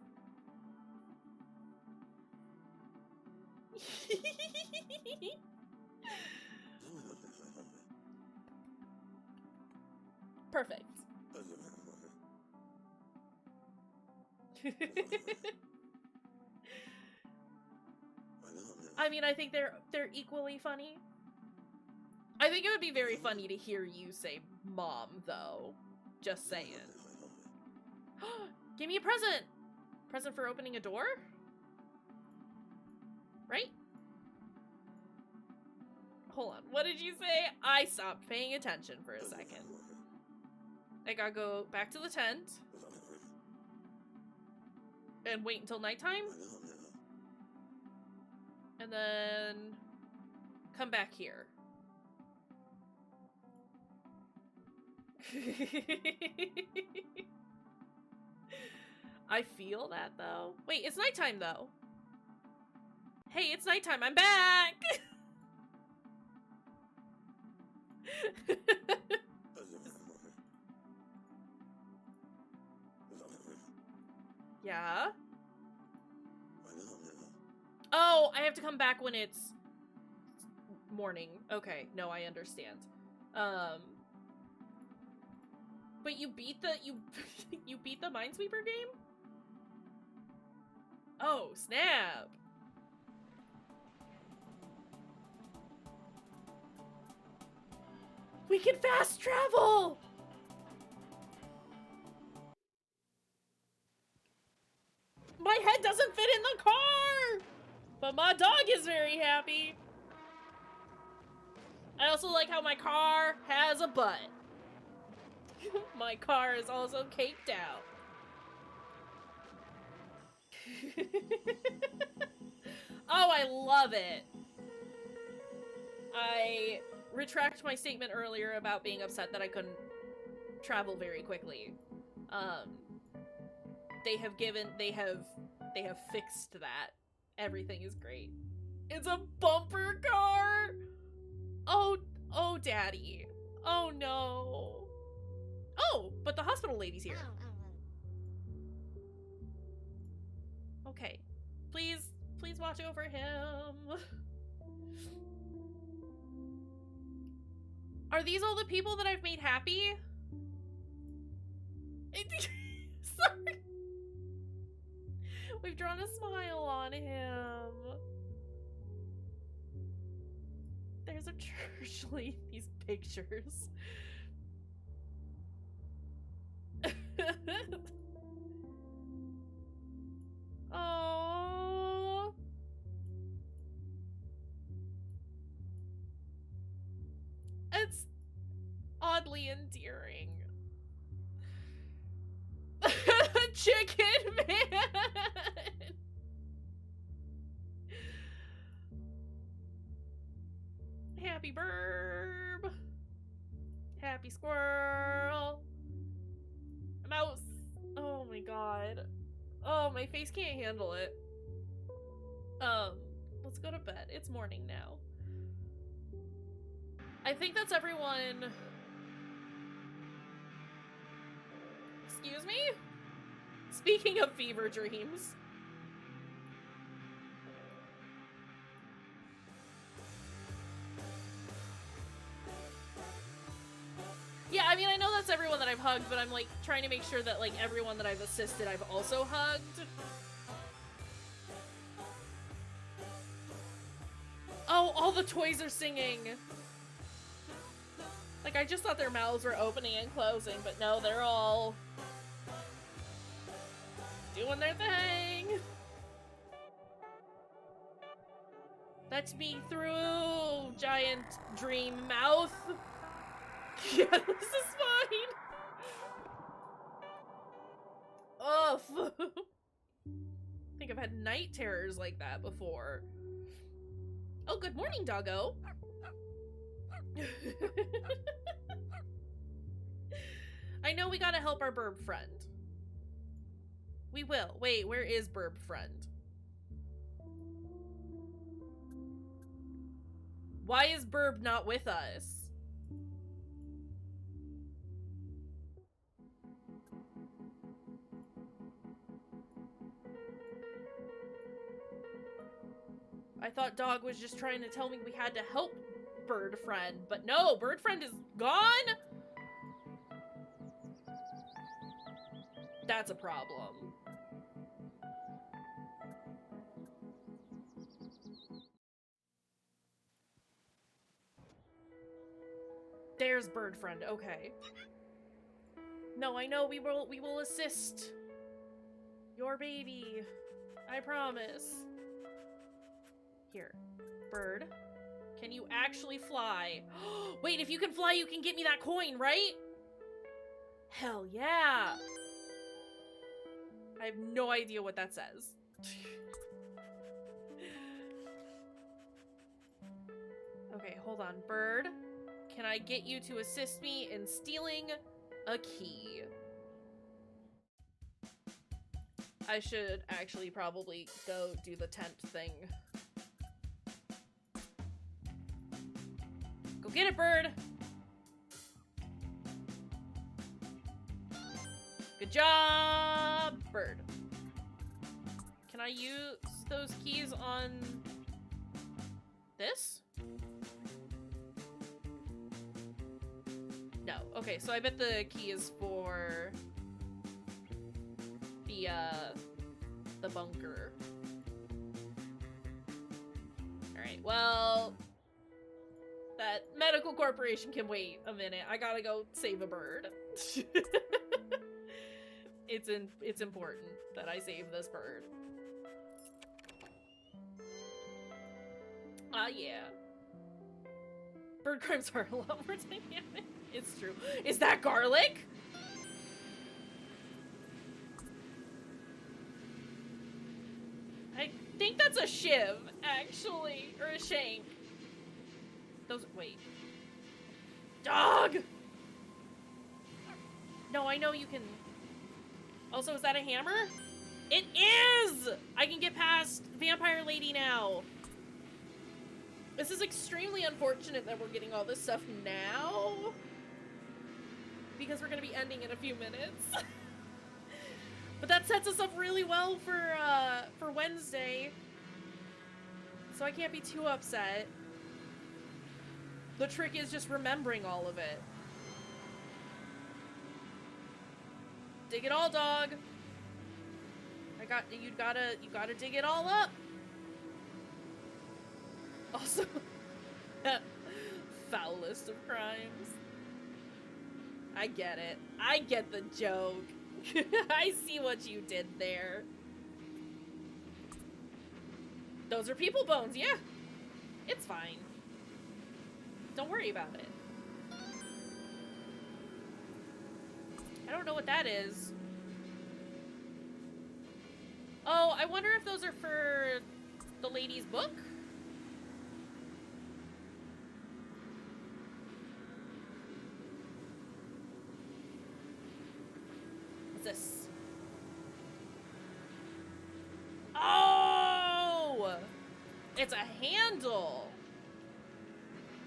A: Perfect. I mean, I think they're equally funny. I think it would be very funny to hear you say mom, though. Just saying. Give me a present! Present for opening a door? Right? Hold on, what did you say? I stopped paying attention for a second. I gotta go back to the tent. And wait until nighttime? And then come back here. I feel that though. Wait, it's nighttime though. Hey, it's nighttime. I'm back. Yeah. Oh, I have to come back when it's morning. Okay, no, I understand. But you beat the you beat the Minesweeper game? Oh, snap. We can fast travel! My head doesn't fit in the car! But my dog is very happy. I also like how my car has a butt. My car is also caked out. Oh, I love it. I retract my statement earlier about being upset that I couldn't travel very quickly. They have fixed that. Everything is great. It's a bumper car! Oh, daddy. Oh, no. Oh, but the hospital lady's here. Okay. Please watch over him. Are these all the people that I've made happy? Sorry. We've drawn a smile on him. There's a church lady. These pictures. Oh. It's oddly endearing. Chicken man. Happy burb. Happy squirrel. Mouse. Oh my god. Oh, my face can't handle it. Let's go to bed. It's morning now. I think that's everyone. Excuse me? Speaking of fever dreams. Yeah, I mean, I know that's everyone that I've hugged, but I'm, like, trying to make sure that, like, everyone that I've assisted I've also hugged. Oh, all the toys are singing! Like, I just thought their mouths were opening and closing, but no, they're all doing their thing! Let me through, giant dream mouth. Yeah, this is fine. Ugh. I think I've had night terrors like that before. Oh, good morning, doggo. I know we gotta help our burb friend. We will. Wait, where is burb friend? Why is burb not with us? I thought dog was just trying to tell me we had to help bird friend, but no, bird friend is gone? That's a problem. There's bird friend, okay. No, I know we will assist your baby. I promise. Here, bird. Can you actually fly? Wait, if you can fly, you can get me that coin, right? Hell yeah. I have no idea what that says. Okay, hold on. Bird, can I get you to assist me in stealing a key? I should actually probably go do the tent thing. Go get it, bird! Good job, bird. Can I use those keys on this? No. Okay, so I bet the key is for the bunker. Alright, well, that medical corporation can wait a minute. I gotta go save a bird. It's important that I save this bird. Yeah. Bird crimes are a lot more dynamic. It's true. Is that garlic? I think that's a shiv, actually. Or a shank. Those- wait. Dog! No, I know you can... Also, is that a hammer? It is! I can get past Vampire Lady now. This is extremely unfortunate that we're getting all this stuff now. Because we're gonna be ending in a few minutes. But that sets us up really well for Wednesday. So I can't be too upset. The trick is just remembering all of it. Dig it all, dog. You gotta dig it all up. Also, foulest of crimes. I get it. I get the joke. I see what you did there. Those are people bones, yeah. It's fine. Don't worry about it. I don't know what that is. Oh, I wonder if those are for the lady's book? What's this? Oh! It's a handle!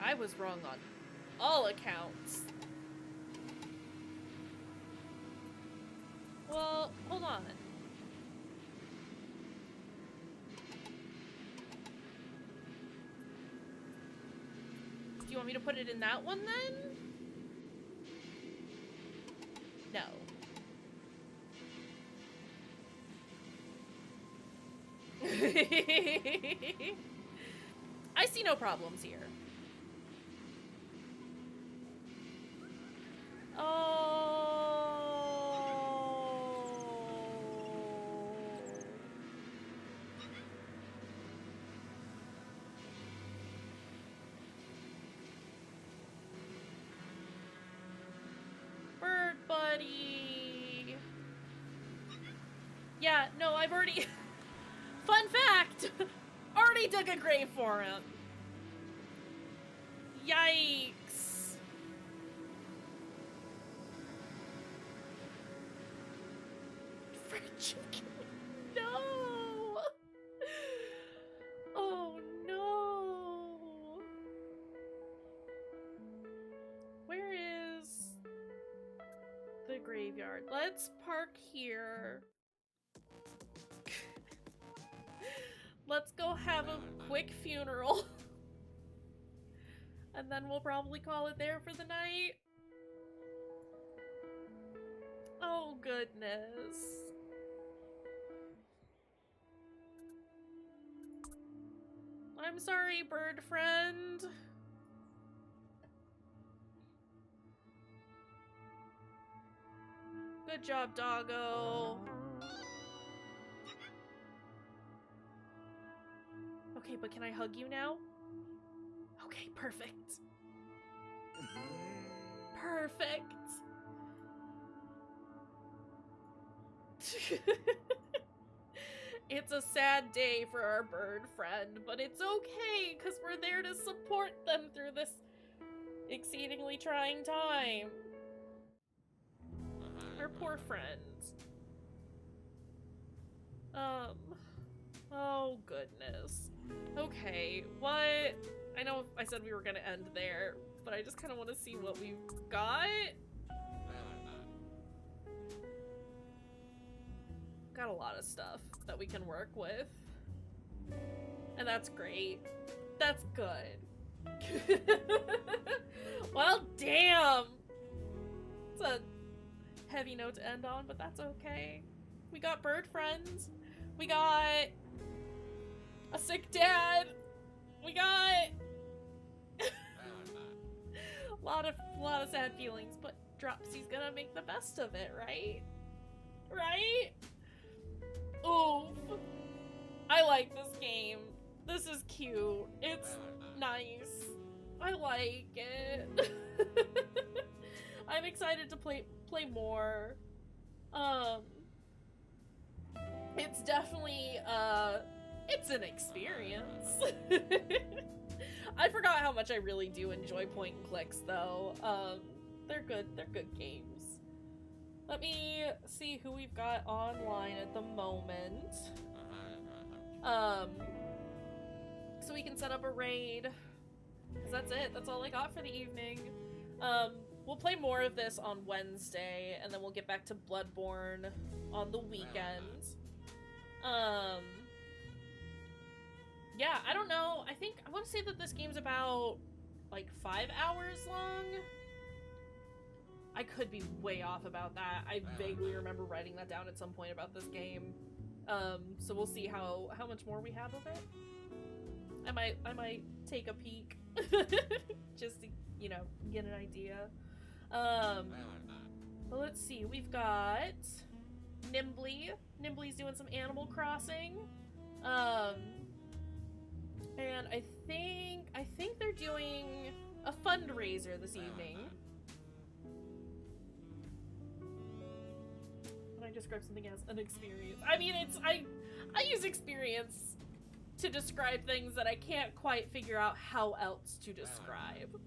A: I was wrong on all accounts. Well, hold on. Do you want me to put it in that one then? No. I see no problems here. Oh. No, I've already... Fun fact! Already dug a grave for him. Yikes. Fried chicken. No! Oh no! Where is the graveyard? Let's park here. Let's go have a quick funeral. And then we'll probably call it there for the night. Oh goodness. I'm sorry, bird friend. Good job, doggo. Okay, but can I hug you now? Okay, perfect. Perfect. It's a sad day for our bird friend, but it's okay, because we're there to support them through this exceedingly trying time. Our poor friends. Oh goodness. Okay, what? I know I said we were gonna end there, but I just kind of want to see what we've got. Got a lot of stuff that we can work with. And that's great. That's good. Well, damn! It's a heavy note to end on, but that's okay. We got bird friends. We got a sick dad. We got a lot of sad feelings, but Dropsy's gonna make the best of it, right? Right? Oof. I like this game. This is cute. It's nice. I like it. I'm excited to play more. It's definitely it's an experience. I forgot how much I really do enjoy point and clicks though. They're good games. Let me see who we've got online at the moment. So we can set up a raid. 'Cause that's it. That's all I got for the evening. We'll play more of this on Wednesday, and then we'll get back to Bloodborne on the weekend. Yeah, I don't know. I want to say that this game's about, like, 5 hours long. I could be way off about that. I vaguely remember writing that down at some point about this game. So we'll see how much more we have of it. I might take a peek just to, you know, get an idea. But let's see. We've got Nimbly. Nimbly's doing some Animal Crossing. And I think they're doing a fundraiser this evening. I describe something as an experience. I mean, I use experience to describe things that I can't quite figure out how else to describe.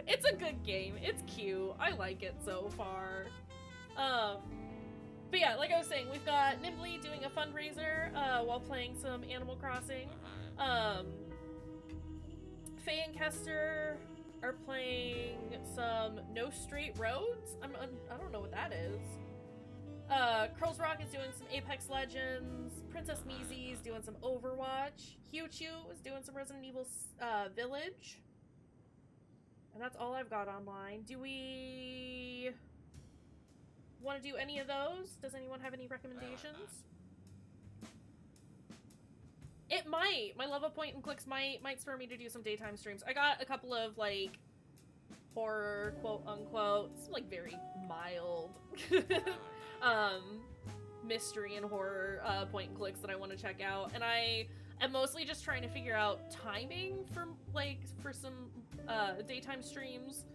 A: It's a good game. It's cute. I like it so far. But yeah, like I was saying, we've got Nimbly doing a fundraiser while playing some Animal Crossing. Faye and Kester are playing some No Straight Roads. I don't know what that is. Curls Rock is doing some Apex Legends. Princess Measy is doing some Overwatch. Hugh is doing some Resident Evil Village. And that's all I've got online. Do we want to do any of those? Does anyone have any recommendations? It might. My love of point and clicks might spur me to do some daytime streams. I got a couple of, like, horror, quote unquote, like very mild mystery and horror point and clicks that I want to check out, and I am mostly just trying to figure out timing for some daytime streams.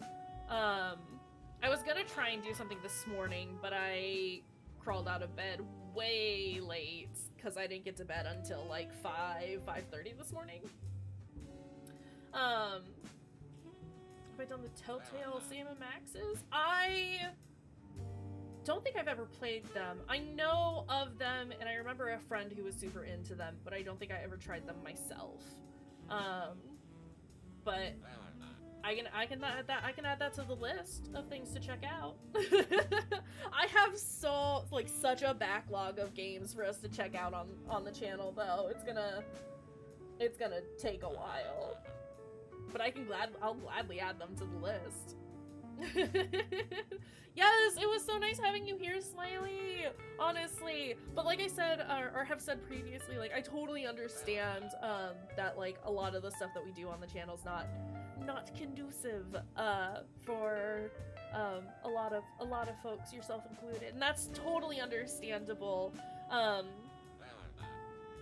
A: I was gonna try and do something this morning, but I crawled out of bed way late because I didn't get to bed until like 5:30 this morning. Have I done the Telltale Sam and Maxes? I don't think I've ever played them. I know of them, and I remember a friend who was super into them, but I don't think I ever tried them myself. But I can add that to the list of things to check out. I have such a backlog of games for us to check out on the channel, though. It's gonna take a while. But I'll gladly add them to the list. Yes, it was so nice having you here, Smiley, honestly. But like I said, or have said previously, like, I totally understand that like a lot of the stuff that we do on the channel is not conducive for a lot of folks, yourself included, and that's totally understandable.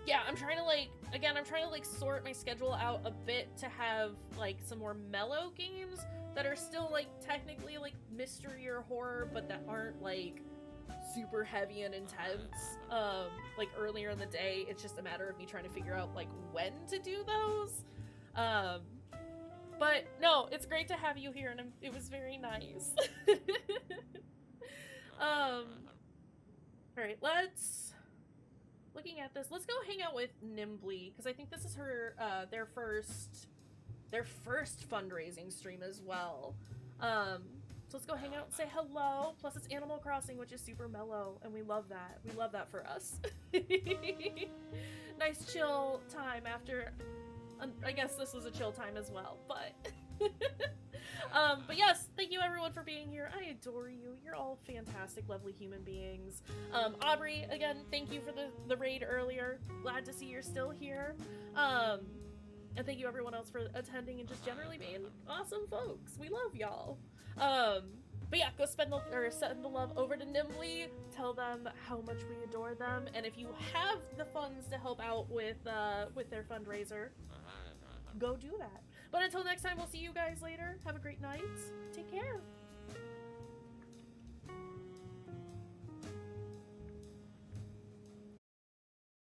A: Yeah, I'm trying to sort my schedule out a bit to have like some more mellow games that are still like technically like mystery or horror, but that aren't like super heavy and intense. Like earlier in the day, it's just a matter of me trying to figure out like when to do those. But no, it's great to have you here, and it was very nice. All right, looking at this, let's go hang out with Nimbly, because I think this is her, their first fundraising stream as well. So let's go hang out and say hello. Plus it's Animal Crossing, which is super mellow, and we love that. We love that for us. Nice chill time after, I guess this was a chill time as well, but... but yes, thank you everyone for being here. I adore you. You're all fantastic, lovely human beings. Aubrey, again, thank you for the raid earlier. Glad to see you're still here. And thank you everyone else for attending and just generally being awesome folks. We love y'all. But yeah, go send the love over to Nimbly. Tell them how much we adore them, and if you have the funds to help out with their fundraiser, go do that. But until next time, we'll see you guys later. Have a great night. Take care.